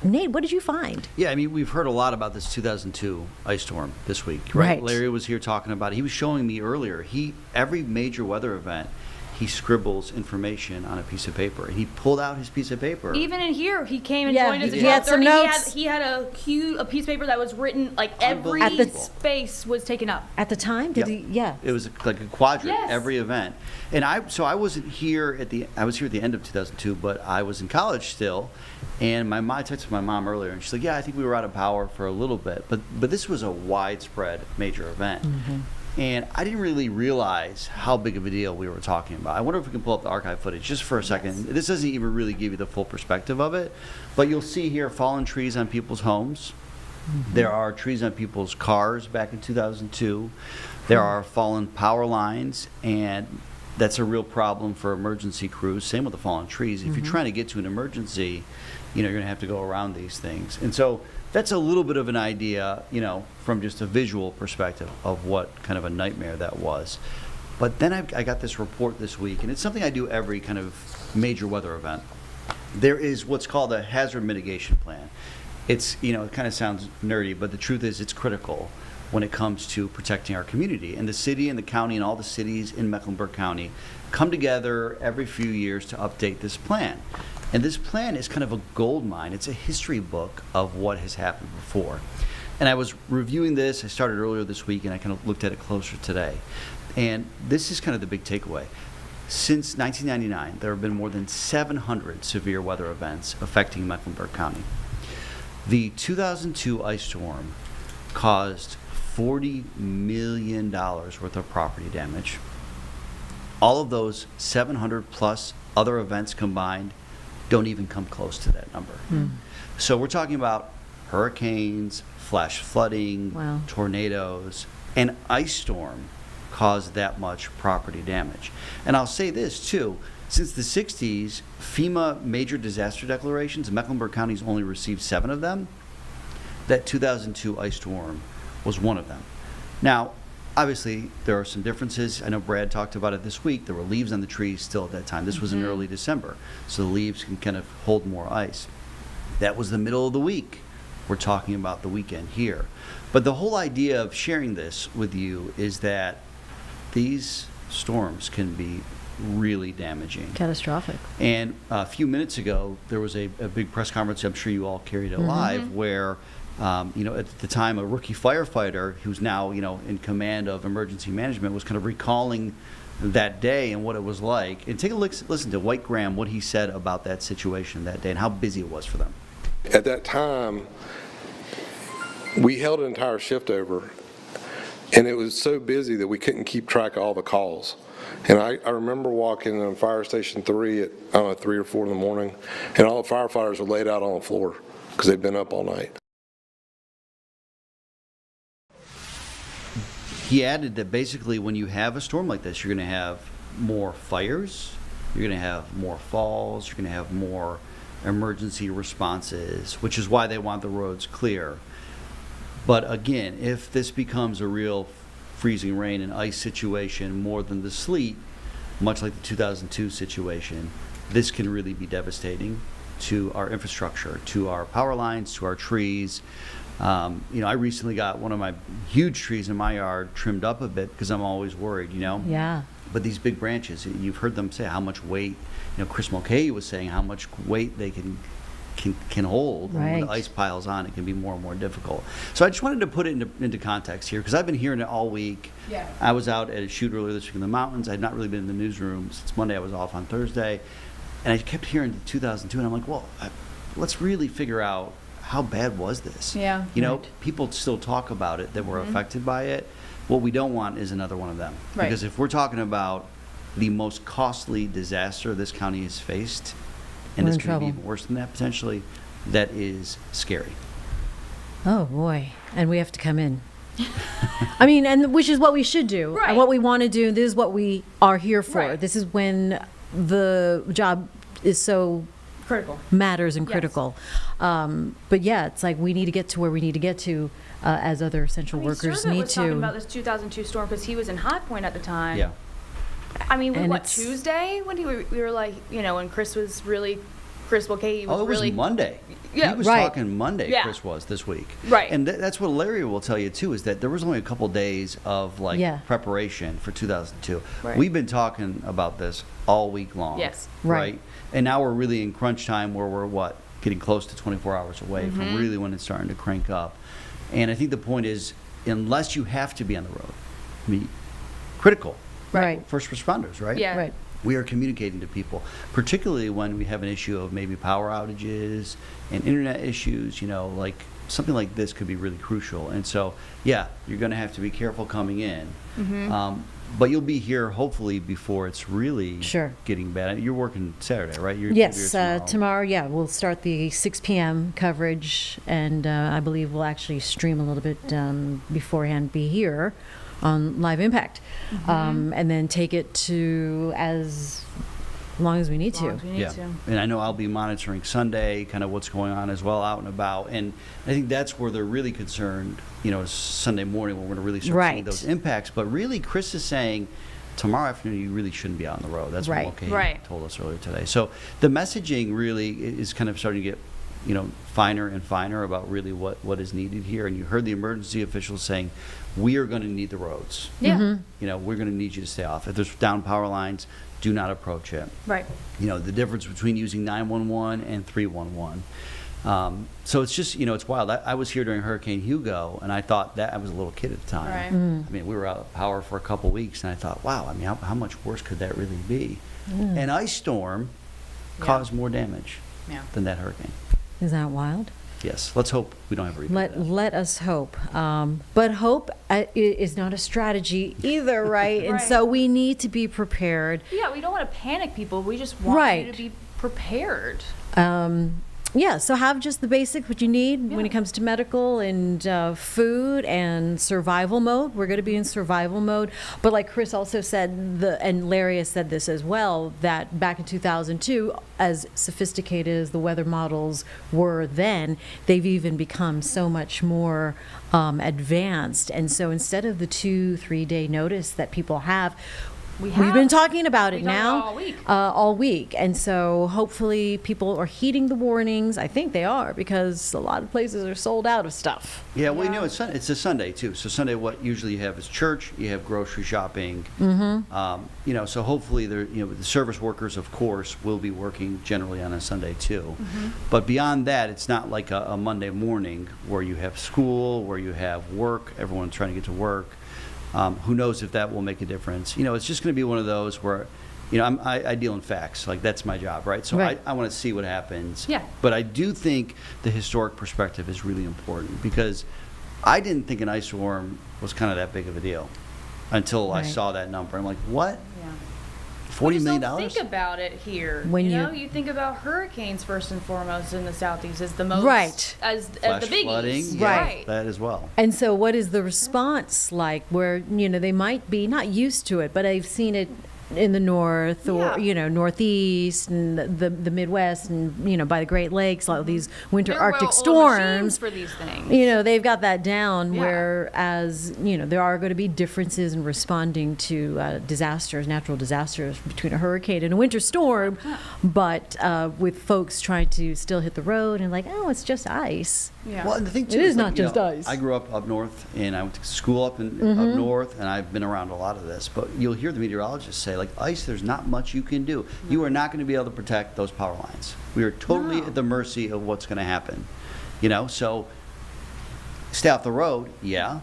Nate, what did you find? Yeah, I mean, we've heard a lot about this 2002 ice storm this week, right? Right. Larry was here talking about it. He was showing me earlier. Every major weather event, he scribbles information on a piece of paper. And he pulled out his piece of paper. Even in here, he came and Yeah, joined us at he had some 12:30. notes. He had a piece of paper that was written, like every At the- space was taken up. At the time, did Yep. he? Yeah. It was like a quadrant, Yes. every event. And I wasn't here I was here at the end of 2002, but I was in college still. And I texted my mom earlier, and she's like, yeah, I think we were out of power for a little bit. But this was a widespread major event. And I didn't really realize how big of a deal we were talking about. I wonder if we can pull up the archive footage just for a second. This doesn't even really give you the full perspective of it. But you'll see here fallen trees on people's homes. There are trees on people's cars back in 2002. There are fallen power lines, and that's a real problem for emergency crews. Same with the fallen trees. If you're trying to get to an emergency, you're going to have to go around these things. And so that's a little bit of an idea, from just a visual perspective of what kind of a nightmare that was. But then I got this report this week, and it's something I do every kind of major weather event. There is what's called a hazard mitigation plan. it's, it kind of sounds nerdy, but the truth is it's critical when it comes to protecting our community. And the city and the county and all the cities in Mecklenburg County come together every few years to update this plan. And this plan is kind of a gold mine. It's a history book of what has happened before. And I was reviewing this, I started earlier this week, and I kind of looked at it closer today. And this is kind of the big takeaway. Since 1999, there have been more than 700 severe weather events affecting Mecklenburg County. The 2002 ice storm caused $40 million worth of property damage. All of those 700 plus other events combined don't even come close to that number. So we're talking about hurricanes, flash flooding, Wow. tornadoes, and ice storm caused that much property damage. And I'll say this too, since the 60s, FEMA major disaster declarations, Mecklenburg County's only received 7 of them. That 2002 ice storm was one of them. Now, obviously, there are some differences. I know Brad talked about it this week. There were leaves on the trees still at that time. This was in early December, so the leaves can kind of hold more ice. That was the middle of the week. We're talking about the weekend here. But the whole idea of sharing this with you is that these storms can be really damaging. Catastrophic. And a few minutes ago, there was a big press conference, I'm sure you all carried it live, where at the time, a rookie firefighter who's now, in command of emergency management was kind of recalling that day and what it was like. And take a listen to White Graham, what he said about that situation that day and how busy it was for them. At that time, we held an entire shift over, and it was so busy that we couldn't keep track of all the calls. And I remember walking on Fire Station 3 at, 3 or 4 in the morning, and all the firefighters were laid out on the floor because they'd been up all night. He added that basically when you have a storm like this, you're going to have more fires, you're going to have more falls, you're going to have more emergency responses, which is why they want the roads clear. But again, if this becomes a real freezing rain and ice situation more than the sleet, much like the 2002 situation, this can really be devastating to our infrastructure, to our power lines, to our trees. I recently got one of my huge trees in my yard trimmed up a bit because I'm always worried, Yeah. But these big branches, you've heard them say how much weight, Chris Mulcahy was saying how much weight they can hold. And when the Right. ice piles on, it can be more and more difficult. So I just wanted to put it into context here because I've been hearing it all week. Yeah. I was out at a shoot earlier this week in the mountains. I had not really been in the newsroom since Monday. I was off on Thursday. And I kept hearing the 2002, and I'm like, well, let's really figure out how bad was this? Yeah. People still talk about it that were affected by it. What we don't want is another one of them. Right. Because if we're talking about the most costly disaster this county has faced, and We're it's in going to be trouble. even worse than that potentially, that is scary. Oh boy, and we have to come in. I mean, and which is what we should do, Right. and what we want to do. This is what we are here for. Right. This is when the job is so Critical. matters and Yes. critical. But yeah, it's like we need to get to where we need to get to as other essential workers Servant need was talking about to. this 2002 storm because he was in High Point at the time. Yeah. I mean, And what, it's- Tuesday? When we were like, when Chris Mulcahy was Oh, it was really... Monday. Yeah, he was right. talking Monday, Yeah. Chris was, this week. Right. And that's what Larry will tell you, too, is that there was only a couple days of, Yeah. preparation for 2002. Right. We've been talking about this all week long. Yes. Right. And now we're really in crunch time where we're, getting close to 24 hours away from really when it's starting to crank up. And I think the point is, unless you have to be on the road, critical. Right. First responders, right? Yeah. Right. We are communicating to people, particularly when we have an issue of maybe power outages and internet issues, something like this could be really crucial. And so, yeah, you're going to have to be careful coming in. But you'll be here hopefully before it's really Sure. getting bad. You're working Saturday, right? Yes, you're tomorrow, yeah, we'll start the 6 p.m. coverage, and I believe we'll actually stream a little bit beforehand, be here on Live Impact, and then take it to as long as we need to. Yeah, and I know I'll be monitoring Sunday, kind of what's going on as well, out and about. And I think that's where they're really concerned, is Sunday morning when we're going to really start seeing Right. those impacts. But really, Chris is saying tomorrow afternoon you really shouldn't be out on the road. That's Right. what Mulcahy Right. told us earlier today. So the messaging really is kind of starting to get finer and finer about really what is needed here. And you heard the emergency officials saying, we are going to need the roads. Yeah. We're going to need you to stay off. If there's down power lines, do not approach it. Right. The difference between using 911 and 311. So it's just, it's wild. I was here during Hurricane Hugo, and I thought that I was a little kid at the time. Right. I mean, we were out of power for a couple weeks, and I thought, wow, I mean, how much worse could that really be? An ice storm caused more damage than that hurricane. Is that wild? Yes. Let's hope we don't have a repeat. Let us hope. But hope is not a strategy either, right? And so we need to be prepared. Yeah, we don't want to panic people. We just want you to be prepared. Yeah, so have just the basics, what you need when it comes to medical and food and survival mode. We're going to be in survival mode. But like Chris also said, and Larry has said this as well, that back in 2002, as sophisticated as the weather models were then, they've even become so much more advanced. And so instead of the 2-3 day notice that people have, we've been talking about it now all week. And so hopefully people are heeding the warnings. I think they are, because a lot of places are sold out of stuff. Yeah, well, it's a Sunday too. So Sunday, what usually you have is church, you have grocery shopping. So hopefully the service workers, of course, will be working generally on a Sunday too. But beyond that, it's not like a Monday morning where you have school, where you have work, everyone's trying to get to work. Who knows if that will make a difference? It's just going to be one of those where, I deal in facts. Like, that's my job, right? So I want to see what happens. Yeah. But I do think the historic perspective is really important, because I didn't think an ice storm was kind of that big of a deal until I saw that number. I'm like, what? Yeah. $40 million? Don't think about it here. When you think about hurricanes first and foremost in the southeast as the most, as the biggies, flooding, right? That as well. And so what is the response like, where, they might be not used to it, but I've seen it in the north or, northeast and the Midwest and, by the Great Lakes, a lot of these winter Arctic storms. For these things. They've got that down, whereas, there are going to be differences in responding to disasters, natural disasters between a hurricane and a winter storm, but with folks trying to still hit the road and like, oh, it's just ice. Yeah. Well, and the thing too it is is not just ice. I grew up north, and I went to school up up north, and I've been around a lot of this. But you'll hear the meteorologists say, like, ice, there's not much you can do. You are not going to be able to protect those power lines. We are totally at the mercy of what's going to happen. So stay off the road. Yeah.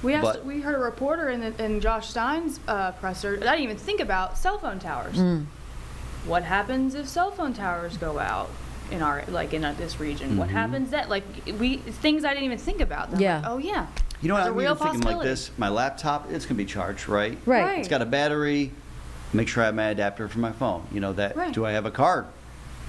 We heard a reporter in Josh Stein's presser that didn't even think about cell phone towers. What happens if cell phone towers go out in this region? What happens then? Things I didn't even think about. Like, oh yeah. You know what? I'm real even thinking like possibility. this. My laptop, it's going to be charged, right? Right. It's got a battery. Make sure I have my adapter for my phone. Do I have a card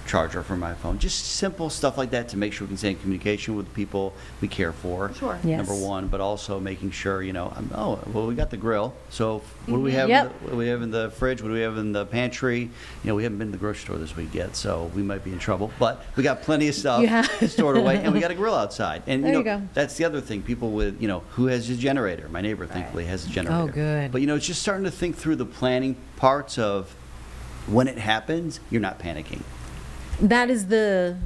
charger for my phone? Just simple stuff like that to make sure we can stay in communication with people we care for. Sure. Yes. Number one, but also making sure, we got the grill. So what do we have? What do we have in the fridge? What do we have in the pantry? We haven't been to the grocery store this week yet, so we might be in trouble. But we got plenty of stuff stored away, and we got a grill outside. And there you go. That's the other thing. People with, who has a generator? My neighbor, thankfully, has a generator. Oh, good. But it's just starting to think through the planning parts of when it happens. You're not panicking. That is the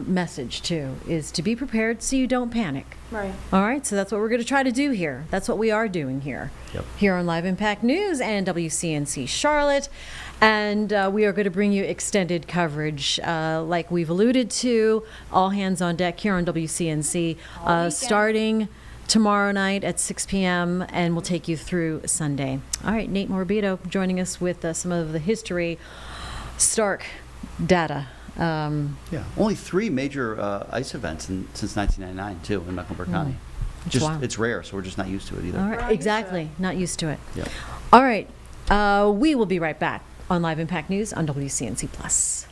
message, too, is to be prepared so you don't panic. Right. All right, so that's what we're going to try to do here. That's what we are doing here. Here on Live Impact News and WCNC Charlotte. And we are going to bring you extended coverage, like we've alluded to, all hands on deck here on WCNC, starting tomorrow night at 6 p.m., and we'll take you through Sunday. All right, Nate Morbido joining us with some of the history, stark data. Only 3 major ice events since 1999, too, in Mecklenburg County. It's rare, so we're just not used to it either. All right, exactly. Not used to it. Yeah. All right. We will be right back on Live Impact News on WCNC Plus.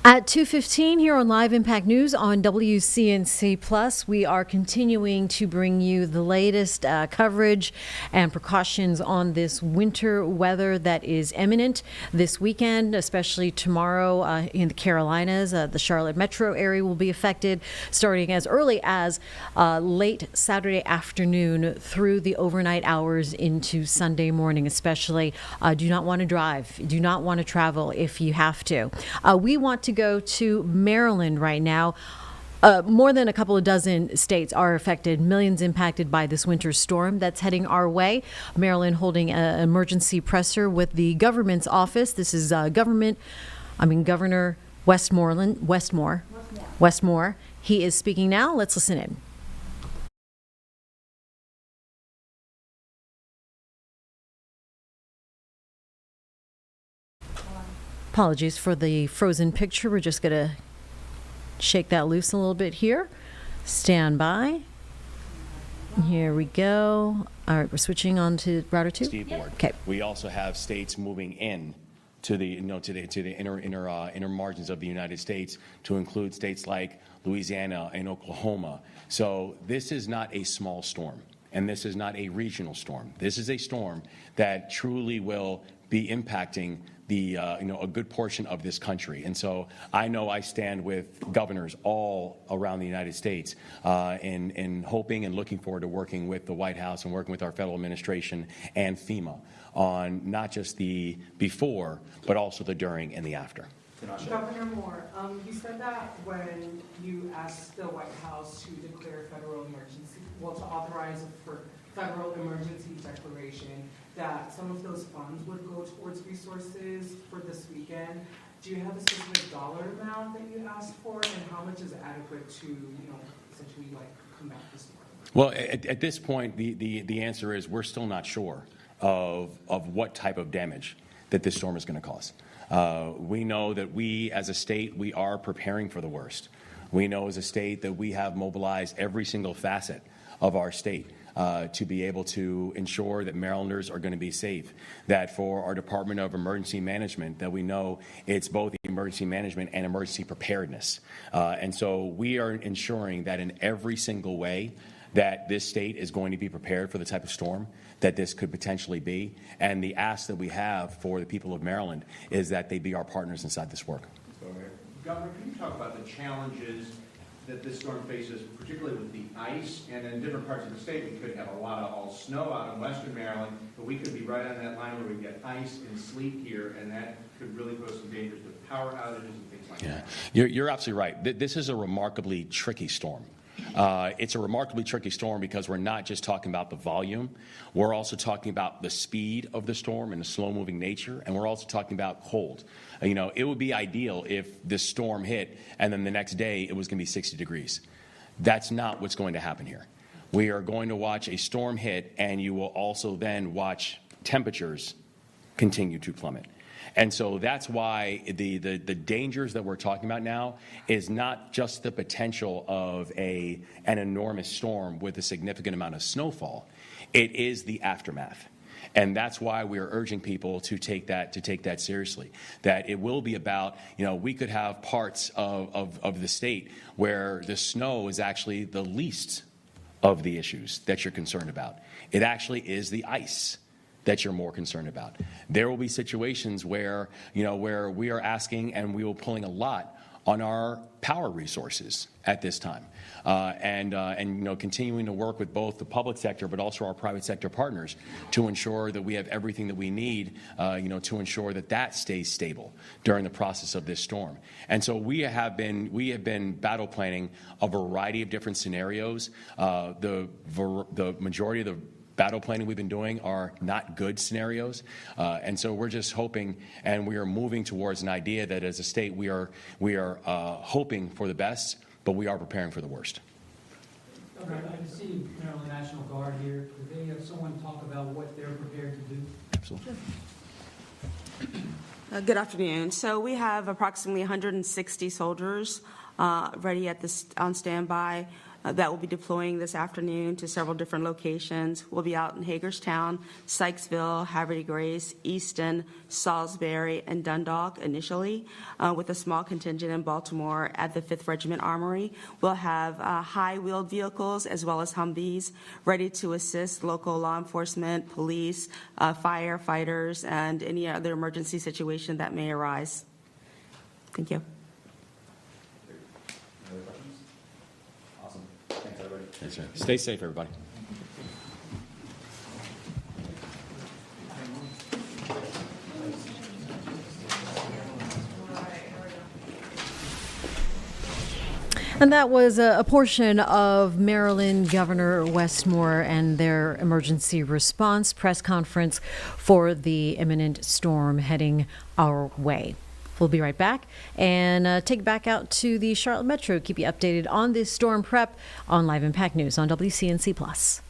At 2:15 here on Live Impact News on WCNC Plus, we are continuing to bring you the latest coverage and precautions on this winter weather that is imminent this weekend, especially tomorrow in the Carolinas. The Charlotte metro area will be affected starting as early as late Saturday afternoon through the overnight hours into Sunday morning, especially. Do not want to drive. Do not want to travel if you have to. We want to go to Maryland right now. More than a couple of dozen states are affected, millions impacted by this winter storm that's heading our way. Maryland holding an emergency presser with the government's office. This is Governor Westmore. He is speaking now. Let's listen in. Apologies for the frozen picture. We're just going to shake that loose a little bit here. Stand by. Here we go. All right, we're switching on to router 2. Steve Board. Okay. We also have states moving in to the inner margins of the United States, to include states like Louisiana and Oklahoma. So this is not a small storm, and this is not a regional storm. This is a storm that truly will be impacting a good portion of this country. And so I know I stand with governors all around the United States in hoping and looking forward to working with the White House and working with our federal administration and FEMA on not just the before, but also the during and the after. Governor Moore, you said that when you asked the White House to declare federal emergency, to authorize for federal emergency declaration, that some of those funds would go towards resources for this weekend. Do you have a specific dollar amount that you asked for, and how much is adequate to, essentially combat this storm? Well, at this point, the answer is we're still not sure of what type of damage that this storm is going to cause. We know that we, as a state, we are preparing for the worst. We know as a state that we have mobilized every single facet of our state to be able to ensure that Marylanders are going to be safe, that for our Department of Emergency Management, that we know it's both emergency management and emergency preparedness. And so we are ensuring that in every single way that this state is going to be prepared for the type of storm that this could potentially be. And the ask that we have for the people of Maryland is that they be our partners inside this work. Governor, can you talk about the challenges that this storm faces, particularly with the ice? And in different parts of the state, we could have a lot of all snow out in western Maryland, but we could be right on that line where we get ice and sleet here, and that could really pose some dangers with power outages and things like that. You're absolutely right. This is a remarkably tricky storm. It's a remarkably tricky storm because we're not just talking about the volume, we're also talking about the speed of the storm and the slow-moving nature, and we're also talking about cold. It would be ideal if this storm hit and then the next day it was going to be 60 degrees. That's not what's going to happen here. We are going to watch a storm hit, and you will also then watch temperatures continue to plummet. And so that's why the dangers that we're talking about now is not just the potential of an enormous storm with a significant amount of snowfall. It is the aftermath. And that's why we are urging people to take that seriously. That it will be about, we could have parts of the state where the snow is actually the least of the issues that you're concerned about. It actually is the ice that you're more concerned about. There will be situations where, where we are asking and we will pulling a lot on our power resources at this time, and continuing to work with both the public sector but also our private sector partners to ensure that we have everything that we need, to ensure that stays stable during the process of this storm. And so we have been battle planning a variety of different scenarios. The majority of the battle planning we've been doing are not good scenarios. And so we're just hoping, and we are moving towards an idea that as a state we are hoping for the best, but we are preparing for the worst. Okay, I can see Maryland National Guard here. Could they have someone talk about what they're prepared to do? Absolutely. Good afternoon. So we have approximately 160 soldiers ready on standby. that will be deploying this afternoon to several different locations. We'll be out in Hagerstown, Sykesville, Havre de Grace, Easton, Salisbury, and Dundalk initially, with a small contingent in Baltimore at the 5th Regiment Armory. We'll have high-wheeled vehicles as well as Humvees ready to assist local law enforcement, police, firefighters, and any other emergency situation that may arise. Thank you. Thanks, sir. Stay safe, everybody. And that was a portion of Maryland Governor Westmore and their emergency response press conference for the imminent storm heading our way. We'll be right back and take it back out to the Charlotte Metro. Keep you updated on this storm prep on Live Impact News on WCNC Plus.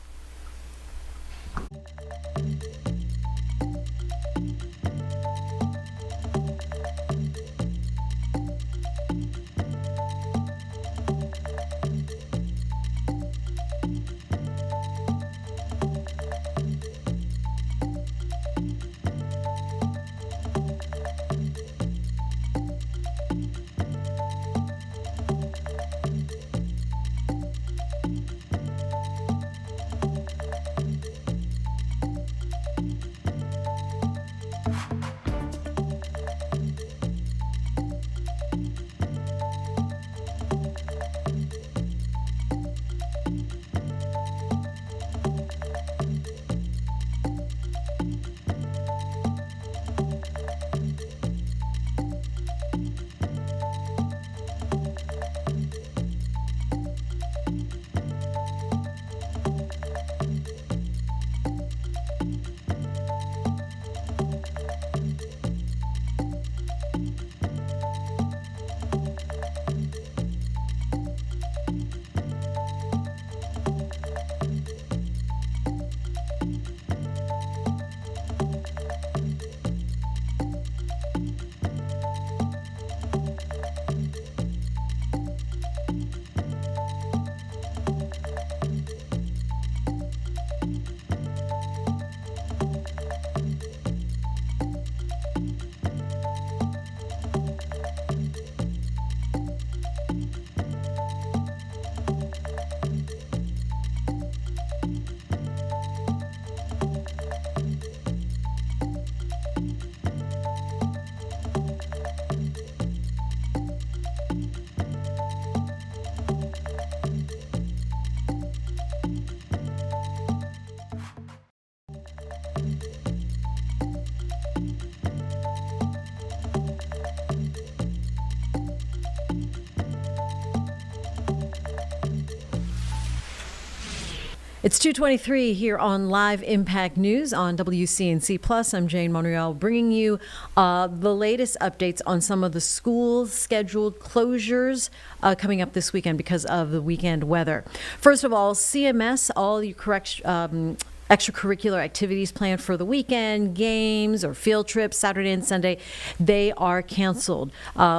It's 2:23 here on Live Impact News on WCNC Plus. I'm Jane Monreal, bringing you the latest updates on some of the school scheduled closures coming up this weekend because of the weekend weather. First of all, CMS, all your extracurricular activities planned for the weekend, games or field trips, Saturday and Sunday, they are canceled.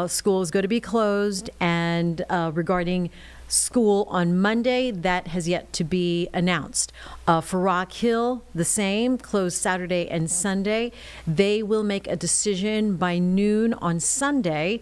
School is going to be closed, and regarding school on Monday, that has yet to be announced. For Rock Hill, the same, closed Saturday and Sunday. They will make a decision by noon on Sunday,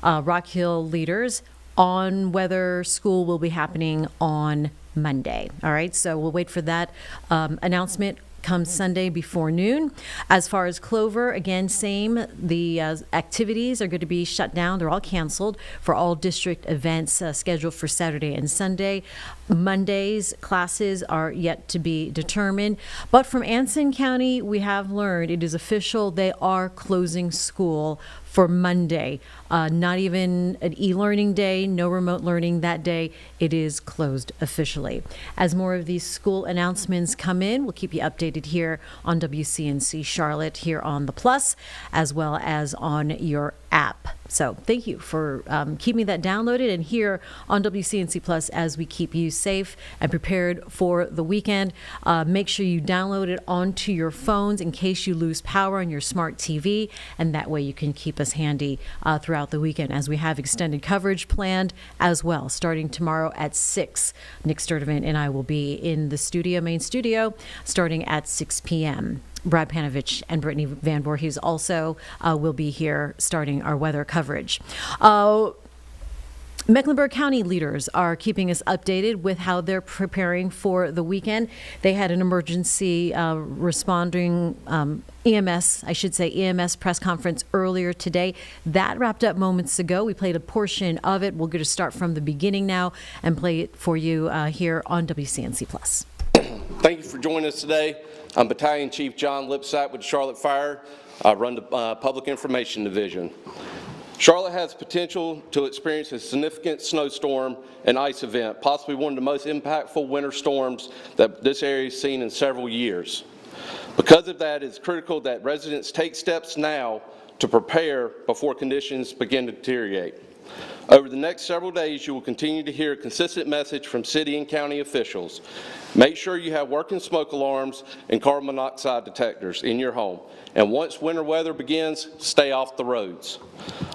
Rock Hill leaders, on whether school will be happening on Monday. All right, so we'll wait for that announcement come Sunday before noon. As far as Clover, again, same. The activities are going to be shut down. They're all canceled for all district events scheduled for Saturday and Sunday. Monday's classes are yet to be determined. But from Anson County, we have learned it is official. They are closing school for Monday. Not even an e-learning day, no remote learning that day. It is closed officially. As more of these school announcements come in, we'll keep you updated here on WCNC Charlotte, here on the Plus, as well as on your app. So thank you for keeping that downloaded and here on WCNC Plus as we keep you safe and prepared for the weekend. Make sure you download it onto your phones in case you lose power on your smart TV, and that way you can keep us handy throughout the weekend as we have extended coverage planned as well. Starting tomorrow at 6, Nick Sturdivant and I will be in the main studio, starting at 6 p.m. Brad Panovich and Brittany Van Voorhees also will be here starting our weather coverage. Mecklenburg County leaders are keeping us updated with how they're preparing for the weekend. They had an emergency responding EMS press conference earlier today. That wrapped up moments ago. We played a portion of it. We're going to start from the beginning now and play it for you here on WCNC Plus. Thank you for joining us today. I'm Battalion Chief John Lipsack with the Charlotte Fire. I run the Public Information Division. Charlotte has potential to experience a significant snowstorm and ice event, possibly one of the most impactful winter storms that this area has seen in several years. Because of that, it's critical that residents take steps now to prepare before conditions begin to deteriorate. Over the next several days, you will continue to hear a consistent message from city and county officials. Make sure you have working smoke alarms and carbon monoxide detectors in your home. And once winter weather begins, stay off the roads.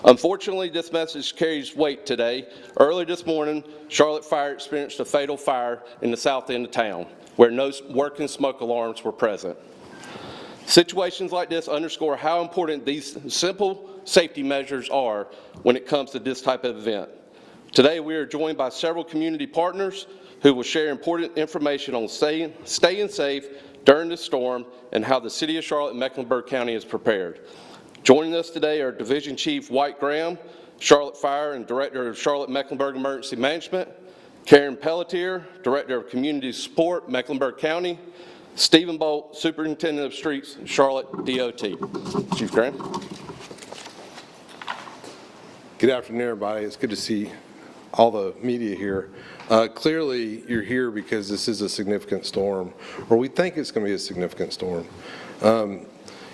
Unfortunately, this message carries weight today. Early this morning, Charlotte Fire experienced a fatal fire in the south end of town, where no working smoke alarms were present. Situations like this underscore how important these simple safety measures are when it comes to this type of event. Today we are joined by several community partners who will share important information on staying safe during this storm and how the City of Charlotte and Mecklenburg County is prepared. Joining us today are Division Chief White Graham, Charlotte Fire and Director of Charlotte Mecklenburg Emergency Management, Karen Pelletier, Director of Community Support, Mecklenburg County, Stephen Bolt, Superintendent of Streets, Charlotte DOT. Chief Graham. Good afternoon, everybody. It's good to see all the media here. Clearly, you're here because this is a significant storm, or we think it's going to be a significant storm.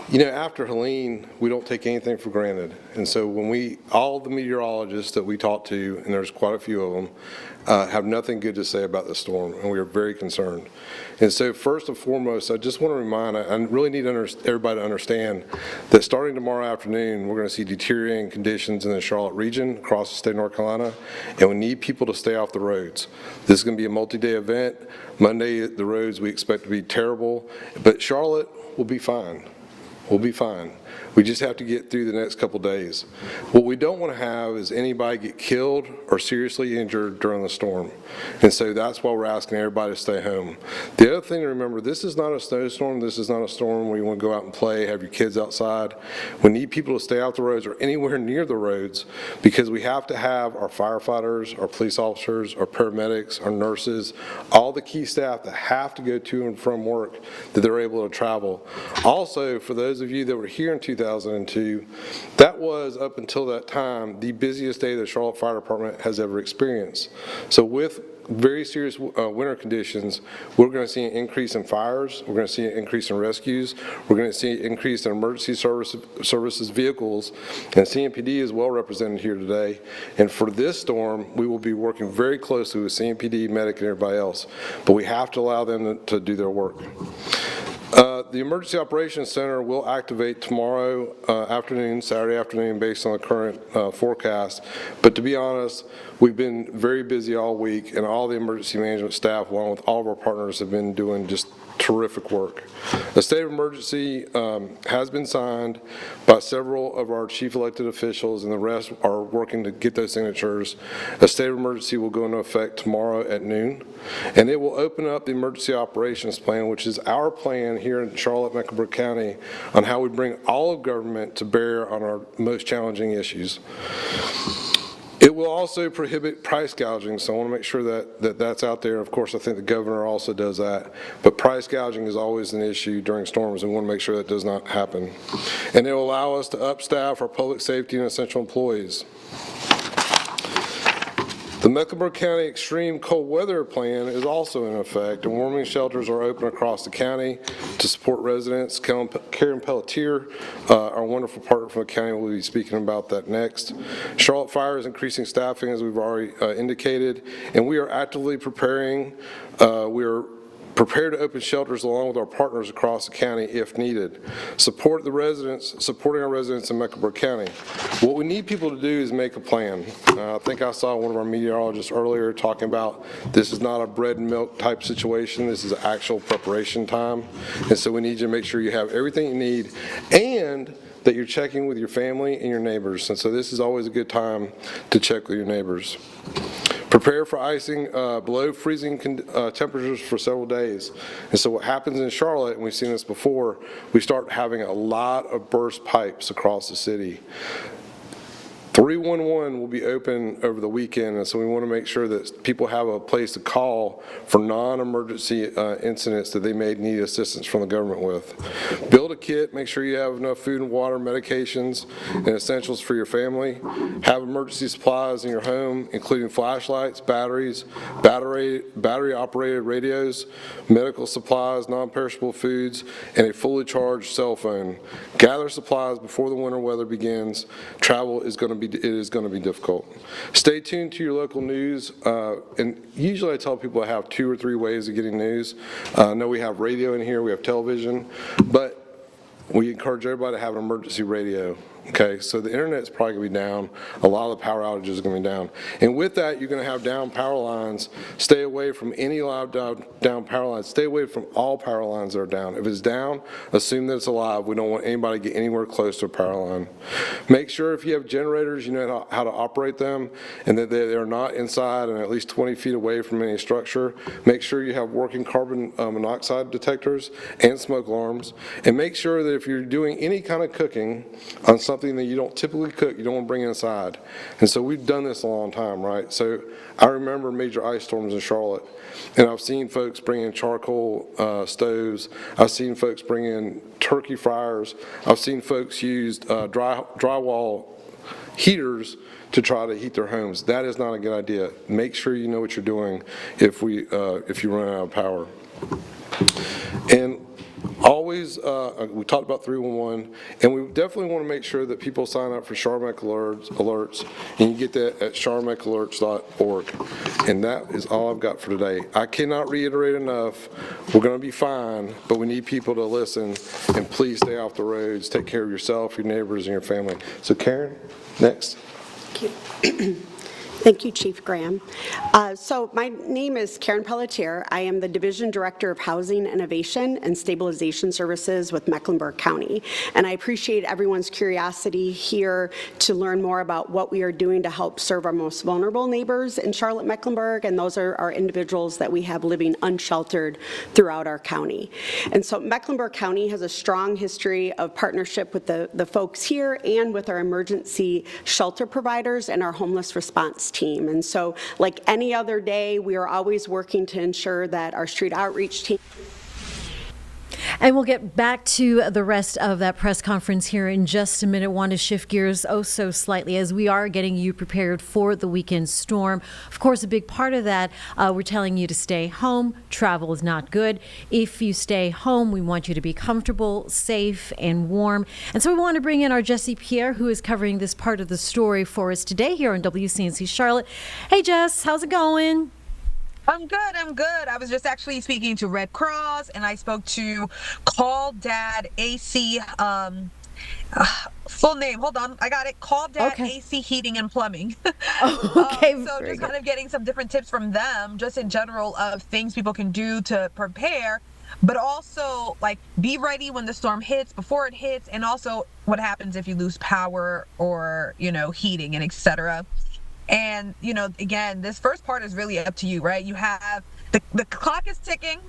You know, after Helene, we don't take anything for granted. And so when all the meteorologists that we talk to, and there's quite a few of them, have nothing good to say about the storm, and we are very concerned. And so first and foremost, I just want to remind, I really need everybody to understand that starting tomorrow afternoon, we're going to see deteriorating conditions in the Charlotte region across the state of North Carolina, and we need people to stay off the roads. This is going to be a multi-day event. Monday, the roads we expect to be terrible, but Charlotte will be fine. We'll be fine. We just have to get through the next couple days. What we don't want to have is anybody get killed or seriously injured during the storm. And so that's why we're asking everybody to stay home. The other thing to remember, this is not a snowstorm. This is not a storm where you want to go out and play, have your kids outside. We need people to stay off the roads or anywhere near the roads because we have to have our firefighters, our police officers, our paramedics, our nurses, all the key staff that have to go to and from work, that they're able to travel. Also, for those of you that were here in 2002, that was, up until that time, the busiest day the Charlotte Fire Department has ever experienced. So with very serious winter conditions, we're going to see an increase in fires, we're going to see an increase in rescues, we're going to see an increase in emergency services vehicles, and CMPD is well represented here today. And for this storm, we will be working very closely with CMPD, medic, and everybody else, but we have to allow them to do their work. The Emergency Operations Center will activate tomorrow afternoon, Saturday afternoon, based on the current forecast. But to be honest, we've been very busy all week, and all the emergency management staff, along with all of our partners, have been doing just terrific work. A state of emergency has been signed by several of our chief elected officials, and the rest are working to get those signatures. A state of emergency will go into effect tomorrow at noon, and it will open up the emergency operations plan, which is our plan here in Charlotte, Mecklenburg County, on how we bring all of government to bear on our most challenging issues. It will also prohibit price gouging, so I want to make sure that that's out there. Of course, I think the governor also does that, but price gouging is always an issue during storms, and we want to make sure that does not happen. And it will allow us to upstaff our public safety and essential employees. The Mecklenburg County Extreme Cold Weather Plan is also in effect, and warming shelters are open across the county to support residents. Karen Pelletier, our wonderful partner from the county, will be speaking about that next. Charlotte Fire is increasing staffing, as we've already indicated, and we are actively preparing. We are prepared to open shelters along with our partners across the county if needed. Supporting our residents in Mecklenburg County. What we need people to do is make a plan. I think I saw one of our meteorologists earlier talking about this is not a bread and milk type situation. This is actual preparation time. And so we need you to make sure you have everything you need and that you're checking with your family and your neighbors. And so this is always a good time to check with your neighbors. Prepare for icing below freezing temperatures for several days. And so what happens in Charlotte, and we've seen this before, we start having a lot of burst pipes across the city. 311 will be open over the weekend, and so we want to make sure that people have a place to call for non-emergency incidents that they may need assistance from the government with. Build a kit, make sure you have enough food and water, medications, and essentials for your family. Have emergency supplies in your home, including flashlights, batteries, battery-operated radios, medical supplies, non-perishable foods, and a fully charged cell phone. Gather supplies before the winter weather begins. Travel is going to be difficult. Stay tuned to your local news, and usually I tell people I have 2 or 3 ways of getting news. I know we have radio in here, we have television, but we encourage everybody to have an emergency radio. Okay, so the internet's probably going to be down. A lot of the power outages are going to be down. And with that, you're going to have down power lines. Stay away from any live down power lines. Stay away from all power lines that are down. If it's down, assume that it's alive. We don't want anybody to get anywhere close to a power line. Make sure if you have generators, you know how to operate them and that they are not inside and at least 20 feet away from any structure. Make sure you have working carbon monoxide detectors and smoke alarms. And make sure that if you're doing any kind of cooking on something that you don't typically cook, you don't want to bring inside. And so we've done this a long time, right? So I remember major ice storms in Charlotte, and I've seen folks bring in charcoal stoves. I've seen folks bring in turkey fryers. I've seen folks use drywall heaters to try to heat their homes. That is not a good idea. Make sure you know what you're doing if you run out of power. And always, we talked about 311, and we definitely want to make sure that people sign up for Charlotte alerts, and you get that at charlotteckalerts.org. And that is all I've got for today. I cannot reiterate enough, we're going to be fine, but we need people to listen, and please stay off the roads. Take care of yourself, your neighbors, and your family. So Karen, next. Thank you. Thank you, Chief Graham. So my name is Karen Pelletier. I am the Division Director of Housing Innovation and Stabilization Services with Mecklenburg County. And I appreciate everyone's curiosity here to learn more about what we are doing to help serve our most vulnerable neighbors in Charlotte-Mecklenburg, and those are our individuals that we have living unsheltered throughout our county. And so Mecklenburg County has a strong history of partnership with the folks here and with our emergency shelter providers and our homeless response team. And so, like any other day, we are always working to ensure that our street outreach team. And we'll get back to the rest of that press conference here in just a minute. Want to shift gears so slightly as we are getting you prepared for the weekend storm. Of course, a big part of that, we're telling you to stay home. Travel is not good. If you stay home, we want you to be comfortable, safe, and warm. And so we want to bring in our Jessie Pierre, who is covering this part of the story for us today here on WCNC Charlotte. Hey, Jess, how's it going? I'm good. I was just actually speaking to Red Cross, and I spoke to Call Dad AC, full name, hold on, I got it, Call Dad AC Heating and Plumbing. Okay, so just kind of getting some different tips from them, just in general of things people can do to prepare, but also like be ready when the storm hits, before it hits, and also what happens if you lose power or, heating and etc. And, again, this first part is really up to you, right? You have the clock is ticking.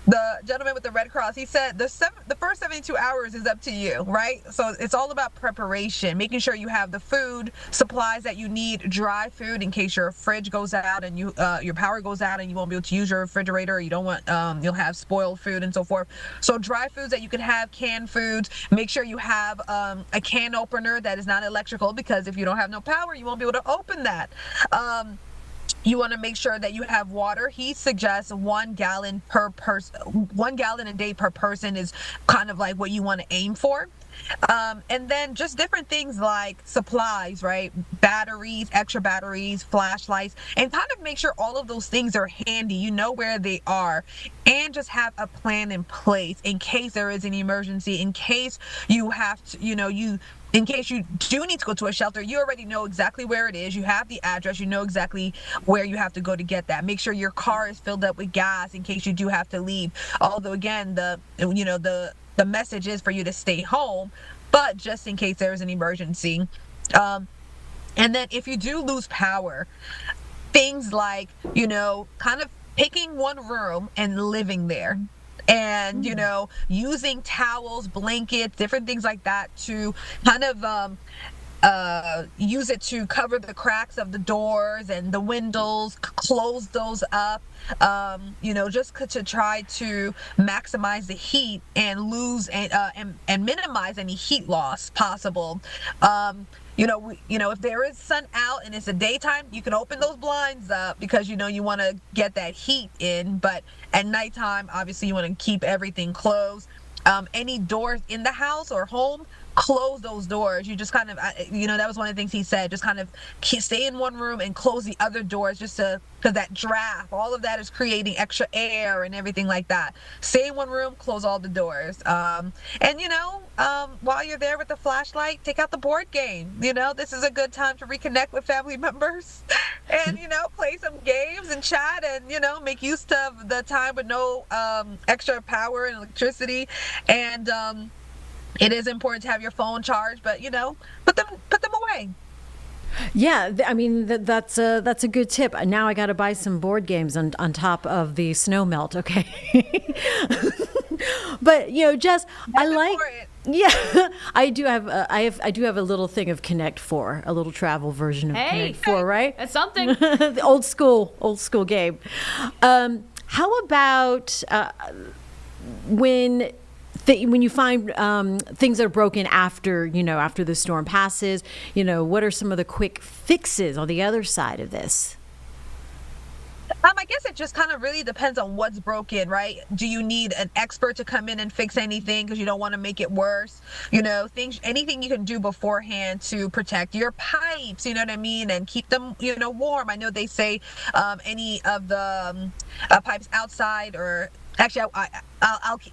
The gentleman with the Red Cross, he said the first 72 hours is up to you, right? So it's all about preparation, making sure you have the food supplies that you need, dry food in case your fridge goes out and your power goes out and you won't be able to use your refrigerator. Or you don't want you'll have spoiled food and so forth. So dry foods that you can have, canned foods. Make sure you have a can opener that is not electrical, because if you don't have no power, you won't be able to open that. You want to make sure that you have water. He suggests 1 gallon per person, 1 gallon a day per person is kind of like what you want to aim for. And then just different things like supplies, right? Batteries, extra batteries, flashlights, and kind of make sure all of those things are handy. You know where they are, and just have a plan in place in case there is an emergency, in case you have to, in case you do need to go to a shelter, you already know exactly where it is. You have the address. You know exactly where you have to go to get that. Make sure your car is filled up with gas in case you do have to leave. Although, again, the message is for you to stay home, but just in case there's an emergency. And then if you do lose power, things like, kind of picking one room and living there. And, using towels, blankets, different things like that to kind of use it to cover the cracks of the doors and the windows, close those up, just to try to maximize the heat and and minimize any heat loss possible. If there is sun out and it's a daytime, you can open those blinds up because, you want to get that heat in. But at nighttime, obviously, you want to keep everything closed. Any doors in the house or home, close those doors. You just kind of, that was one of the things he said, just kind of stay in one room and close the other doors because that draft, all of that is creating extra air and everything like that. Stay in one room, close all the doors. While you're there with the flashlight, take out the board game. This is a good time to reconnect with family members and, play some games and chat and, make use of the time with no extra power and electricity. And, it is important to have your phone charged, but put them away. Yeah, I mean that's a good tip. Now I got to buy some board games on top of the snow melt. Okay, but Jess, I like. Yeah, I do have a little thing of Connect 4, a little travel version of Connect 4, right? That's something. The old school game. How about when you find things that are broken after the storm passes, what are some of the quick fixes on the other side of this? I guess it just kind of really depends on what's broken, right? Do you need an expert to come in and fix anything because you don't want to make it worse? Anything you can do beforehand to protect your pipes, you know what I mean, and keep them, warm. I know they say any of the pipes outside, or actually,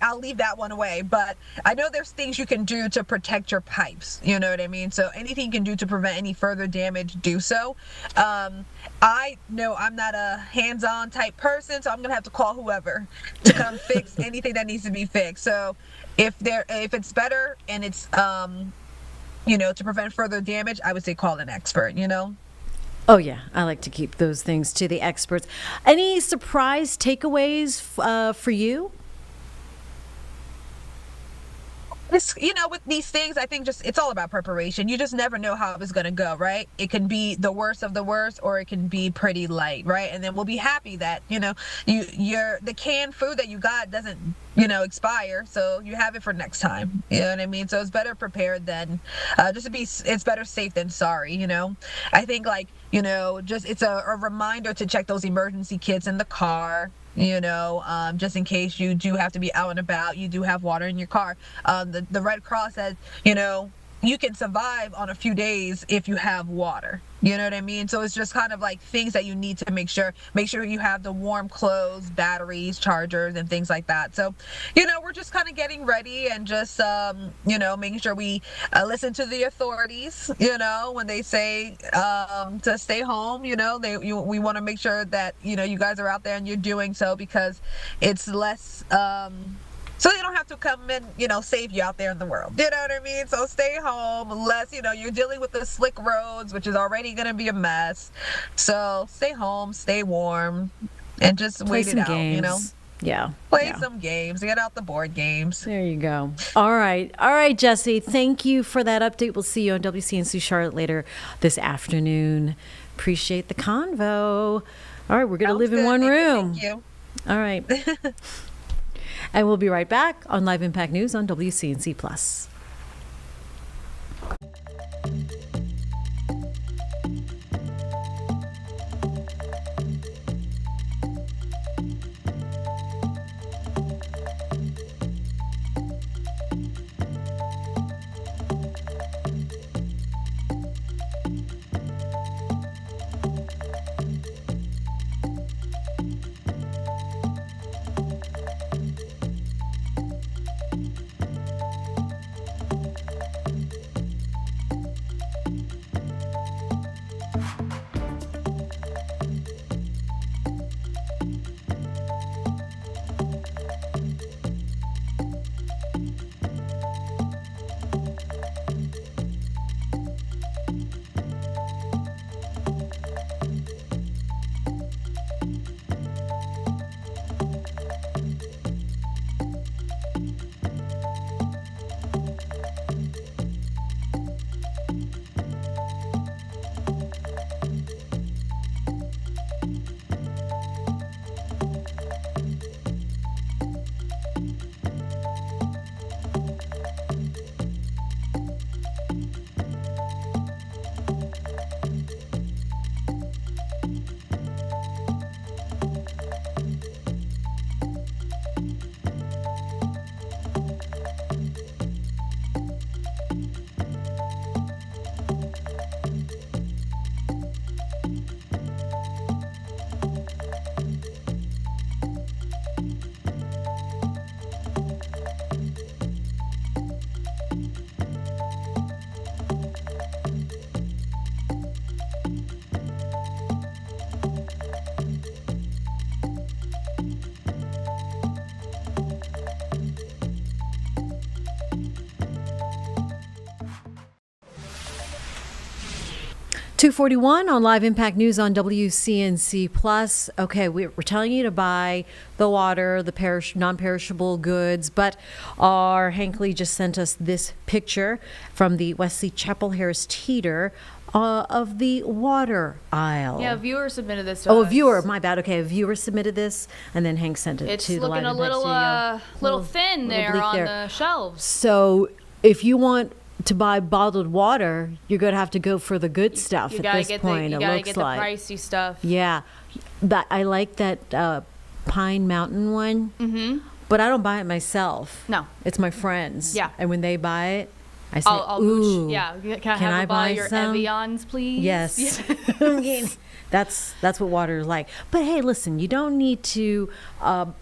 I'll leave that one away, but I know there's things you can do to protect your pipes, you know what I mean? So anything you can do to prevent any further damage, do so. I know I'm not a hands-on type person, so I'm gonna have to call whoever to come fix anything that needs to be fixed. So if it's better and it's to prevent further damage, I would say call an expert, Oh, yeah. I like to keep those things to the experts. Any surprise takeaways for you? With these things, I think it's all about preparation. You just never know how it's going to go, right? It can be the worst of the worst, or it can be pretty light, right? And then we'll be happy that, the canned food that you got doesn't, expire. So you have it for next time. You know what I mean? So it's better prepared than, it's better safe than sorry, I think it's a reminder to check those emergency kits in the car. Just in case you do have to be out and about, you do have water in your car. The Red Cross said, you can survive on a few days if you have water. You know what I mean? So it's just kind of like things that you need to make sure you have the warm clothes, batteries, chargers, and things like that. So, we're just kind of getting ready and just, making sure we listen to the authorities, when they say to stay home, we want to make sure that, you guys are out there and you're doing so because it's less, so they don't have to come and, save you out there in the world. You know what I mean? So stay home unless, you're dealing with the slick roads, which is already going to be a mess. So stay home, stay warm, and just Play wait it some out, games. you know? Yeah. Play yeah. some games, get out the board games. There you go. All right, Jesse. Thank you for that update. We'll see you on WCNC Charlotte later this afternoon. Appreciate the convo. All right, we're going to live in one room. Thank you. All right. And we'll be right back on Live Impact News on WCNC Plus. .241 on Live Impact News on WCNC Plus. Okay, we're telling you to buy the water, the non-perishable goods, but our Hankley just sent us this picture from the Wesley Chapel Harris Teeter of the water aisle. Yeah, a viewer submitted this to Oh, us. a viewer. My bad. Okay, a viewer submitted this, and then Hank sent it to the Live It's Impact looking a studio. little thin there bleak on there. the shelves. So if you want to buy bottled water, you're going to have to go for the good stuff You at gotta this get point, the, you it gotta looks get like. the pricey stuff. Yeah. I like that Pine Mountain one, Mm-hmm. but I don't buy it myself. No. It's my friends. Yeah. And when they buy it, I say, I'll ooh, mooch. Yeah, can I can have I a bottle buy of your some? Evians, please? Yes. That's what water is like. But hey, listen, you don't need to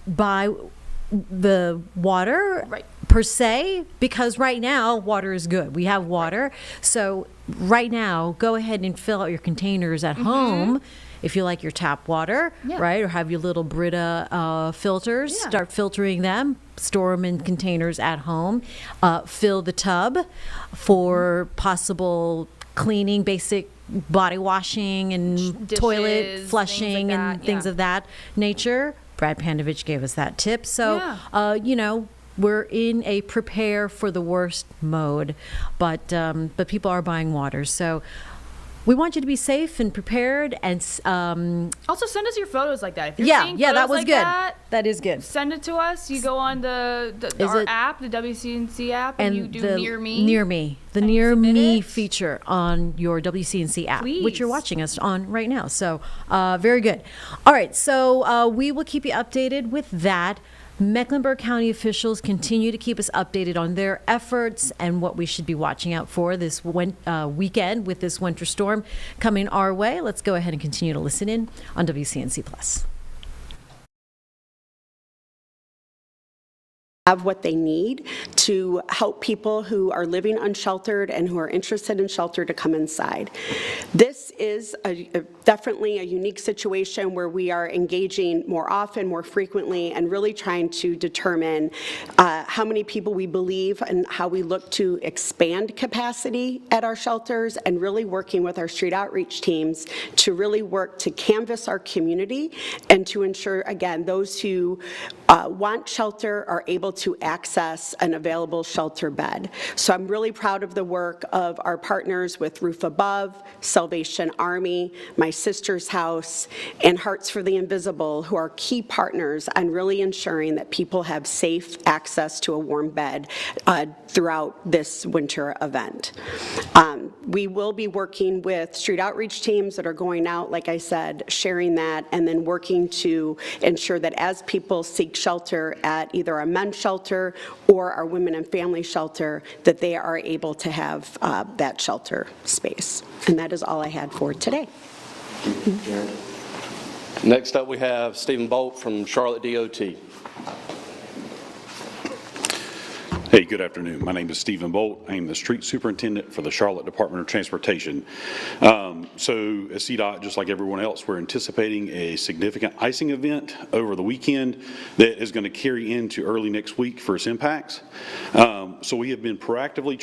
buy the water per se, because right now water is good. We have water. So right now, go ahead and fill out your containers at home. If you like your tap water, right, or have your little Brita filters, start filtering them, store them in containers at home, fill the tub for possible cleaning, basic body washing and toilet Dishes, flushing things like and that, things of that nature. Brad Pandovich gave us that tip. So, you know, we're in a prepare for the worst mode, but people are buying water. So we want you to be safe and prepared, and Also, send us your photos like that. If you're seeing that photos was like good. That is good. Send it to us. You go on our app, the WCNC app, and you do the Near Me. Near Me, the Near Me feature on your WCNC app, which you're watching us on right now. So very good. All right, so we will keep you updated with that. Mecklenburg County officials continue to keep us updated on their efforts and what we should be watching out for this weekend with this winter storm coming our way. Let's go ahead and continue to listen in on WCNC Plus. Have what they need to help people who are living unsheltered and who are interested in shelter to come inside. This is definitely a unique situation where we are engaging more often, more frequently, and really trying to determine how many people we believe and how we look to expand capacity at our shelters, and really working with our street outreach teams to really work to canvass our community and to ensure, again, those who want shelter are able to access an available shelter bed. So I'm really proud of the work of our partners with Roof Above, Salvation Army, My Sister's House, and Hearts for the Invisible, who are key partners on really ensuring that people have safe access to a warm bed throughout this winter event. We will be working with street outreach teams that are going out, like I said, sharing that, and then working to ensure that as people seek shelter at either a men's shelter or our women and family shelter, that they are able to have that shelter space. And that is all I had for today. Next up, we have Stephen Bolt from Charlotte DOT. Hey, good afternoon. My name is Stephen Bolt. I am the street superintendent for the Charlotte Department of Transportation. So as CDOT, just like everyone else, we're anticipating a significant icing event over the weekend that is going to carry into early next week for its impacts. So we have been proactively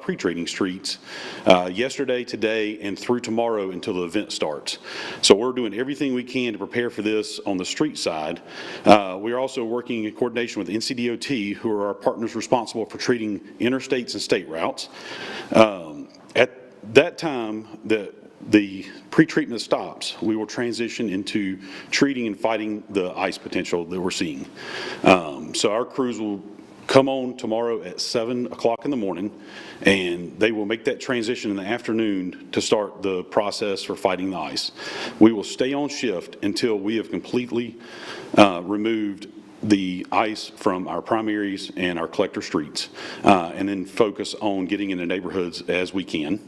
pre-treating streets yesterday, today, and through tomorrow until the event starts. So we're doing everything we can to prepare for this on the street side. We are also working in coordination with NCDOT, who are our partners responsible for treating interstates and state routes. At that time that the pre-treatment stops, we will transition into treating and fighting the ice potential that we're seeing. So our crews will come on tomorrow at 7 o'clock in the morning, and they will make that transition in the afternoon to start the process for fighting the ice. We will stay on shift until we have completely removed the ice from our primaries and our collector streets, and then focus on getting into neighborhoods as we can.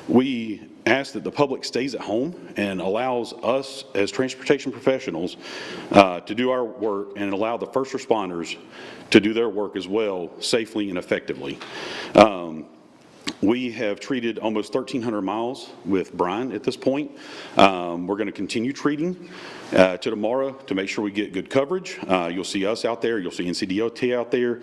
We ask that the public stays at home and allows us as transportation professionals to do our work, and allow the first responders to do their work as well, safely and effectively. We have treated almost 1,300 miles with brine at this point. We're going to continue treating to tomorrow to make sure we get good coverage. You'll see us out there. You'll see NCDOT out there.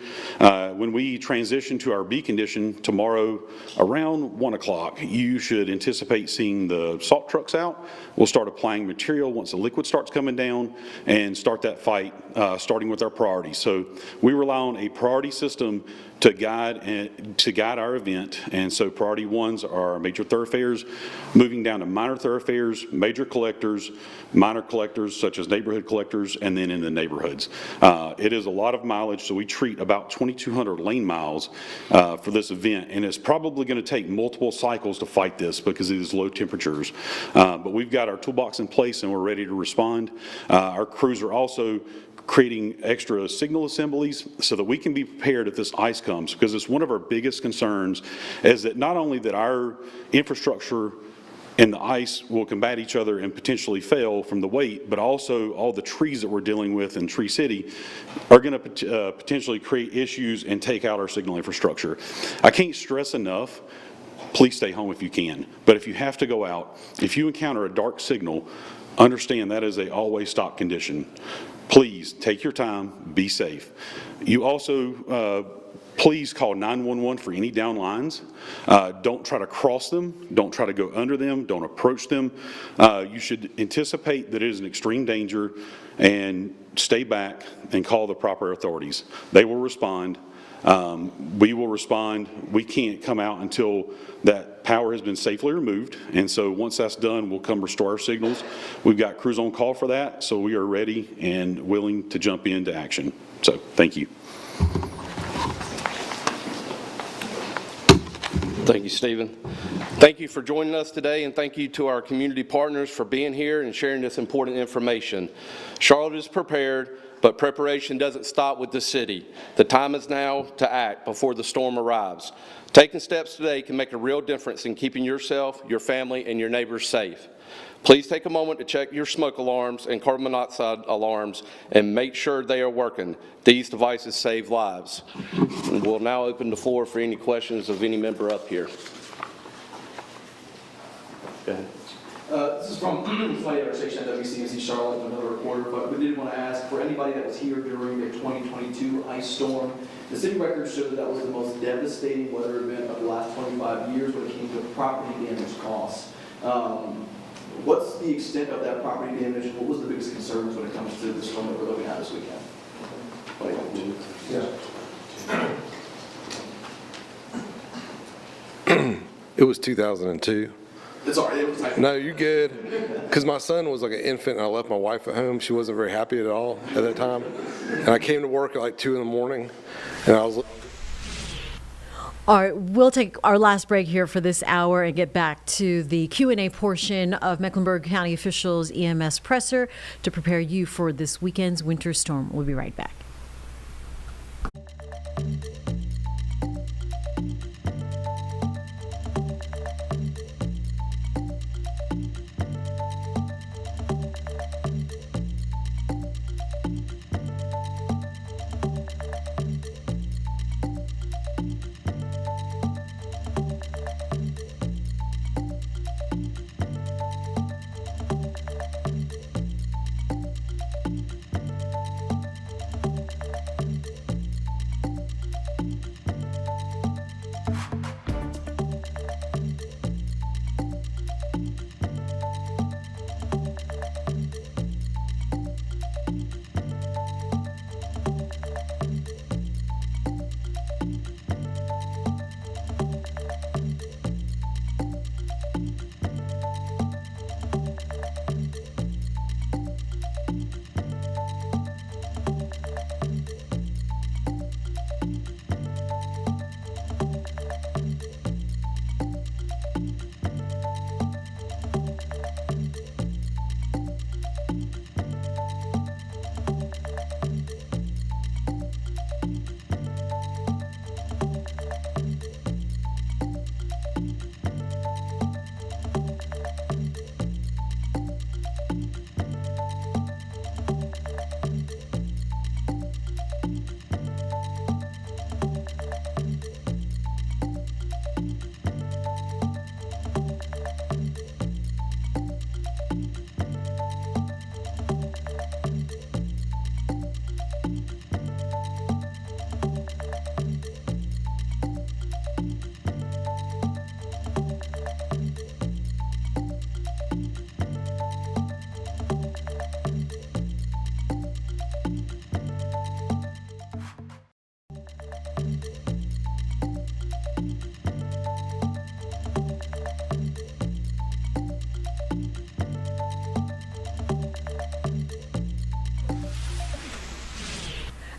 When we transition to our B condition tomorrow around 1 o'clock, you should anticipate seeing the salt trucks out. We'll start applying material once the liquid starts coming down and start that fight, starting with our priorities. So we rely on a priority system to guide our event, and so priority ones are major thoroughfares, moving down to minor thoroughfares, major collectors, minor collectors such as neighborhood collectors, and then in the neighborhoods. It is a lot of mileage, so we treat about 2,200 lane miles for this event, and it's probably going to take multiple cycles to fight this because it is low temperatures. But we've got our toolbox in place and we're ready to respond. Our crews are also creating extra signal assemblies so that we can be prepared if this ice comes, because it's one of our biggest concerns is that not only that our infrastructure and the ice will combat each other and potentially fail from the weight, but also all the trees that we're dealing with in Tree City are going to potentially create issues and take out our signal infrastructure. I can't stress enough, please stay home if you can, but if you have to go out, if you encounter a dark signal, understand that is a always stop condition. Please take your time, be safe. You also please call 911 for any down lines. Don't try to cross them, don't try to go under them, don't approach them. You should anticipate that it is an extreme danger and stay back and call the proper authorities. They will respond. We will respond. We can't come out until that power has been safely removed, and so once that's done, we'll come restore our signals. We've got crews on call for that, so we are ready and willing to jump into action. So thank you. Thank you, Stephen. Thank you for joining us today, and thank you to our community partners for being here and sharing this important information. Charlotte is prepared, but preparation doesn't stop with the city. The time is now to act before the storm arrives. Taking steps today can make a real difference in keeping yourself, your family, and your neighbors safe. Please take a moment to check your smoke alarms and carbon monoxide alarms and make sure they are working. These devices save lives. And we'll now open the floor for any questions of any member up here. Go ahead. This is from somebody at our station at WCNC Charlotte, another reporter, but we did want to ask, for anybody that was here during the 2022 ice storm, the city records show that that was the most devastating weather event of the last 25 years when it came to property damage costs. What's the extent of that property damage? What was the biggest concerns when it comes to the storm that we're looking at this weekend? It was 2002. It's all right. It was like, No, you're good. Because my son was like an infant, and I left my wife at home. She wasn't very happy at all at that time. And I came to work at like 2 in the morning, and I was. All right, we'll take our last break here for this hour and get back to the Q&A portion of Mecklenburg County officials' EMS presser to prepare you for this weekend's winter storm. We'll be right back.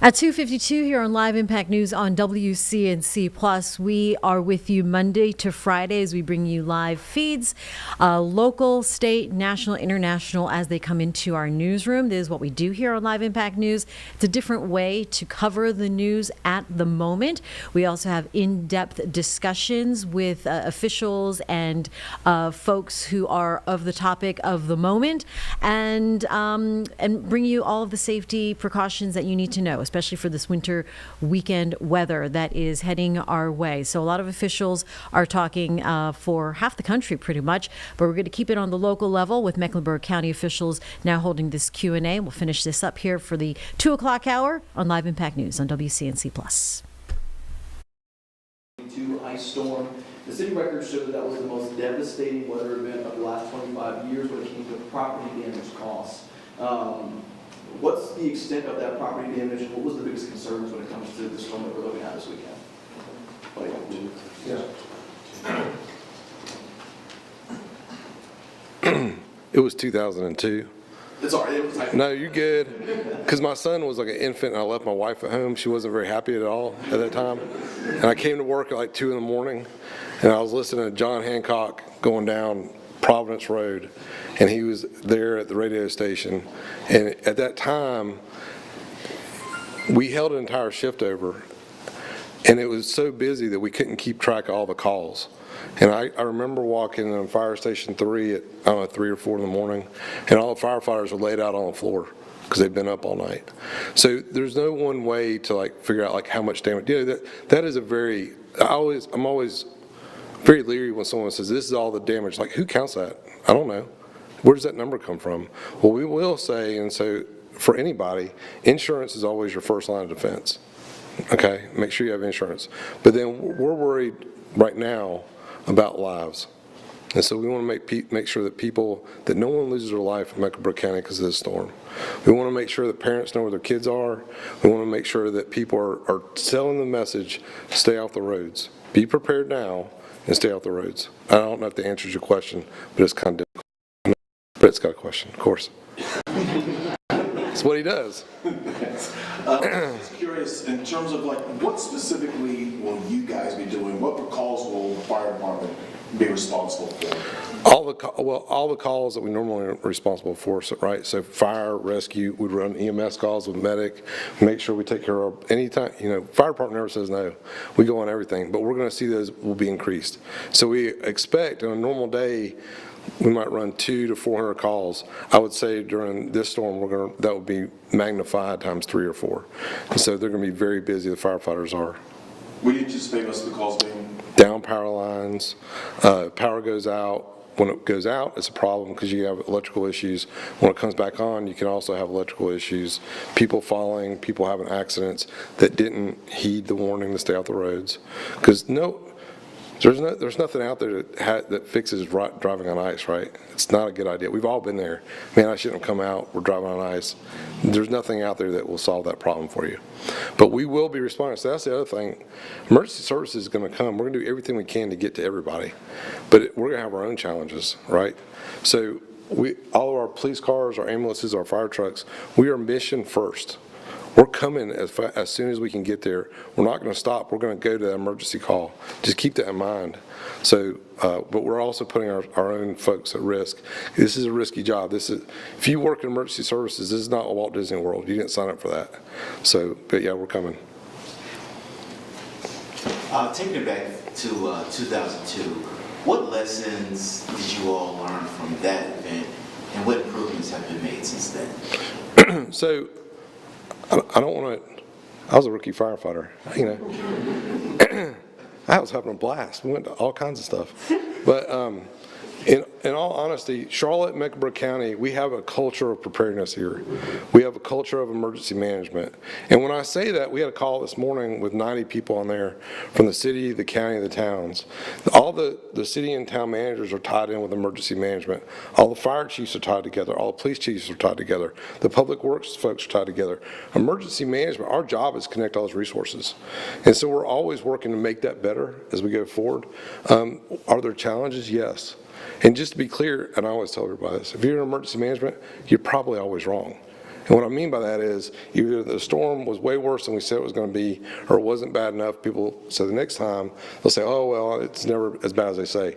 At 2:52 here on Live Impact News on WCNC Plus, we are with you Monday to Friday as we bring you live feeds, local, state, national, international, as they come into our newsroom. This is what we do here on Live Impact News. It's a different way to cover the news at the moment. We also have in-depth discussions with officials and folks who are of the topic of the moment, and bring you all of the safety precautions that you need to know, especially for this winter weekend weather that is heading our way. So a lot of officials are talking for half the country pretty much, but we're going to keep it on the local level with Mecklenburg County officials now holding this Q&A. We'll finish this up here for the 2 o'clock hour on Live Impact News on WCNC Plus. Ice storm. The city records show that that was the most devastating weather event of the last 25 years when it came to property damage costs. What's the extent of that property damage? What was the biggest concerns when it comes to the storm that we're looking at this weekend? It was 2002. It's all right. It was like, No, you're good. Because my son was like an infant, and I left my wife at home. She wasn't very happy at all at that time. And I came to work at like 2 in the morning, and I was listening to John Hancock going down Providence Road, and he was there at the radio station. And at that time, we held an entire shift over, and it was so busy that we couldn't keep track of all the calls. And I remember walking on Fire Station 3 at, I don't know, 3 or 4 in the morning, and all the firefighters were laid out on the floor because they'd been up all night. So there's no one way to like figure out like how much damage. You know, that is a very, I'm always very leery when someone says this is all the damage. Like, who counts that? I don't know. Where does that number come from? Well, we will say, and so for anybody, insurance is always your first line of defense. Okay, make sure you have insurance. But then we're worried right now about lives. And so we want to make sure that no one loses their life in Mecklenburg County because of this storm. We want to make sure that parents know where their kids are. We want to make sure that people are selling the message, stay off the roads. Be prepared now and stay off the roads. I don't know if that answers your question, but it's kind of difficult. Brett's got a question, of course. That's what he does. Just curious, in terms of like, what specifically will you guys be doing? What calls will the fire department be responsible for? All the calls that we normally are responsible for, right? So fire, rescue, we run EMS calls with medic, make sure we take care of anytime, fire department never says no. We go on everything, but we're going to see those will be increased. So we expect on a normal day, we might run 200 to 400 calls. I would say during this storm, that would be magnified times 3 or 4. And so they're going to be very busy, the firefighters are. What do you anticipate most of the calls being? Down power lines, power goes out. When it goes out, it's a problem because you have electrical issues. When it comes back on, you can also have electrical issues. People falling, people having accidents that didn't heed the warning to stay off the roads. Because there's nothing out there that fixes driving on ice, right? It's not a good idea. We've all been there. Man, I shouldn't have come out. We're driving on ice. There's nothing out there that will solve that problem for you. But we will be responding. So that's the other thing. Emergency services is going to come. We're going to do everything we can to get to everybody. But we're going to have our own challenges, right? So all of our police cars, our ambulances, our fire trucks, we are mission first. We're coming as soon as we can get there. We're not going to stop. We're going to go to the emergency call. Just keep that in mind. So, but we're also putting our own folks at risk. This is a risky job. If you work in emergency services, this is not a Walt Disney World. You didn't sign up for that. So, but yeah, we're coming. Taking it back to 2002, what lessons did you all learn from that event, and what improvements have been made since then? So, I don't want to. I was a rookie firefighter. I was having a blast. We went to all kinds of stuff. But in all honesty, Charlotte and Mecklenburg County, we have a culture of preparedness here. We have a culture of emergency management. And when I say that, we had a call this morning with 90 people on there from the city, the county, the towns. All the city and town managers are tied in with emergency management. All the fire chiefs are tied together. All the police chiefs are tied together. The public works folks are tied together. Emergency management, our job is to connect all those resources. And so we're always working to make that better as we go forward. Are there challenges? Yes. And just to be clear, and I always tell everybody this, if you're in emergency management, you're probably always wrong. And what I mean by that is either the storm was way worse than we said it was going to be, or it wasn't bad enough. So the next time they'll say, oh, well, it's never as bad as they say.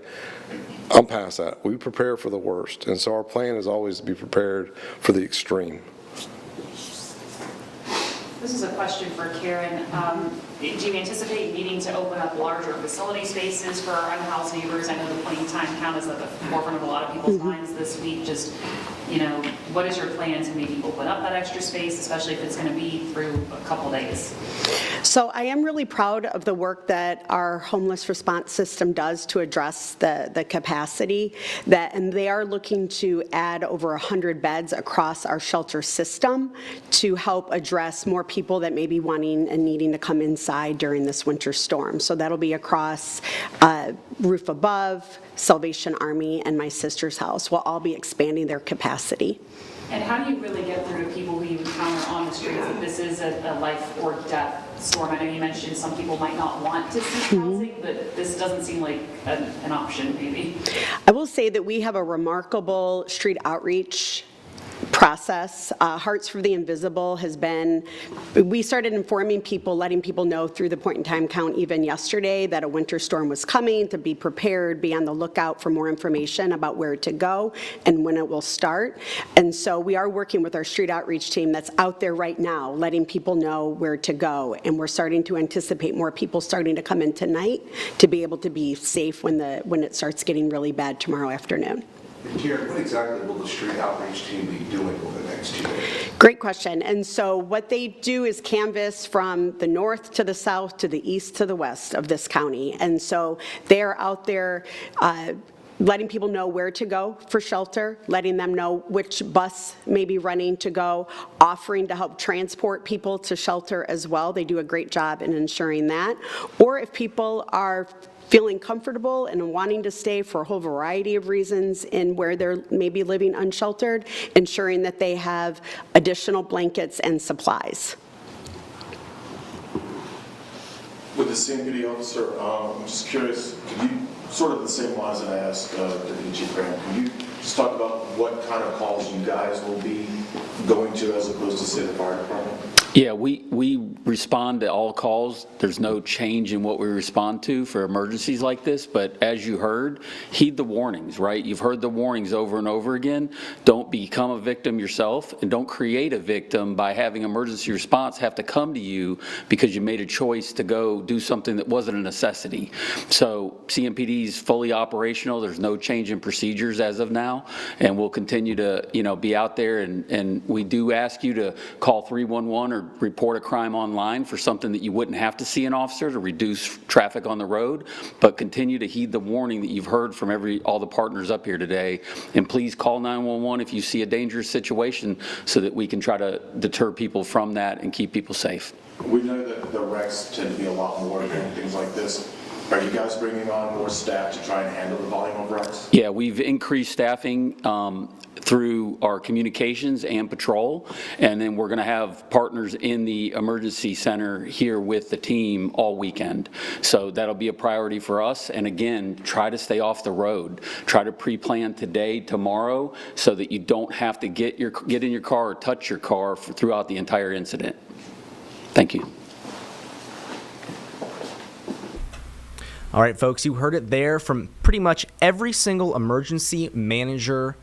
I'm past that. We prepare for the worst. And so our plan is always to be prepared for the extreme. This is a question for Karen. Do you anticipate needing to open up larger facility spaces for our unhoused neighbors? I know the point in time count is at the forefront of a lot of people's minds this week. Just, what is your plan to maybe open up that extra space, especially if it's going to be through a couple days? So I am really proud of the work that our homeless response system does to address the capacity, and they are looking to add over 100 beds across our shelter system to help address more people that may be wanting and needing to come inside during this winter storm. So that'll be across Roof Above, Salvation Army, and my sister's house. Will all be expanding their capacity. And how do you really get through to people who you encounter on the streets if this is a life or death storm? I know you mentioned some people might not want to seek housing, but this doesn't seem like an option maybe. I will say that we have a remarkable street outreach process. Hearts for the Invisible has been, we started informing people, letting people know through the point in time count even yesterday that a winter storm was coming, to be prepared, be on the lookout for more information about where to go and when it will start. And so we are working with our street outreach team that's out there right now, letting people know where to go. And we're starting to anticipate more people starting to come in tonight to be able to be safe when it starts getting really bad tomorrow afternoon. Karen, what exactly will the street outreach team be doing over the next 2 days? Great question. And so what they do is canvass from the north to the south to the east to the west of this county. And so they are out there letting people know where to go for shelter, letting them know which bus may be running to go, offering to help transport people to shelter as well. They do a great job in ensuring that. Or if people are feeling comfortable and wanting to stay for a whole variety of reasons in where they're maybe living unsheltered, ensuring that they have additional blankets and supplies. With the same duty officer, I'm just curious, could you, sort of the same lines that I asked Deputy Chief Graham, could you just talk about what kind of calls you guys will be going to as opposed to, say, the fire department? Yeah, we respond to all calls. There's no change in what we respond to for emergencies like this, but as you heard, heed the warnings, right? You've heard the warnings over and over again. Don't become a victim yourself, and don't create a victim by having emergency response have to come to you because you made a choice to go do something that wasn't a necessity. So CMPD is fully operational. There's no change in procedures as of now, and we'll continue to, be out there, and we do ask you to call 311 or report a crime online for something that you wouldn't have to see an officer to reduce traffic on the road, but continue to heed the warning that you've heard from all the partners up here today. And please call 911 if you see a dangerous situation so that we can try to deter people from that and keep people safe. We know that the wrecks tend to be a lot more than things like this. Are you guys bringing on more staff to try and handle the volume of wrecks? Yeah, we've increased staffing through our communications and patrol, and then we're going to have partners in the emergency center here with the team all weekend. So that'll be a priority for us. And again, try to stay off the road. Try to pre-plan today, tomorrow, so that you don't have to get in your car or touch your car throughout the entire incident. Thank you. All right, folks, you heard it there from pretty much every single emergency manager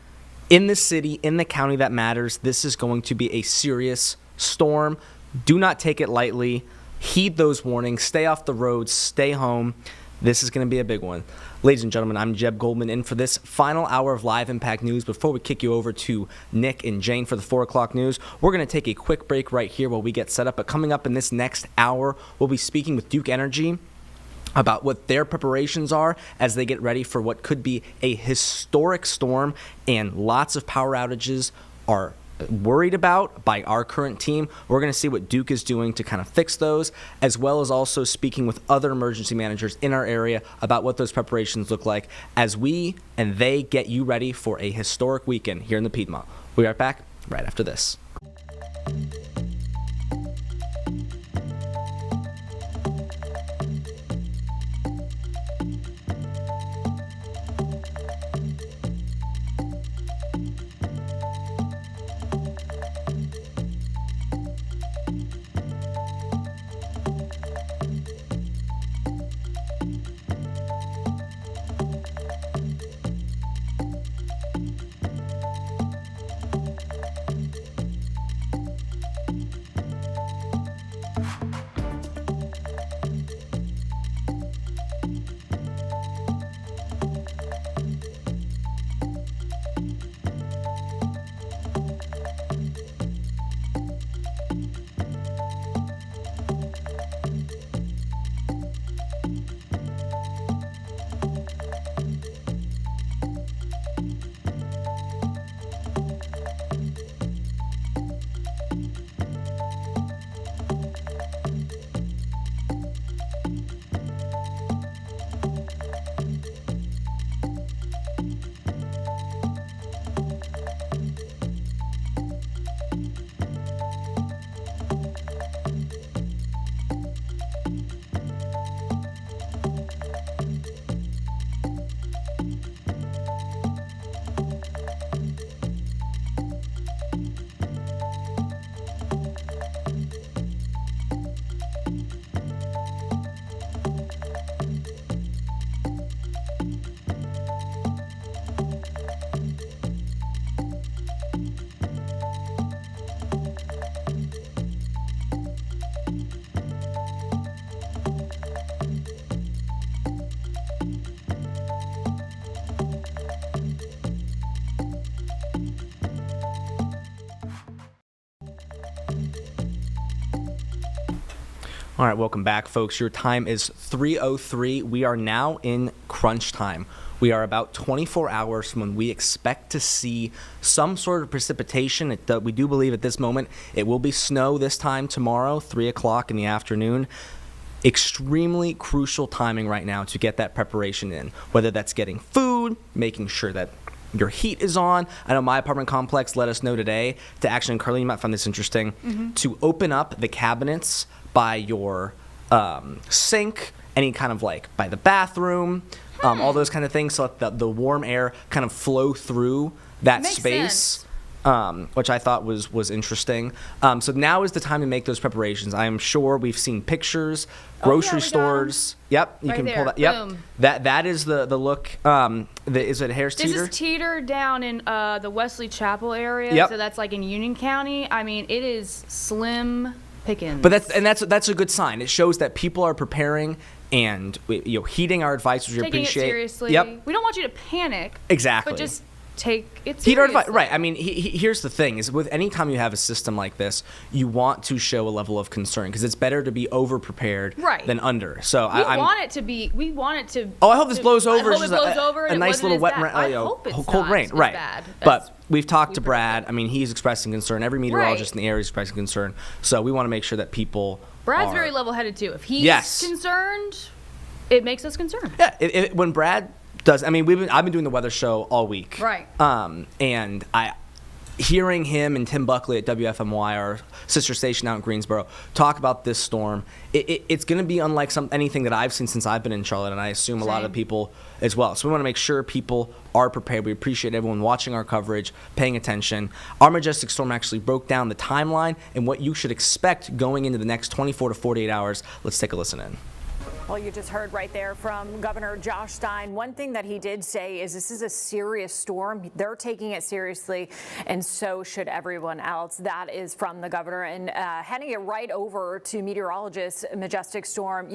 in the city, in the county that matters. This is going to be a serious storm. Do not take it lightly. Heed those warnings. Stay off the roads. Stay home. This is going to be a big one. Ladies and gentlemen, I'm Jeb Goldman in for this final hour of Live Impact News. Before we kick you over to Nick and Jane for the 4 o'clock news, we're going to take a quick break right here while we get set up. But coming up in this next hour, we'll be speaking with Duke Energy about what their preparations are as they get ready for what could be a historic storm, and lots of power outages are worried about by our current team. We're going to see what Duke is doing to kind of fix those, as well as also speaking with other emergency managers in our area about what those preparations look like as we and they get you ready for a historic weekend here in the Piedmont. We'll be right back right after this. All right, welcome back, folks. Your time is 3:03. We are now in crunch time. We are about 24 hours from when we expect to see some sort of precipitation. We do believe at this moment it will be snow this time tomorrow, 3 o'clock in the afternoon. Extremely crucial timing right now to get that preparation in, whether that's getting food, making sure that your heat is on. I know my apartment complex let us know today to actually, and Carlene, you might find this interesting, to open up the cabinets by your sink, any kind of like by the bathroom, all those kind of things, so that the warm air kind of flow through that Makes space. sense. Which I thought was interesting. So now is the time to make those preparations. I am sure we've seen pictures, grocery stores. Yep, you Right can there. pull that. Yep, Boom. that is the look. Is it Harris This Teeter? is Teeter down in the Wesley Chapel area, Yep. so that's like in Union County. I mean, it is slim pickings. But that's a good sign. It shows that people are preparing and heeding our advice, which we taking appreciate. it seriously. Yep, We don't want you to panic. exactly. But just take it Heed our seriously. advice. Right. I mean, here's the thing: is with any time you have a system like this, you want to show a level of concern because it's better to be over prepared Right. than under. So We I'm. want it to be. We want it to. Oh, I hope this blows over. I It's hope it just blows over. a and it nice wasn't little as wet, bad. I hope it's cold not rain. as Right. bad But as we've talked to Brad. I mean, he's expressing concern. Every meteorologist in the area is expressing concern. So we want to make sure that people. Brad's are, very level-headed too. If he's Yes. concerned, it makes us concerned. Yeah. When Brad does, I mean, I've been doing the weather show all week. Right. And hearing him and Tim Buckley at WFMY, our sister station out in Greensboro, talk about this storm, it's going to be unlike anything that I've seen since I've been in Charlotte, and I assume a lot of people as well. So we want to make sure people are prepared. We appreciate everyone watching our coverage, paying attention. Our majestic storm actually broke down the timeline and what you should expect going into the next 24 to 48 hours. Let's take a listen in. Well, you just heard right there from Governor Josh Stein. One thing that he did say is this is a serious storm. They're taking it seriously, and so should everyone else. That is from the governor. And heading it right over to meteorologist Majestic Storm,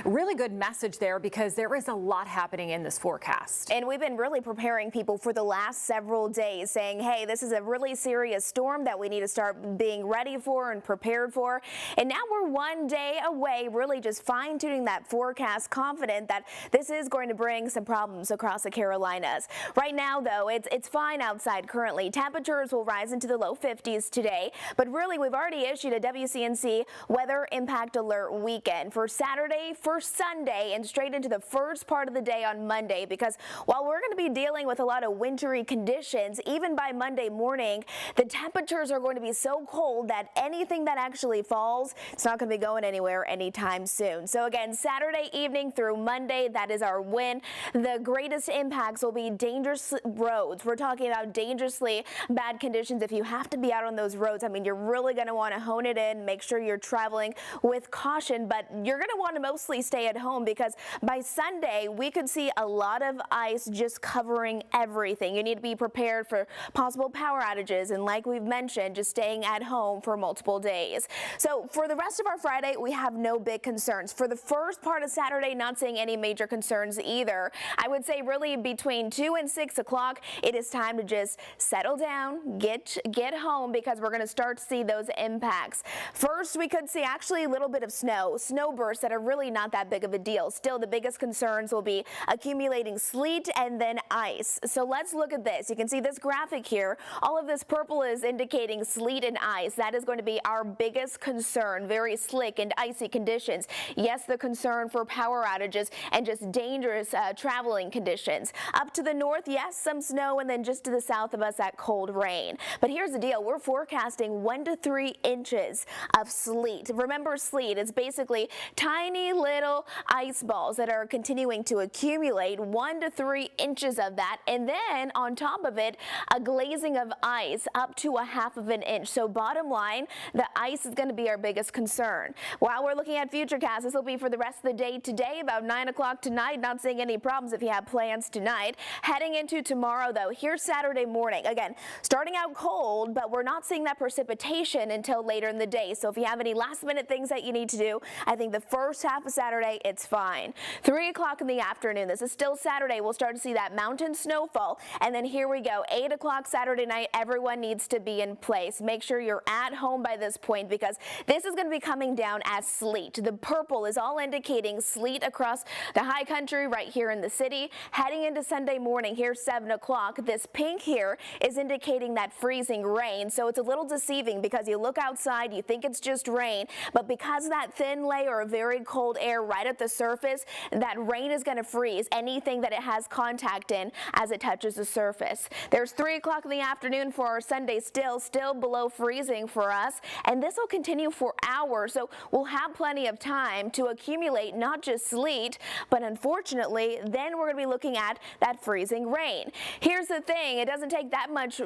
really good message there because there is a lot happening in this forecast. And we've been really preparing people for the last several days, saying, hey, this is a really serious storm that we need to start being ready for and prepared for. And now we're one day away, really just fine-tuning that forecast, confident that this is going to bring some problems across the Carolinas. Right now, though, it's fine outside currently. Temperatures will rise into the low 50s today, but really we've already issued a WCNC weather impact alert weekend for Saturday, for Sunday, and straight into the first part of the day on Monday, because while we're going to be dealing with a lot of wintry conditions, even by Monday morning, the temperatures are going to be so cold that anything that actually falls, it's not going to be going anywhere anytime soon. So again, Saturday evening through Monday, that is our win. The greatest impacts will be dangerous roads. We're talking about dangerously bad conditions. If you have to be out on those roads, I mean, you're really going to want to hone it in, make sure you're traveling with caution, but you're going to want to mostly stay at home because by Sunday, we could see a lot of ice just covering everything. You need to be prepared for possible power outages, and like we've mentioned, just staying at home for multiple days. So for the rest of our Friday, we have no big concerns. For the first part of Saturday, not seeing any major concerns either. I would say really between 2 and 6 o'clock, it is time to just settle down, get home, because we're going to start to see those impacts. First, we could see actually a little bit of snow bursts that are really not that big of a deal. Still, the biggest concerns will be accumulating sleet and then ice. So let's look at this. You can see this graphic here. All of this purple is indicating sleet and ice. That is going to be our biggest concern. Very slick and icy conditions. Yes, the concern for power outages and just dangerous traveling conditions. Up to the north, yes, some snow, and then just to the south of us, that cold rain. But here's the deal. We're forecasting 1 to 3 inches of sleet. Remember, sleet is basically tiny little ice balls that are continuing to accumulate, 1 to 3 inches of that, and then on top of it, a glazing of ice up to 1/2 of an inch. So bottom line, the ice is going to be our biggest concern. While we're looking at futurecasts, this will be for the rest of the day today, about 9 o'clock tonight. Not seeing any problems if you have plans tonight. Heading into tomorrow, though, here's Saturday morning. Again, starting out cold, but we're not seeing that precipitation until later in the day. So if you have any last-minute things that you need to do, I think the first half of Saturday, it's fine. 3 o'clock in the afternoon, this is still Saturday, we'll start to see that mountain snowfall. And then here we go, 8 o'clock Saturday night, everyone needs to be in place. Make sure you're at home by this point because this is going to be coming down as sleet. The purple is all indicating indicating sleet across the high country right here in the city. Heading into Sunday morning, here 7 o'clock, this pink here is indicating that freezing rain. So it's a little deceiving because you look outside, you think it's just rain, but because that thin layer of very cold air right at the surface, that rain is going to freeze anything that it has contact in as it touches the surface. There's 3 o'clock in the afternoon for our Sunday still below freezing for us, and this will continue for hours, so we'll have plenty of time to accumulate not just sleet, but unfortunately, then we're going to be looking at that freezing rain. Here's the thing, it doesn't take that much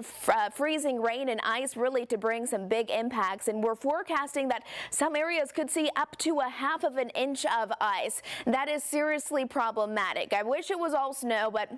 freezing rain and ice really to bring some big impacts, and we're forecasting that some areas could see up to a half of an inch of ice. That is seriously problematic. I wish it was all snow, but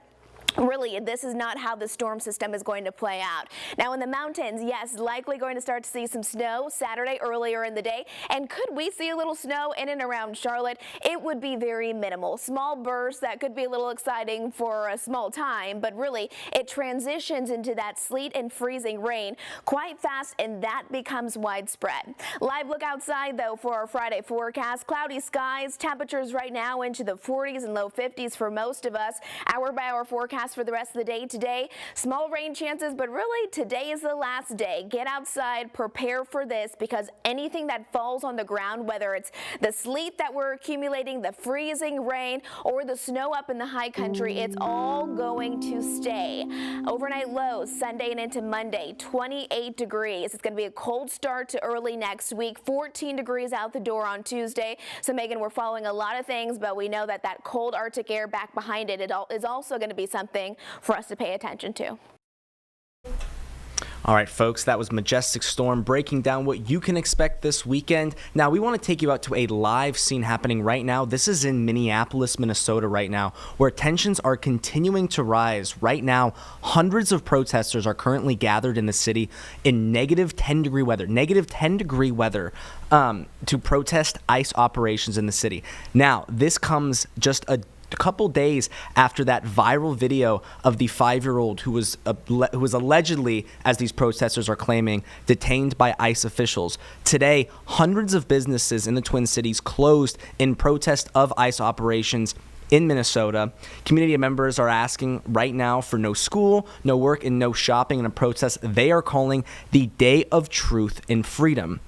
really, this is not how the storm system is going to play out. Now in the mountains, yes, likely going to start to see some snow Saturday earlier in the day. And could we see a little snow in and around Charlotte? It would be very minimal. Small bursts that could be a little exciting for a small time, but really it transitions into that sleet and freezing rain quite fast, and that becomes widespread. Live look outside though for our Friday forecast. Cloudy skies, temperatures right now into the 40s and low 50s for most of us. Hour by hour forecast for the rest of the day today. Small rain chances, but really today is the last day. Get outside, prepare for this, because anything that falls on the ground, whether it's the sleet that we're accumulating, the freezing rain, or the snow up in the high country, it's all going to stay. Overnight lows Sunday and into Monday, 28 degrees. It's going to be a cold start to early next week, 14 degrees out the door on Tuesday. So Megan, we're following a lot of things, but we know that that cold Arctic air back behind it is also going to be something for us to pay attention to. All right, folks, that was Majestic Storm breaking down what you can expect this weekend. Now, we want to take you out to a live scene happening right now. This is in Minneapolis, Minnesota right now, where tensions are continuing to rise. Right now, hundreds of protesters are currently gathered in the city in negative 10-degree weather to protest ICE operations in the city. Now, this comes just a couple days after that viral video of the 5-year-old who was allegedly, as these protesters are claiming, detained by ICE officials. Today, hundreds of businesses in the Twin Cities closed in protest of ICE operations in Minnesota. Community members are asking right now for no school, no work, and no shopping in a protest they are calling the Day of Truth and Freedom.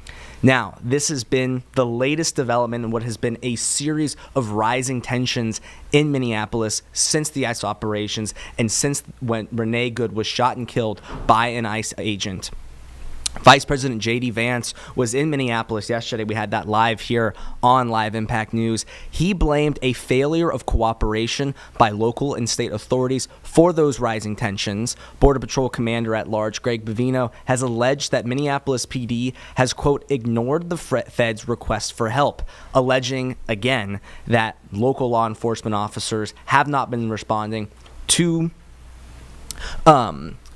Now, this has been the latest development in what has been a series of rising tensions in Minneapolis since the ICE operations and since when Renee Good was shot and killed by an ICE agent. Vice President J.D. Vance was in Minneapolis yesterday. We had that live here on Live Impact News. He blamed a failure of cooperation by local and state authorities for those rising tensions. Border Patrol Commander at Large Greg Bavino has alleged that Minneapolis PD has, quote, ignored the Fed's request for help, alleging, again, that local law enforcement officers have not been responding to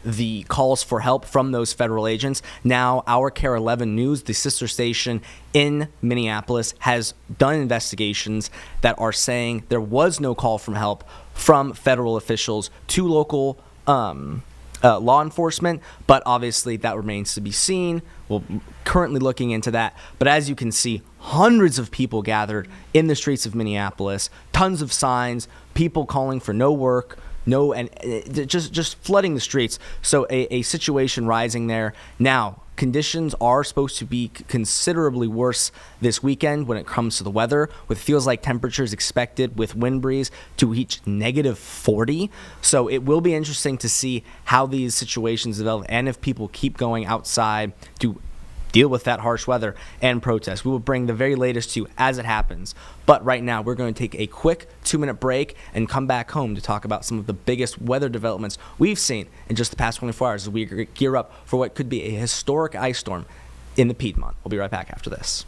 the calls for help from those federal agents. Now, our KARE 11 News, the sister station in Minneapolis, has done investigations that are saying there was no call for help from federal officials to local law enforcement, but obviously that remains to be seen. We're currently looking into that. But as you can see, hundreds of people gathered in the streets of Minneapolis, tons of signs, people calling for no work, and just flooding the streets. So a situation rising there. Now, conditions are supposed to be considerably worse this weekend when it comes to the weather, with feels like temperatures expected with wind breeze to reach negative 40. So it will be interesting to see how these situations develop and if people keep going outside to deal with that harsh weather and protest. We will bring the very latest to you as it happens. But right now, we're going to take a quick 2-minute break and come back home to talk about some of the biggest weather developments we've seen in just the past 24 hours as we gear up for what could be a historic ice storm in the Piedmont. We'll be right back after this.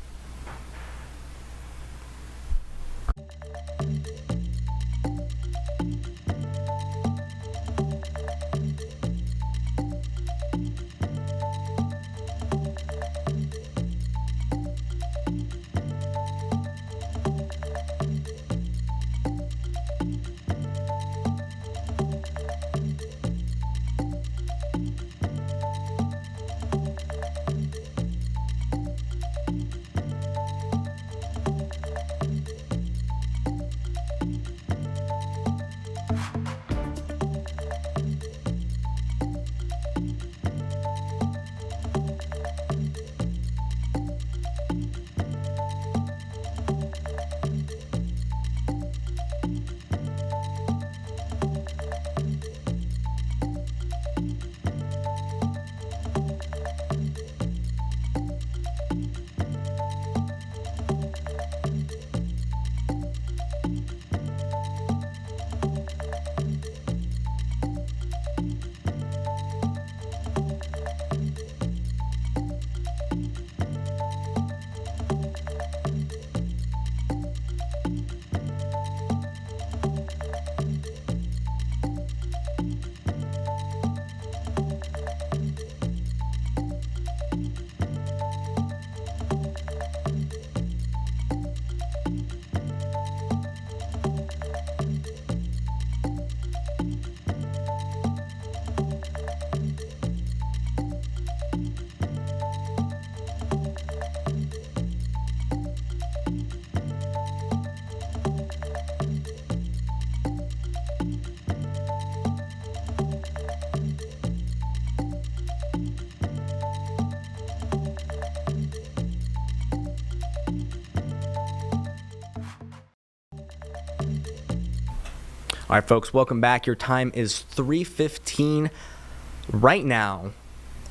All right, folks, welcome back. Your time is 3:15. Right now,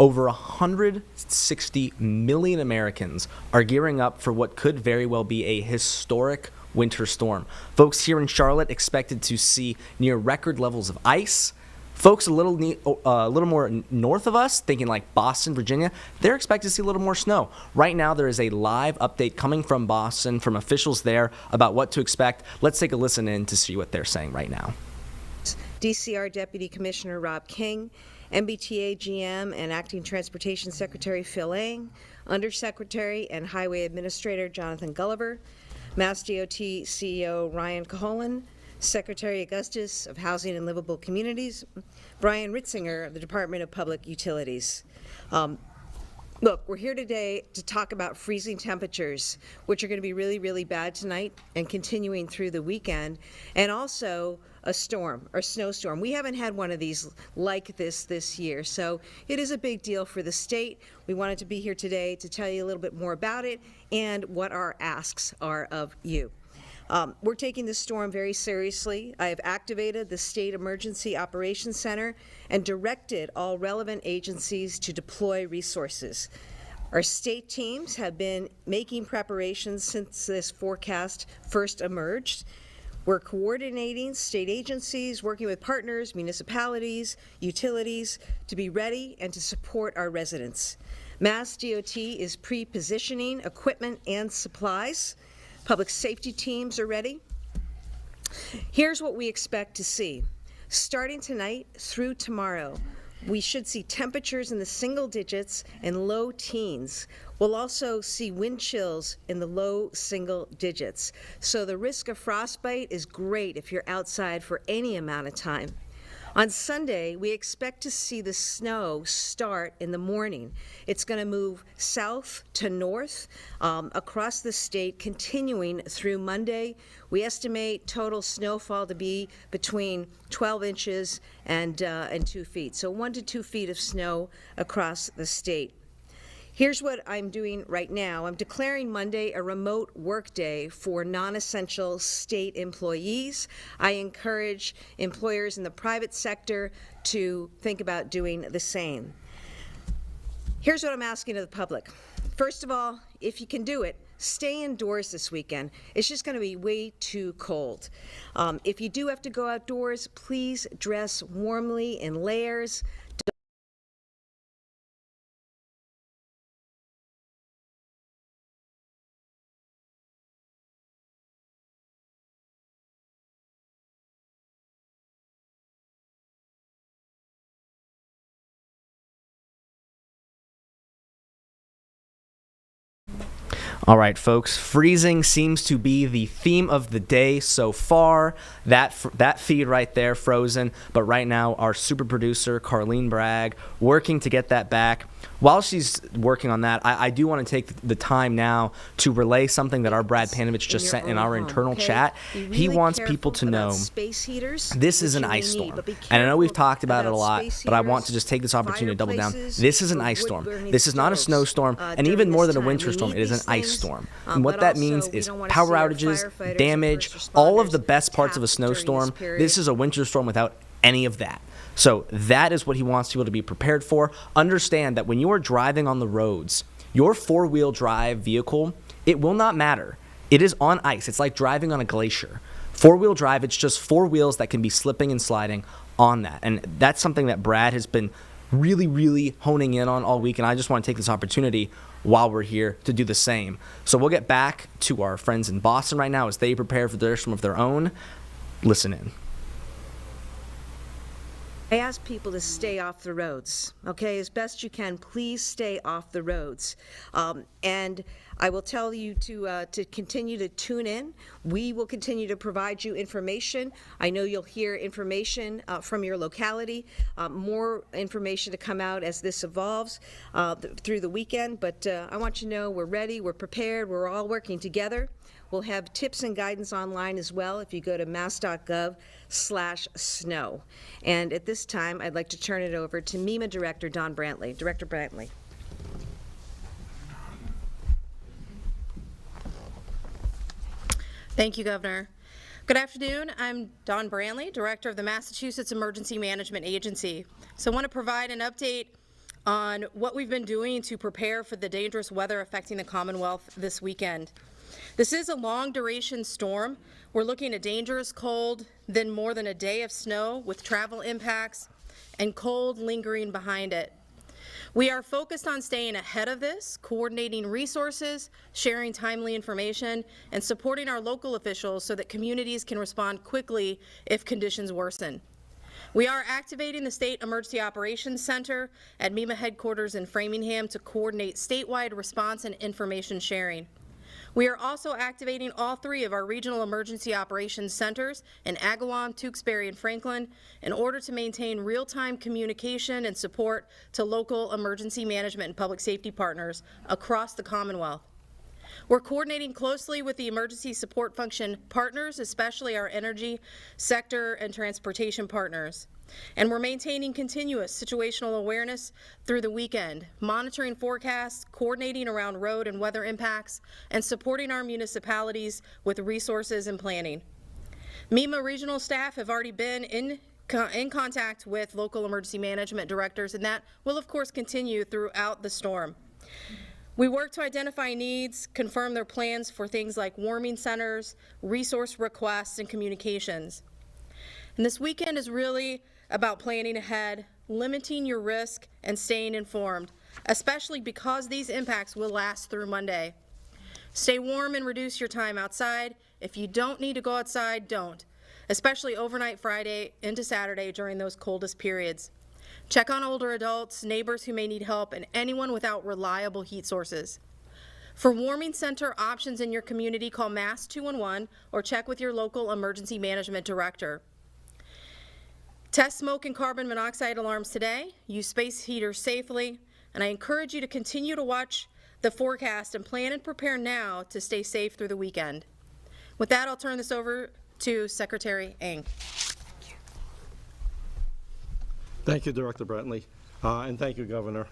over 160 million Americans are gearing up for what could very well be a historic winter storm. Folks here in Charlotte expected to see near record levels of ice. Folks a little more north of us, thinking like Boston, Virginia, they're expected to see a little more snow. Right now, there is a live update coming from Boston, from officials there, about what to expect. Let's take a listen in to see what they're saying right now. DCR Deputy Commissioner Rob King, MBTA GM and Acting Transportation Secretary Phil Ang, Undersecretary and Highway Administrator Jonathan Gulliver, Mass DOT CEO Ryan Caholen, Secretary Augustus of Housing and Livable Communities, Brian Ritzinger of the Department of Public Utilities. Look, we're here today to talk about freezing temperatures, which are going to be really, really bad tonight and continuing through the weekend, and also a storm, or snowstorm. We haven't had one of these like this year, so it is a big deal for the state. We wanted to be here today to tell you a little bit more about it and what our asks are of you. We're taking this storm very seriously. I have activated the State Emergency Operations Center and directed all relevant agencies to deploy resources. Our state teams have been making preparations since this forecast first emerged. We're coordinating state agencies, working with partners, municipalities, utilities to be ready and to support our residents. Mass DOT is pre-positioning equipment and supplies. Public safety teams are ready. Here's what we expect to see. Starting tonight through tomorrow, we should see temperatures in the single digits and low teens. We'll also see wind chills in the low single digits. So the risk of frostbite is great if you're outside for any amount of time. On Sunday, we expect to see the snow start in the morning. It's going to move south to north across the state, continuing through Monday. We estimate total snowfall to be between 12 inches and 2 feet, so 1 to 2 feet of snow across the state. Here's what I'm doing right now. I'm declaring Monday a remote work day for non-essential state employees. I encourage employers in the private sector to think about doing the same. Here's what I'm asking of the public. First of all, if you can do it, stay indoors this weekend. It's just going to be way too cold. If you do have to go outdoors, please dress warmly in layers. All right, folks, freezing seems to be the theme of the day so far. That feed right there, frozen. But right now, our super producer, Carlene Bragg, working to get that back. While she's working on that, I do want to take the time now to relay something that our Brad Panovich just sent in our internal chat. He wants people to know this is an ice storm. And I know we've talked about it a lot, but I want to just take this opportunity to double down. This is an ice storm. This is not a snowstorm, and even more than a winter storm, it is an ice storm. And what that means is power outages, damage, all of the best parts of a snowstorm. This is a winter storm without any of that. So that is what he wants people to be prepared for. Understand that when you are driving on the roads, your four-wheel drive vehicle, it will not matter. It is on ice. It's like driving on a glacier. Four-wheel drive, it's just four wheels that can be slipping and sliding on that. And that's something that Brad has been really, really honing in on all week. And I just want to take this opportunity while we're here to do the same. So we'll get back to our friends in Boston right now as they prepare for their storm of their own. Listen in. I ask people to stay off the roads, okay? As best you can, please stay off the roads. And I will tell you to continue to tune in. We will continue to provide you information. I know you'll hear information from your locality, more information to come out as this evolves through the weekend. But I want you to know we're ready, we're prepared, we're all working together. We'll have tips and guidance online as well if you go to mass.gov/snow. And at this time, I'd like to turn it over to MEMA Director Don Brantley. Director Brantley. Thank you, Governor. Good afternoon. I'm Dawn Branley, Director of the Massachusetts Emergency Management Agency. So I want to provide an update on what we've been doing to prepare for the dangerous weather affecting the Commonwealth this weekend. This is a long-duration storm. We're looking at dangerous cold, then more than a day of snow with travel impacts, and cold lingering behind it. We are focused on staying ahead of this, coordinating resources, sharing timely information, and supporting our local officials so that communities can respond quickly if conditions worsen. We are activating the State Emergency Operations Center at MEMA headquarters in Framingham to coordinate statewide response and information sharing. We are also activating all 3 of our regional emergency operations centers in Agawam, Tewksbury, and Franklin in order to maintain real-time communication and support to local emergency management and public safety partners across the Commonwealth. We're coordinating closely with the emergency support function partners, especially our energy sector and transportation partners. And we're maintaining continuous situational awareness through the weekend, monitoring forecasts, coordinating around road and weather impacts, and supporting our municipalities with resources and planning. MEMA regional staff have already been in contact with local emergency management directors, and that will of course continue throughout the storm. We work to identify needs, confirm their plans for things like warming centers, resource requests, and communications. And this weekend is really about planning ahead, limiting your risk, and staying informed, especially because these impacts will last through Monday. Stay warm and reduce your time outside. If you don't need to go outside, don't, especially overnight Friday into Saturday during those coldest periods. Check on older adults, neighbors who may need help, and anyone without reliable heat sources. For warming center options in your community, call Mass 211 or check with your local emergency management director. Test smoke and carbon monoxide alarms today, use space heaters safely, and I encourage you to continue to watch the forecast and plan and prepare now to stay safe through the weekend. With that, I'll turn this over to Secretary Ng. Thank you, Director Brantley, and thank you, Governor.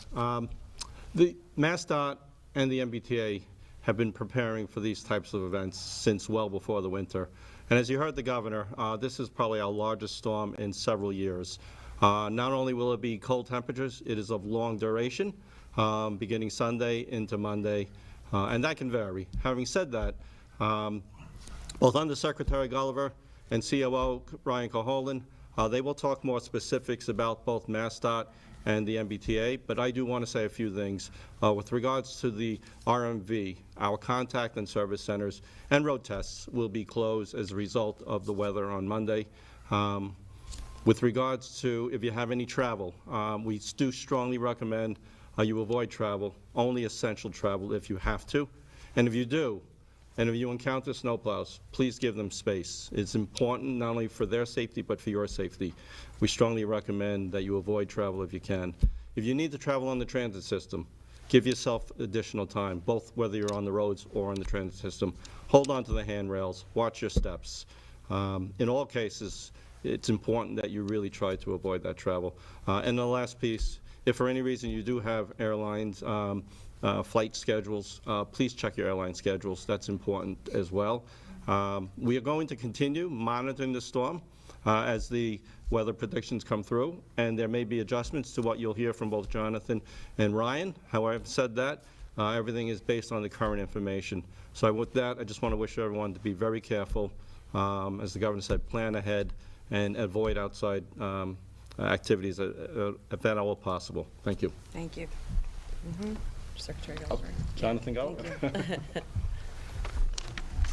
The MassDOT and the MBTA have been preparing for these types of events since well before the winter. And as you heard the Governor, this is probably our largest storm in several years. Not only will it be cold temperatures, it is of long duration, beginning Sunday into Monday, and that can vary. Having said that, both Undersecretary Gulliver and COO Ryan Caholen, they will talk more specifics about both MassDOT and the MBTA, but I do want to say a few things. With regards to the RMV, our contact and service centers and road tests will be closed as a result of the weather on Monday. With regards to if you have any travel, we do strongly recommend you avoid travel, only essential travel if you have to. And if you do, and if you encounter snowplows, please give them space. It's important not only for their safety, but for your safety. We strongly recommend that you avoid travel if you can. If you need to travel on the transit system, give yourself additional time, both whether you're on the roads or on the transit system. Hold on to the handrails, watch your steps. In all cases, it's important that you really try to avoid that travel. And the last piece, if for any reason you do have airlines, flight schedules, please check your airline schedules. That's important as well. We are going to continue monitoring the storm as the weather predictions come through, and there may be adjustments to what you'll hear from both Jonathan and Ryan. However, having said that, everything is based on the current information. So with that, I just want to wish everyone to be very careful. As the Governor said, plan ahead and avoid outside activities if at all possible. Thank you. Thank you. Secretary Gulliver. Jonathan Gulliver.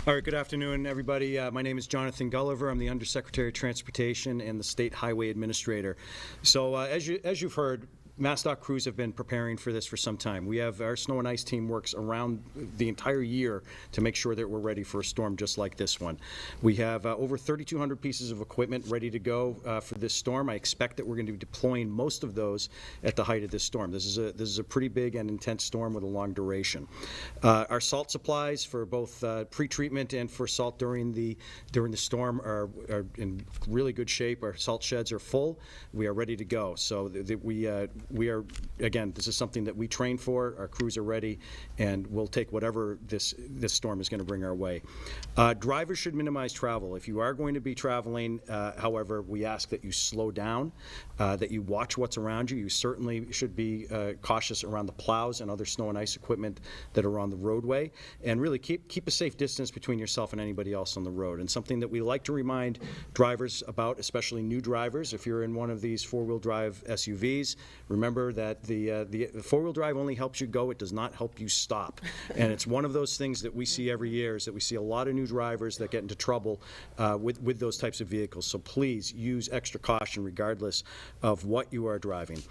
All right, good afternoon, everybody. My name is Jonathan Gulliver. I'm the Undersecretary of Transportation and the State Highway Administrator. So as you've heard, MassDOT crews have been preparing for this for some time. We have our snow and ice team works around the entire year to make sure that we're ready for a storm just like this one. We have over 3,200 pieces of equipment ready to go for this storm. I expect that we're going to be deploying most of those at the height of this storm. This is a pretty big and intense storm with a long duration. Our salt supplies for both pre-treatment and for salt during the storm are in really good shape. Our salt sheds are full. We are ready to go. So we are, again, this is something that we train for, our crews are ready, and we'll take whatever this storm is going to bring our way. Drivers should minimize travel. If you are going to be traveling, however, we ask that you slow down, that you watch what's around you. You certainly should be cautious around the plows and other snow and ice equipment that are on the roadway, and really keep a safe distance between yourself and anybody else on the road. And something that we like to remind drivers about, especially new drivers, if you're in one of these four-wheel drive SUVs, remember that the four-wheel drive only helps you go, it does not help you stop. And it's one of those things that we see every year, is that we see a lot of new drivers that get into trouble with those types of vehicles. So please use extra caution regardless of what you are driving.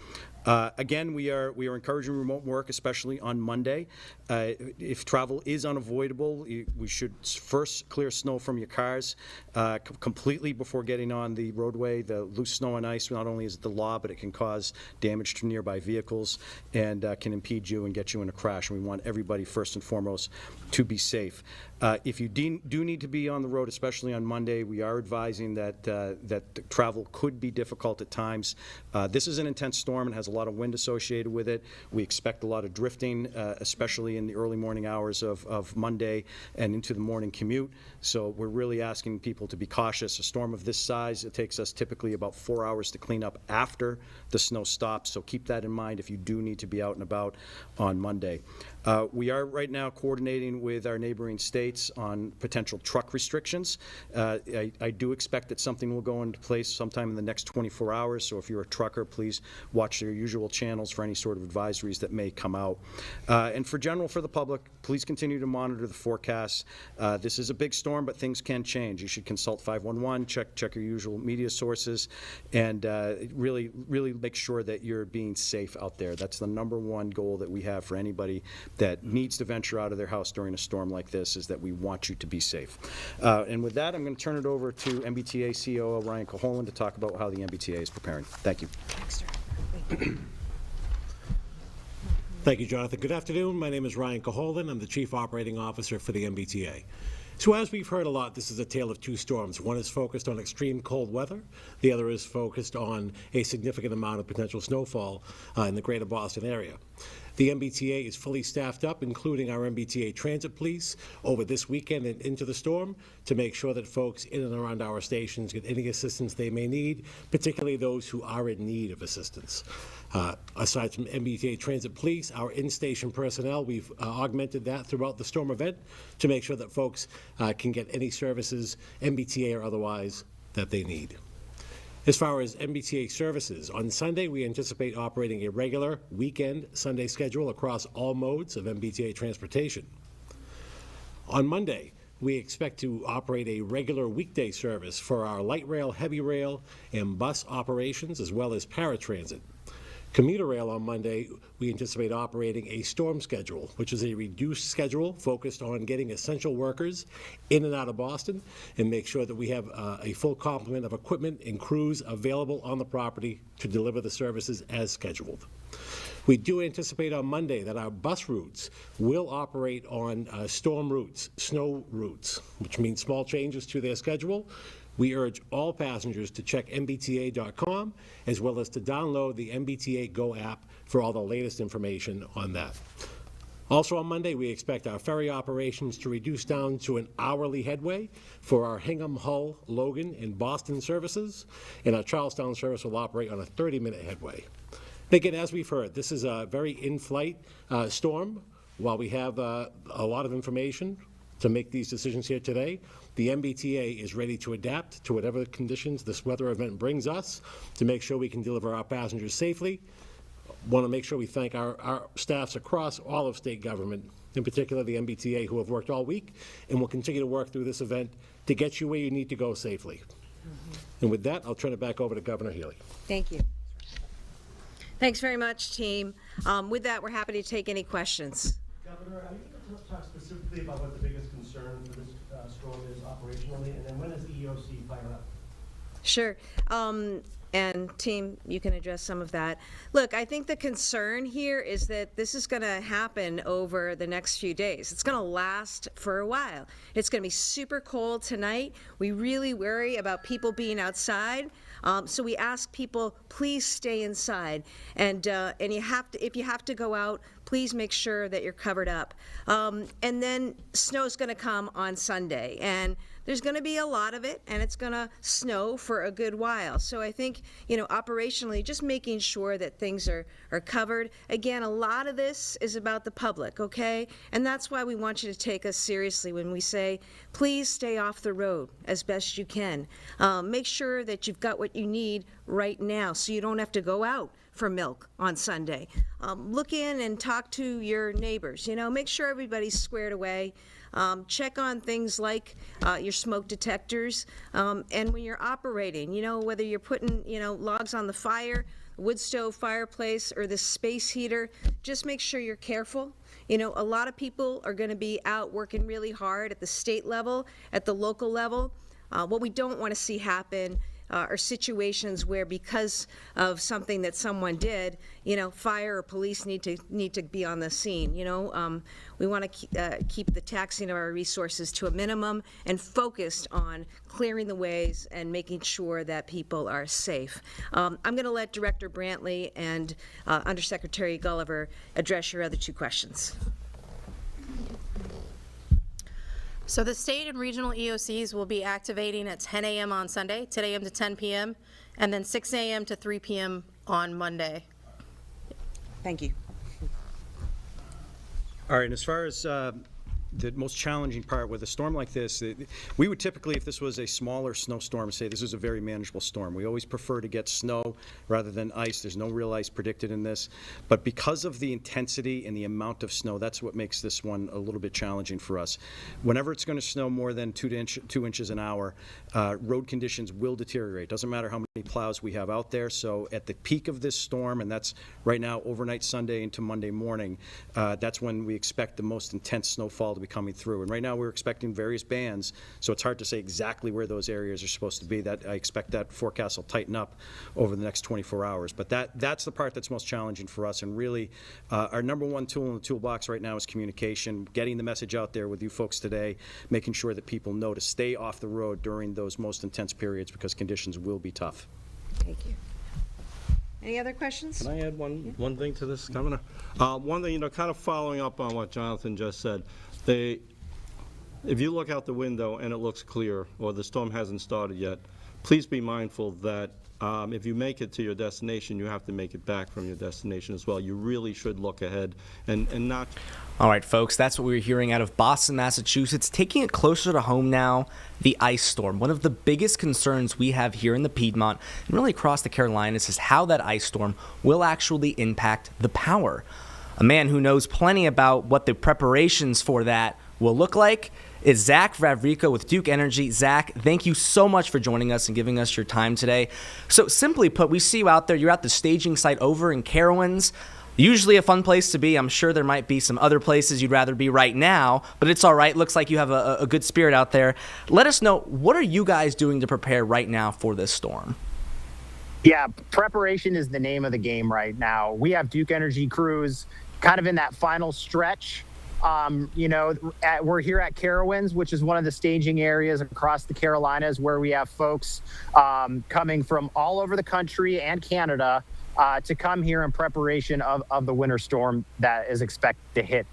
Again, we are encouraging remote work, especially on Monday. If travel is unavoidable, we should first clear snow from your cars completely before getting on the roadway. The loose snow and ice, not only is it the law, but it can cause damage to nearby vehicles and can impede you and get you in a crash. And we want everybody, first and foremost, to be safe. If you do need to be on the road, especially on Monday, we are advising that travel could be difficult at times. This is an intense storm and has a lot of wind associated with it. We expect a lot of drifting, especially in the early morning hours of Monday and into the morning commute. So we're really asking people to be cautious. A storm of this size, it takes us typically about 4 hours to clean up after the snow stops. So keep that in mind if you do need to be out and about on Monday. We are right now coordinating with our neighboring states on potential truck restrictions. I do expect that something will go into place sometime in the next 24 hours, so if you're a trucker, please watch your usual channels for any sort of advisories that may come out. And for the public, please continue to monitor the forecasts. This is a big storm, but things can change. You should consult 511, check your usual media sources, and really make sure that you're being safe out there. That's the number one goal that we have for anybody that needs to venture out of their house during a storm like this, is that we want you to be safe. And with that, I'm going to turn it over to MBTA COO Ryan Caholen to talk about how the MBTA is preparing. Thank you. Thank you, Jonathan. Good afternoon. My name is Ryan Caholen. I'm the Chief Operating Officer for the MBTA. So as we've heard a lot, this is a tale of two storms. One is focused on extreme cold weather. The other is focused on a significant amount of potential snowfall in the greater Boston area. The MBTA is fully staffed up, including our MBTA Transit Police, over this weekend and into the storm to make sure that folks in and around our stations get any assistance they may need, particularly those who are in need of assistance. Aside from MBTA Transit Police, our in-station personnel, we've augmented that throughout the storm event to make sure that folks can get any services, MBTA or otherwise, that they need. As far as MBTA services, on Sunday we anticipate operating a regular weekend Sunday schedule across all modes of MBTA transportation. On Monday, we expect to operate a regular weekday service for our light rail, heavy rail, and bus operations, as well as paratransit. Commuter rail on Monday, we anticipate operating a storm schedule, which is a reduced schedule focused on getting essential workers in and out of Boston and make sure that we have a full complement of equipment and crews available on the property to deliver the services as scheduled. We do anticipate on Monday that our bus routes will operate on storm routes, snow routes, which means small changes to their schedule. We urge all passengers to check mbta.com as well as to download the MBTA Go app for all the latest information on that. Also on Monday, we expect our ferry operations to reduce down to an hourly headway for our Hingham, Hull, Logan, and Boston services, and our Charlestown service will operate on a 30-minute headway. Again, as we've heard, this is a very in-flight storm. While we have a lot of information to make these decisions here today, the MBTA is ready to adapt to whatever conditions this weather event brings us to make sure we can deliver our passengers safely. Want to make sure we thank our staffs across all of state government, in particular the MBTA, who have worked all week and will continue to work through this event to get you where you need to go safely. And with that, I'll turn it back over to Governor Healy. Thank you. Thanks very much, team. With that, we're happy to take any questions. Governor, are you going to talk specifically about what the biggest concern for this storm is operationally, and then when is the EOC fired up? Sure. And team, you can address some of that. Look, I think the concern here is that this is going to happen over the next few days. It's going to last for a while. It's going to be super cold tonight. We really worry about people being outside. So we ask people, please stay inside. And you have to, if you have to go out, please make sure that you're covered up. And then snow's going to come on Sunday. And there's going to be a lot of it, and it's going to snow for a good while. So I think, operationally, just making sure that things are covered. Again, a lot of this is about the public, okay? And that's why we want you to take us seriously when we say, please stay off the road as best you can. Make sure that you've got what you need right now so you don't have to go out for milk on Sunday. Look in and talk to your neighbors. Make sure everybody's squared away. Check on things like your smoke detectors, and when you're operating, whether you're putting, logs on the fire, wood stove fireplace, or the space heater, just make sure you're careful. A lot of people are going to be out working really hard at the state level, at the local level. What we don't want to see happen are situations where, because of something that someone did, fire or police need to be on the scene. We want to keep the taxing of our resources to a minimum and focused on clearing the ways and making sure that people are safe. I'm going to let Director Brantley and Undersecretary Gulliver address your other two questions. So the state and regional EOCs will be activating at 10 a.m. on Sunday, 10 a.m. to 10 p.m., and then 6 a.m. to 3 p.m. on Monday. Thank you. All right, and as far as the most challenging part with a storm like this, we would typically, if this was a smaller snowstorm, say this is a very manageable storm. We always prefer to get snow rather than ice. There's no real ice predicted in this. But because of the intensity and the amount of snow, that's what makes this one a little bit challenging for us. Whenever it's going to snow more than 2 inches an hour, road conditions will deteriorate. Doesn't matter how many plows we have out there. So at the peak of this storm, and that's right now overnight Sunday into Monday morning, that's when we expect the most intense snowfall to be coming through. And right now we're expecting various bands, so it's hard to say exactly where those areas are supposed to be. That I expect that forecast will tighten up over the next 24 hours. But that's the part that's most challenging for us. And really, our number one tool in the toolbox right now is communication, getting the message out there with you folks today, making sure that people know to stay off the road during those most intense periods because conditions will be tough. Thank you. Any other questions? Can I add one thing to this, Governor? One thing, kind of following up on what Jonathan just said. If you look out the window and it looks clear, or the storm hasn't started yet, please be mindful that if you make it to your destination, you have to make it back from your destination as well. You really should look ahead and not... All right, folks, that's what we were hearing out of Boston, Massachusetts. Taking it closer to home now, the ice storm. One of the biggest concerns we have here in the Piedmont and really across the Carolinas is how that ice storm will actually impact the power. A man who knows plenty about what the preparations for that will look like is Zach Vavrico with Duke Energy. Zach, thank you so much for joining us and giving us your time today. So simply put, we see you out there. You're at the staging site over in Carowinds. Usually a fun place to be. I'm sure there might be some other places you'd rather be right now, but it's all right. Looks like you have a good spirit out there. Let us know, what are you guys doing to prepare right now for this storm? Yeah, preparation is the name of the game right now. We have Duke Energy crews kind of in that final stretch. We're here at Carowinds, which is one of the staging areas across the Carolinas where we have folks coming from all over the country and Canada to come here in preparation of the winter storm that is expected to hit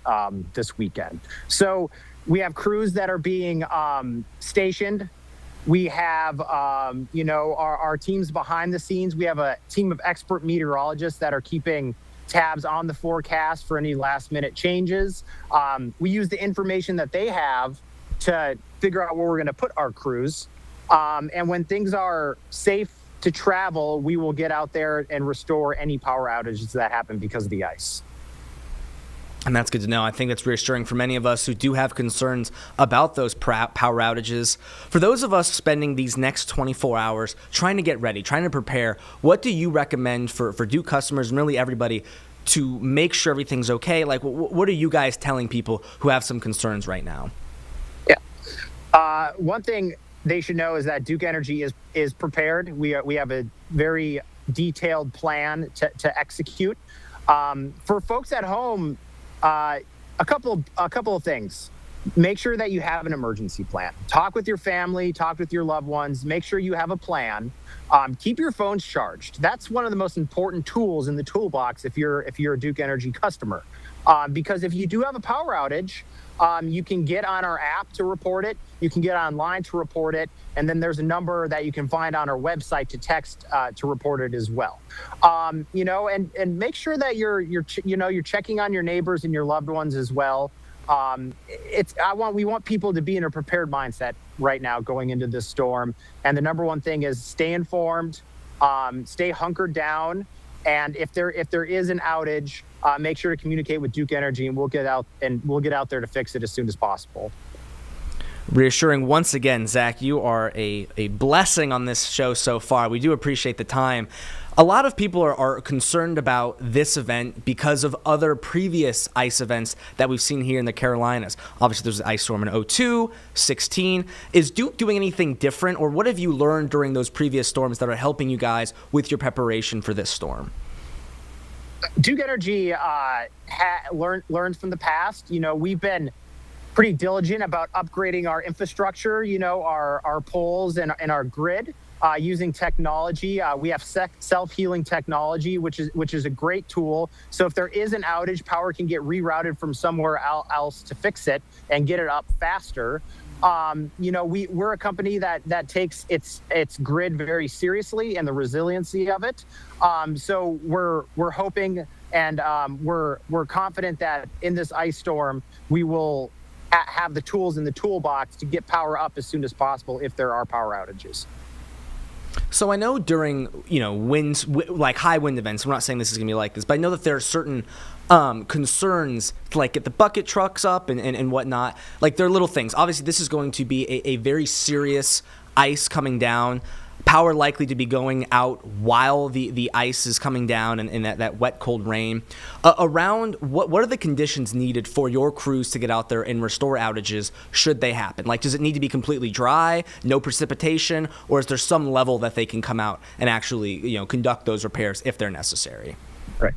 this weekend. So we have crews that are being stationed. We have, our teams behind the scenes. We have a team of expert meteorologists that are keeping tabs on the forecast for any last minute changes. We use the information that they have to figure out where we're going to put our crews. And when things are safe to travel, we will get out there and restore any power outages that happen because of the ice. And that's good to know. I think that's reassuring for many of us who do have concerns about those power outages. For those of us spending these next 24 hours trying to get ready, trying to prepare, what do you recommend for Duke customers and really everybody to make sure everything's okay? Like, what are you guys telling people who have some concerns right now? Yeah. One thing they should know is that Duke Energy is prepared. We have a very detailed plan to execute. For folks at home, a couple of things. Make sure that you have an emergency plan. Talk with your family, talk with your loved ones. Make sure you have a plan. Keep your phones charged. That's one of the most important tools in the toolbox if you're a Duke Energy customer. Because if you do have a power outage, you can get on our app to report it. You can get online to report it. And then there's a number that you can find on our website to text to report it as well. And make sure that you're checking on your neighbors and your loved ones as well. We want people to be in a prepared mindset right now going into this storm. And the number one thing is stay informed, stay hunkered down. And if there is an outage, make sure to communicate with Duke Energy, and we'll get out there to fix it as soon as possible. Reassuring once again, Zach, you are a blessing on this show so far. We do appreciate the time. A lot of people are concerned about this event because of other previous ice events that we've seen here in the Carolinas. Obviously, there's an ice storm in 2002, 16. Is Duke doing anything different, or what have you learned during those previous storms that are helping you guys with your preparation for this storm? Duke Energy learned from the past. We've been pretty diligent about upgrading our infrastructure, our poles and our grid. Using technology. We have self-healing technology, which is a great tool. So if there is an outage, power can get rerouted from somewhere else to fix it and get it up faster. We're a company that takes its grid very seriously and the resiliency of it. So we're hoping and we're confident that in this ice storm, we will have the tools in the toolbox to get power up as soon as possible if there are power outages. So I know during, winds, like high wind events, we're not saying this is going to be like this, but I know that there are certain concerns to like get the bucket trucks up and whatnot. Like there are little things. Obviously, this is going to be a very serious ice coming down. Power likely to be going out while the ice is coming down and that wet, cold rain. Around, what are the conditions needed for your crews to get out there and restore outages should they happen? Like, does it need to be completely dry, no precipitation, or is there some level that they can come out and actually, conduct those repairs if they're necessary? Right.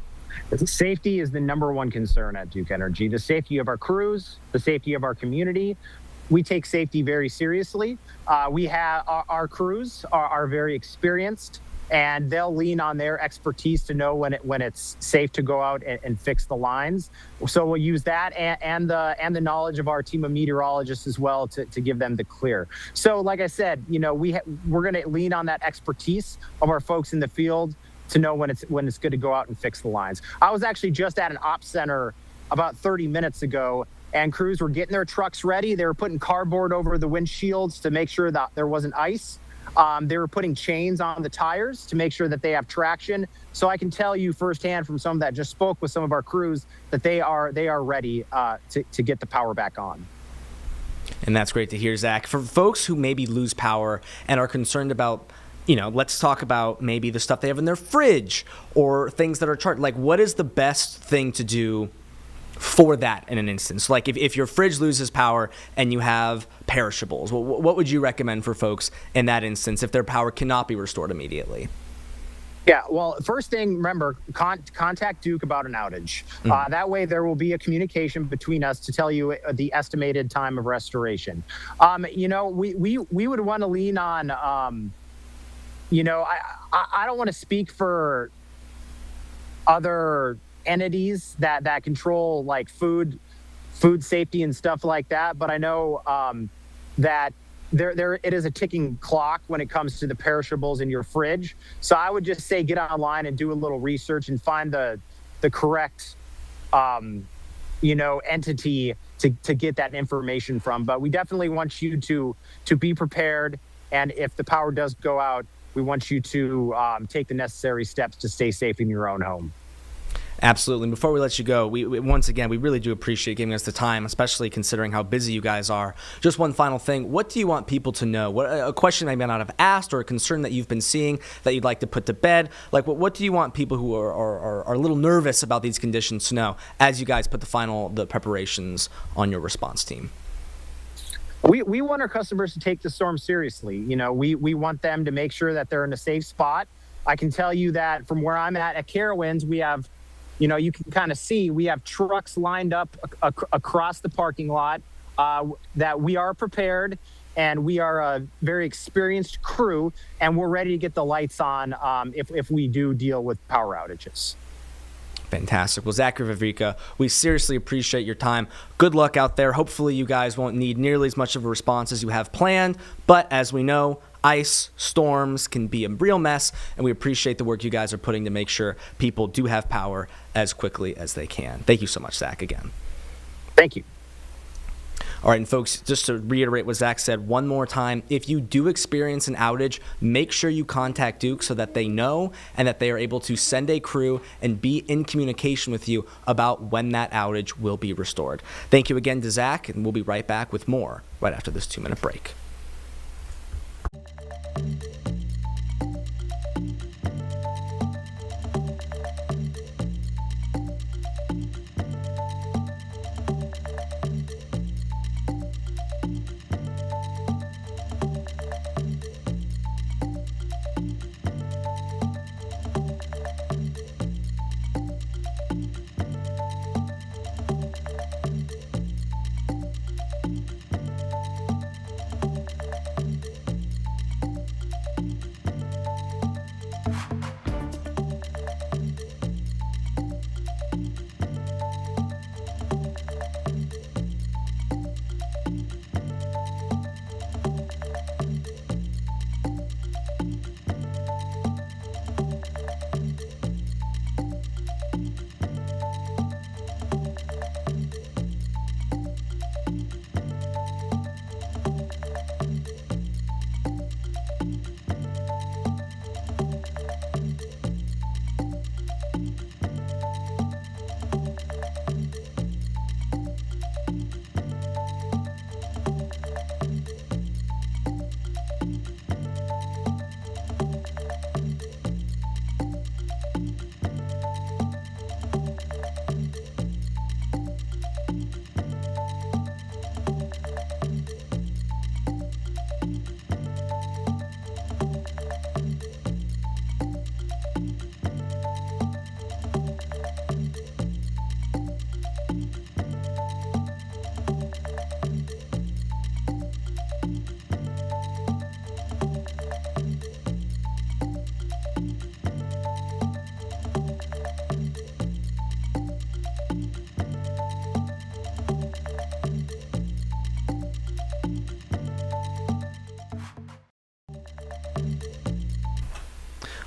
Safety is the number one concern at Duke Energy. The safety of our crews, the safety of our community. We take safety very seriously. We have our crews are very experienced, and they'll lean on their expertise to know when it's safe to go out and fix the lines. So we'll use that and the knowledge of our team of meteorologists as well to give them the clear. So like I said, we're going to lean on that expertise of our folks in the field to know when it's good to go out and fix the lines. I was actually just at an ops center about 30 minutes ago, and crews were getting their trucks ready. They were putting cardboard over the windshields to make sure that there wasn't ice. They were putting chains on the tires to make sure that they have traction. So I can tell you firsthand from someone that just spoke with some of our crews that they are ready to get the power back on. And that's great to hear, Zach. For folks who maybe lose power and are concerned about, let's talk about maybe the stuff they have in their fridge or things that are charged. Like, what is the best thing to do for that in an instance? Like if your fridge loses power and you have perishables, what would you recommend for folks in that instance if their power cannot be restored immediately? Yeah, well, first thing, remember, contact Duke about an outage. That way there will be a communication between us to tell you the estimated time of restoration. We would want to lean on, I don't want to speak for other entities that control like food safety and stuff like that, but I know that there it is a ticking clock when it comes to the perishables in your fridge. So I would just say get online and do a little research and find the correct entity to get that information from. But we definitely want you to be prepared, and if the power does go out, we want you to take the necessary steps to stay safe in your own home. Absolutely. And before we let you go, we once again, we really do appreciate giving us the time, especially considering how busy you guys are. Just one final thing. What do you want people to know? A question I may not have asked, or a concern that you've been seeing that you'd like to put to bed? Like, what do you want people who are a little nervous about these conditions to know as you guys put the preparations on your response team? We want our customers to take the storm seriously. You know, we want them to make sure that they're in a safe spot. I can tell you that from where I'm at Carowinds, we have, you know, you can kind of see we have trucks lined up across the parking lot, that we are prepared, and we are a very experienced crew, and we're ready to get the lights on if we do deal with power outages. Fantastic. Well, Zachary Vivrica, we seriously appreciate your time. Good luck out there. Hopefully you guys won't need nearly as much of a response as you have planned. But as we know, ice storms can be a real mess, and we appreciate the work you guys are putting to make sure people do have power as quickly as they can. Thank you so much, Zach, again. Thank you. All right, and folks, just to reiterate what Zach said one more time, if you do experience an outage, make sure you contact Duke so that they know and that they are able to send a crew and be in communication with you about when that outage will be restored. Thank you again to Zach, and we'll be right back with more right after this 2-minute break.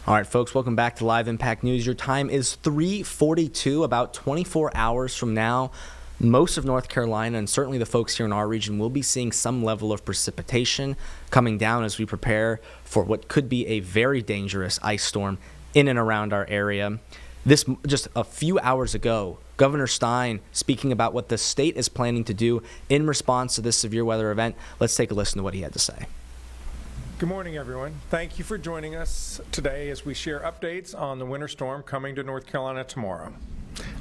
All right, folks, welcome back to Live Impact News. Your time is 3:42, about 24 hours from now. Most of North Carolina, and certainly the folks here in our region, will be seeing some level of precipitation coming down as we prepare for what could be a very dangerous ice storm in and around our area. This just a few hours ago, Governor Stein speaking about what the state is planning to do in response to this severe weather event. Let's take a listen to what he had to say. Good morning, everyone. Thank you for joining us today as we share updates on the winter storm coming to North Carolina tomorrow.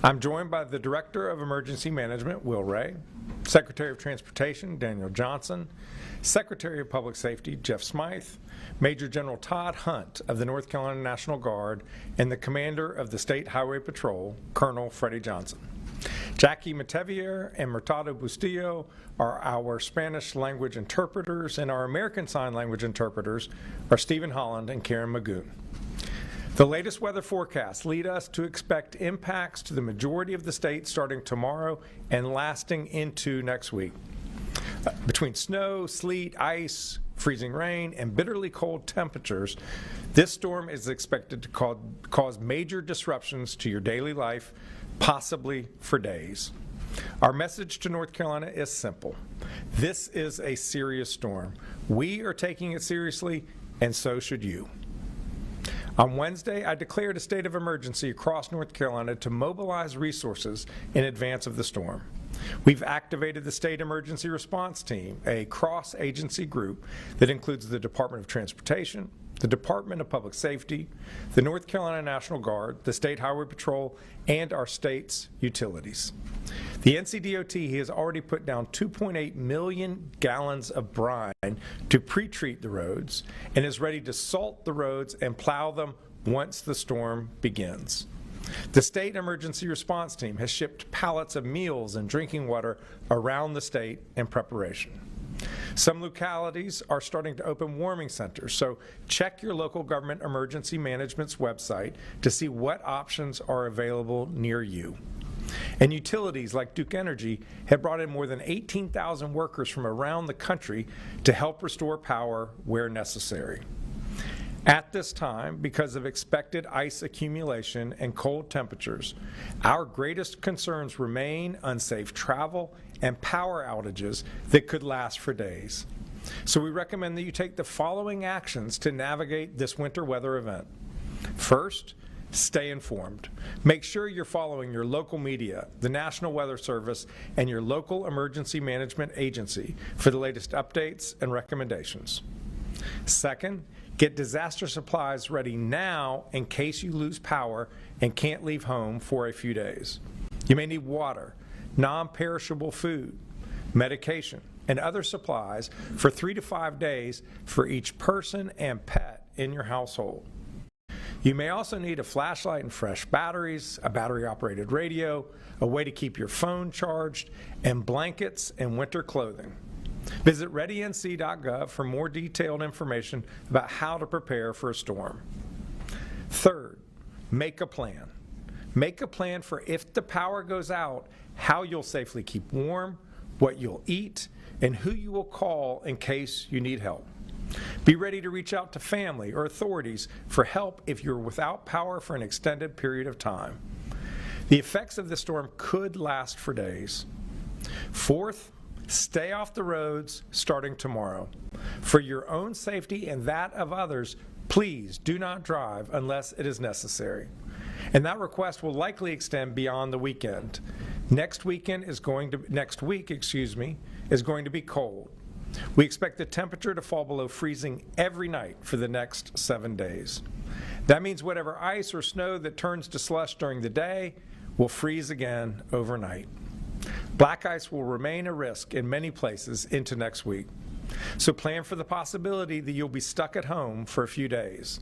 I'm joined by the Director of Emergency Management, Will Ray, Secretary of Transportation, Daniel Johnson, Secretary of Public Safety, Jeff Smythe, Major General Todd Hunt of the North Carolina National Guard, and the Commander of the State Highway Patrol, Colonel Freddie Johnson. Jackie Matevier and Murtado Bustillo are our Spanish language interpreters, and our American Sign Language interpreters are Stephen Holland and Karen Magoon. The latest weather forecasts lead us to expect impacts to the majority of the state starting tomorrow and lasting into next week. Between snow, sleet, ice, freezing rain, and bitterly cold temperatures, this storm is expected to cause major disruptions to your daily life, possibly for days. Our message to North Carolina is simple. This is a serious storm. We are taking it seriously, and so should you. On Wednesday, I declared a state of emergency across North Carolina to mobilize resources in advance of the storm. We've activated the State Emergency Response Team, a cross-agency group that includes the Department of Transportation, the Department of Public Safety, the North Carolina National Guard, the State Highway Patrol, and our state's utilities. The NCDOT has already put down 2.8 million gallons of brine to pre-treat the roads and is ready to salt the roads and plow them once the storm begins. The state emergency response team has shipped pallets of meals and drinking water around the state in preparation. Some localities are starting to open warming centers, so check your local government emergency management's website to see what options are available near you. And utilities like Duke Energy have brought in more than 18,000 workers from around the country to help restore power where necessary. At this time, because of expected ice accumulation and cold temperatures, our greatest concerns remain unsafe travel and power outages that could last for days. So we recommend that you take the following actions to navigate this winter weather event. First, stay informed. Make sure you're following your local media, the National Weather Service, and your local emergency management agency for the latest updates and recommendations. Second, get disaster supplies ready now in case you lose power and can't leave home for a few days. You may need water, non-perishable food, medication, and other supplies for 3 to 5 days for each person and pet in your household. You may also need a flashlight and fresh batteries, a battery-operated radio, a way to keep your phone charged, and blankets and winter clothing. Visit readync.gov for more detailed information about how to prepare for a storm. Third, make a plan. Make a plan for if the power goes out, how you'll safely keep warm, what you'll eat, and who you will call in case you need help. Be ready to reach out to family or authorities for help if you're without power for an extended period of time. The effects of this storm could last for days. Fourth, stay off the roads starting tomorrow. For your own safety and that of others, please do not drive unless it is necessary. And that request will likely extend beyond the weekend. Next week is going to be cold. We expect the temperature to fall below freezing every night for the next 7 days. That means whatever ice or snow that turns to slush during the day will freeze again overnight. Black ice will remain a risk in many places into next week. So plan for the possibility that you'll be stuck at home for a few days.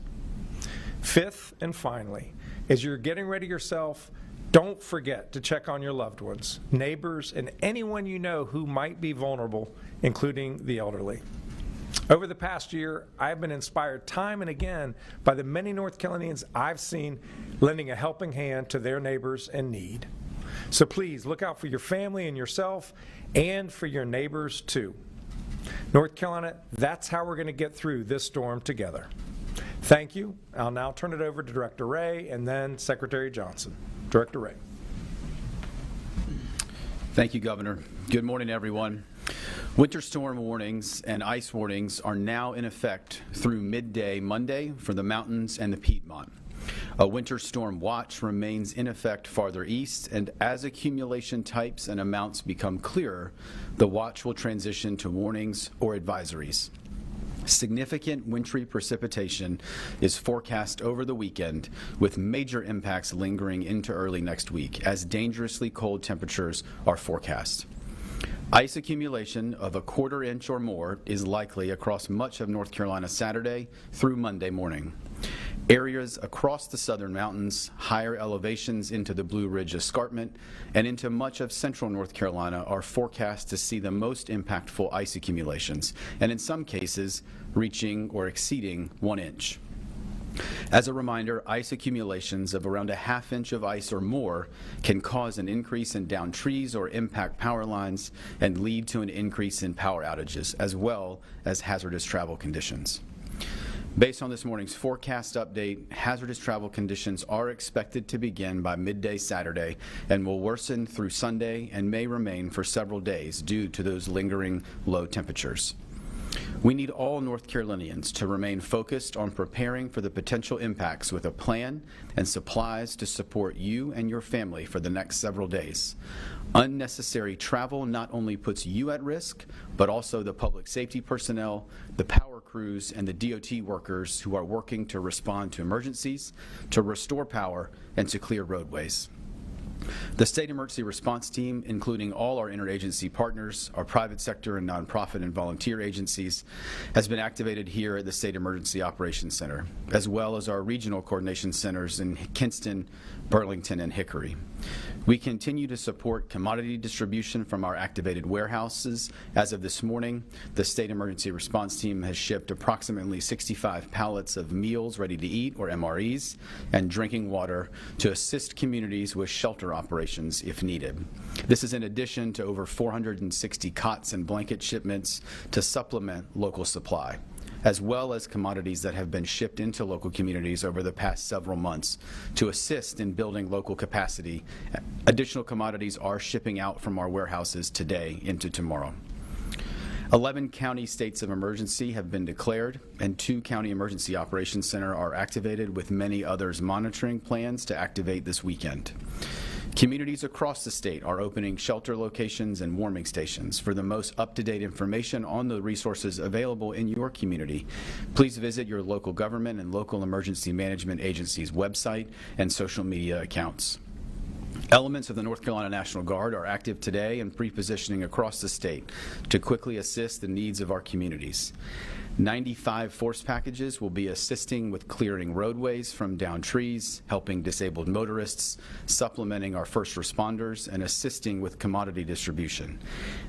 Fifth and finally, as you're getting ready yourself, don't forget to check on your loved ones, neighbors, and anyone you know who might be vulnerable, including the elderly. Over the past year, I've been inspired time and again by the many North Carolinians I've seen lending a helping hand to their neighbors in need. So please look out for your family and yourself and for your neighbors too. North Carolina, that's how we're going to get through this storm together. Thank you. I'll now turn it over to Director Ray and then Secretary Johnson. Director Ray. Thank you, Governor. Good morning, everyone. Winter storm warnings and ice warnings are now in effect through midday Monday for the mountains and the Piedmont. A winter storm watch remains in effect farther east, and as accumulation types and amounts become clearer, the watch will transition to warnings or advisories. Significant wintry precipitation is forecast over the weekend, with major impacts lingering into early next week as dangerously cold temperatures are forecast. Ice accumulation of a quarter inch or more is likely across much of North Carolina Saturday through Monday morning. Areas across the southern mountains, higher elevations into the Blue Ridge Escarpment, and into much of central North Carolina are forecast to see the most impactful ice accumulations, and in some cases, reaching or exceeding 1 inch. As a reminder, ice accumulations of around a ½ inch of ice or more can cause an increase in downed trees or impact power lines and lead to an increase in power outages, as well as hazardous travel conditions. Based on this morning's forecast update, hazardous travel conditions are expected to begin by midday Saturday and will worsen through Sunday and may remain for several days due to those lingering low temperatures. We need all North Carolinians to remain focused on preparing for the potential impacts with a plan and supplies to support you and your family for the next several days. Unnecessary travel not only puts you at risk, but also the public safety personnel, the power crews, and the DOT workers who are working to respond to emergencies, to restore power, and to clear roadways. The State Emergency Response Team, including all our interagency partners, our private sector and nonprofit and volunteer agencies, has been activated here at the State Emergency Operations Center, as well as our regional coordination centers in Kinston, Burlington, and Hickory. We continue to support commodity distribution from our activated warehouses. As of this morning, the State Emergency Response Team has shipped approximately 65 pallets of meals ready to eat, or MREs, and drinking water to assist communities with shelter operations if needed. This is in addition to over 460 cots and blanket shipments to supplement local supply, as well as commodities that have been shipped into local communities over the past several months to assist in building local capacity. Additional commodities are shipping out from our warehouses today into tomorrow. 11 county states of emergency have been declared, and 2 county emergency operations center are activated, with many others monitoring plans to activate this weekend. Communities across the state are opening shelter locations and warming stations. For the most up-to-date information on the resources available in your community, please visit your local government and local emergency management agency's website and social media accounts. Elements of the North Carolina National Guard are active today and pre-positioning across the state to quickly assist the needs of our communities. 95 force packages will be assisting with clearing roadways from downed trees, helping disabled motorists, supplementing our first responders, and assisting with commodity distribution.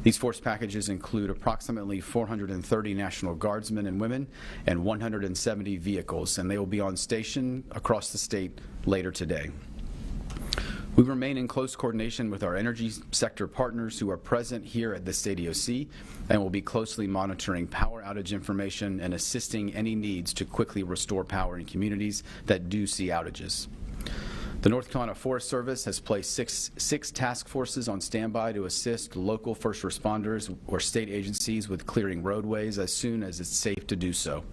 These force packages include approximately 430 National Guardsmen and women and 170 vehicles, and they will be on station across the state later today. We remain in close coordination with our energy sector partners who are present here at the State EOC, and will be closely monitoring power outage information and assisting any needs to quickly restore power in communities that do see outages. The North Carolina Forest Service has placed six task forces on standby to assist local first responders or state agencies with clearing roadways as soon as it's safe to do so.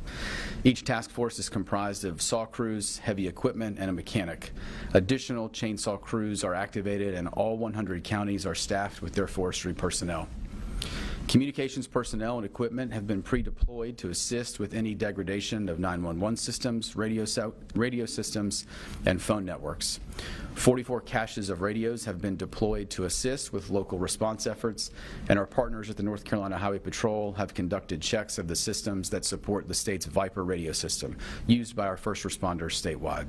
Each task force is comprised of saw crews, heavy equipment, and a mechanic. Additional chainsaw crews are activated, and all 100 counties are staffed with their forestry personnel. Communications personnel and equipment have been pre-deployed to assist with any degradation of 911 systems, radio systems, and phone networks. 44 caches of radios have been deployed to assist with local response efforts, and our partners at the North Carolina Highway Patrol have conducted checks of the systems that support the state's Viper radio system, used by our first responders statewide.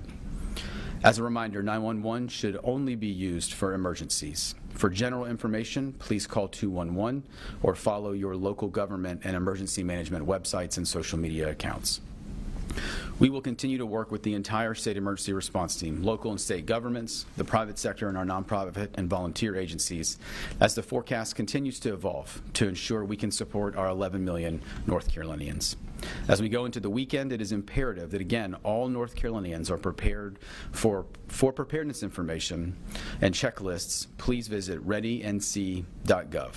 As a reminder, 911 should only be used for emergencies. For general information, please call 211 or follow your local government and emergency management websites and social media accounts. We will continue to work with the entire State Emergency Response Team, local and state governments, the private sector, and our nonprofit and volunteer agencies as the forecast continues to evolve to ensure we can support our 11 million North Carolinians. As we go into the weekend, it is imperative that, again, all North Carolinians are prepared. For preparedness information and checklists, please visit readync.gov.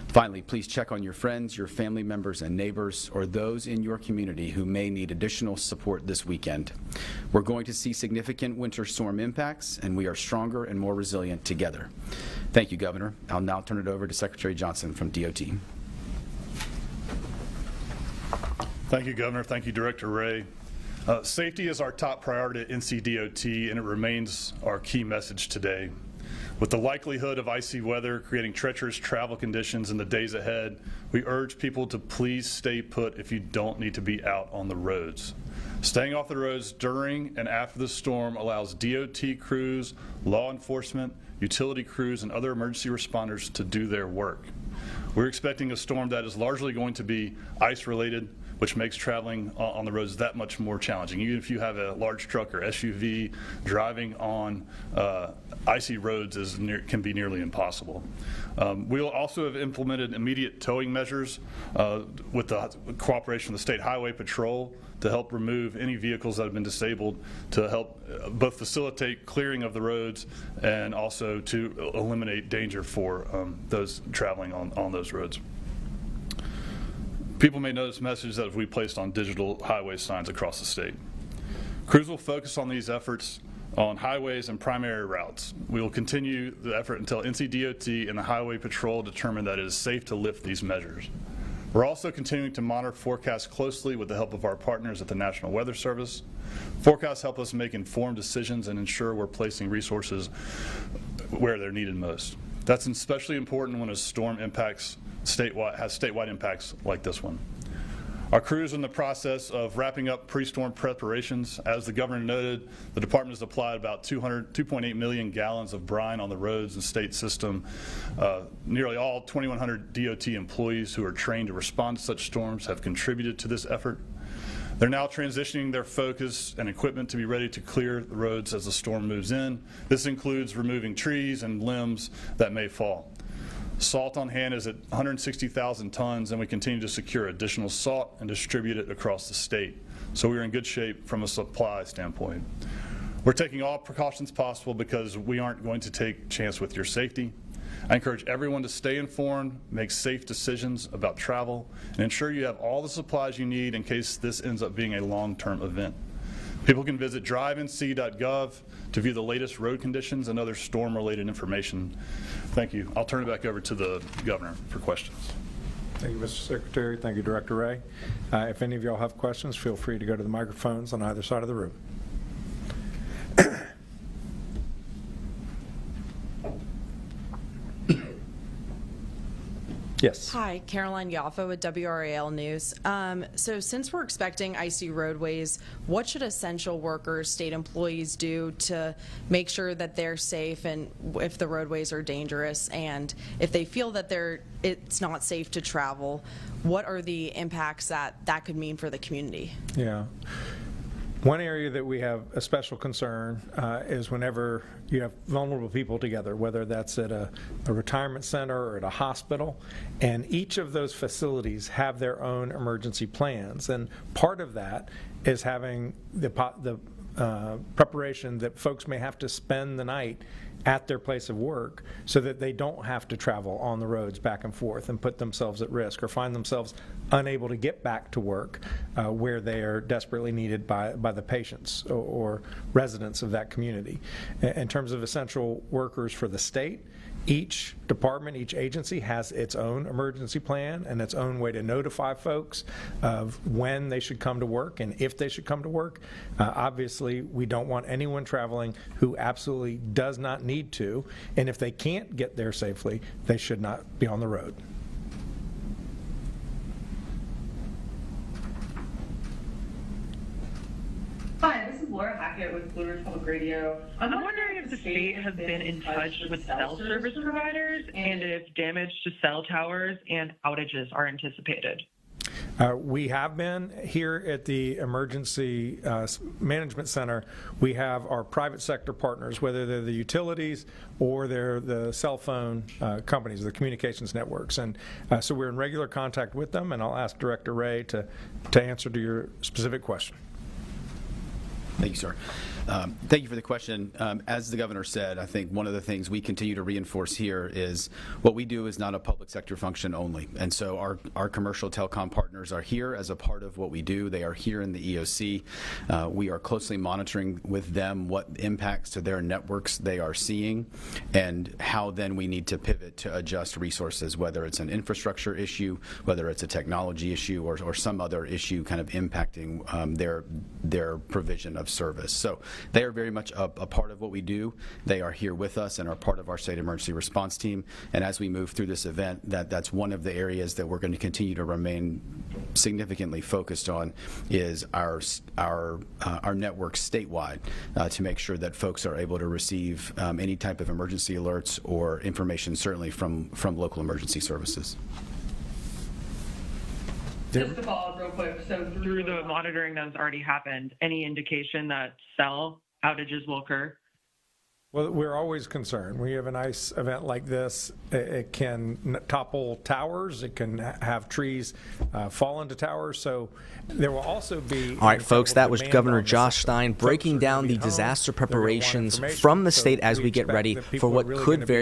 Finally, please check on your friends, your family members, and neighbors, or those in your community who may need additional support this weekend. We're going to see significant winter storm impacts, and we are stronger and more resilient together. Thank you, Governor. I'll now turn it over to Secretary Johnson from DOT. Thank you, Governor. Thank you, Director Ray. Safety is our top priority at NCDOT, and it remains our key message today. With the likelihood of icy weather creating treacherous travel conditions in the days ahead, we urge people to please stay put if you don't need to be out on the roads. Staying off the roads during and after the storm allows DOT crews, law enforcement, utility crews, and other emergency responders to do their work. We're expecting a storm that is largely going to be ice-related, which makes traveling on the roads that much more challenging. Even if you have a large truck or SUV, driving on icy roads can be nearly impossible. We'll also have implemented immediate towing measures with the cooperation of the State Highway Patrol to help remove any vehicles that have been disabled, to help both facilitate clearing of the roads and also to eliminate danger for those traveling on those roads. People may notice messages that we placed on digital highway signs across the state. Crews will focus on these efforts on highways and primary routes. We will continue the effort until NCDOT and the Highway Patrol determine that it is safe to lift these measures. We're also continuing to monitor forecasts closely with the help of our partners at the National Weather Service. Forecasts help us make informed decisions and ensure we're placing resources where they're needed most. That's especially important when a storm has statewide impacts like this one. Our crew is in the process of wrapping up pre-storm preparations. As the governor noted, the department has applied about 2.8 million gallons of brine on the roads and state system. Nearly all 2,100 DOT employees who are trained to respond to such storms have contributed to this effort. They're now transitioning their focus and equipment to be ready to clear the roads as the storm moves in. This includes removing trees and limbs that may fall. Salt on hand is at 160,000 tons, and we continue to secure additional salt and distribute it across the state. So we're in good shape from a supply standpoint. We're taking all precautions possible because we aren't going to take a chance with your safety. I encourage everyone to stay informed, make safe decisions about travel, and ensure you have all the supplies you need in case this ends up being a long-term event. People can visit drivenc.gov to view the latest road conditions and other storm-related information. Thank you. I'll turn it back over to the governor for questions. Thank you, Mr. Secretary. Thank you, Director Ray. If any of y'all have questions, feel free to go to the microphones on either side of the room. Yes. Hi, Caroline Yaffa with WRAL News. So since we're expecting icy roadways, what should essential workers, state employees do to make sure that they're safe and if the roadways are dangerous, and if they feel that it's not safe to travel, what are the impacts that could mean for the community? Yeah. One area that we have a special concern is whenever you have vulnerable people together, whether that's at a retirement center or at a hospital, and each of those facilities have their own emergency plans. And part of that is having the preparation that folks may have to spend the night at their place of work so that they don't have to travel on the roads back and forth and put themselves at risk or find themselves unable to get back to work where they are desperately needed by the patients or residents of that community. In terms of essential workers for the state, each department, each agency has its own emergency plan and its own way to notify folks of when they should come to work and if they should come to work. Obviously, we don't want anyone traveling who absolutely does not need to, and if they can't get there safely, they should not be on the road. Hi, this is Laura Hackett with Blue Ridge Public Radio. I'm wondering if the state has been in touch with cell service providers and if damage to cell towers and outages are anticipated. We have been here at the Emergency Management Center. We have our private sector partners, whether they're the utilities or they're the cell phone companies, the communications networks. And so we're in regular contact with them, and I'll ask Director Ray to answer to your specific question. Thank you, sir. Thank you for the question. As the governor said, I think one of the things we continue to reinforce here is what we do is not a public sector function only. And so our commercial telecom partners are here as a part of what we do. They are here in the EOC. We are closely monitoring with them what impacts to their networks they are seeing and how then we need to pivot to adjust resources, whether it's an infrastructure issue, whether it's a technology issue, or some other issue kind of impacting their provision of service. So they are very much a part of what we do. They are here with us and are part of our state emergency response team. And as we move through this event, that's one of the areas that we're going to continue to remain significantly focused on is our network statewide to make sure that folks are able to receive any type of emergency alerts or information, certainly from local emergency services. Just to follow up real quick, so through the monitoring that has already happened, any indication that cell outages will occur? Well, we're always concerned. When you have an ice event like this, it can topple towers. It can have trees fall into towers. So there will also be... All right, folks, that was Governor Josh Stein breaking down the disaster preparations from the state as we get ready for what could very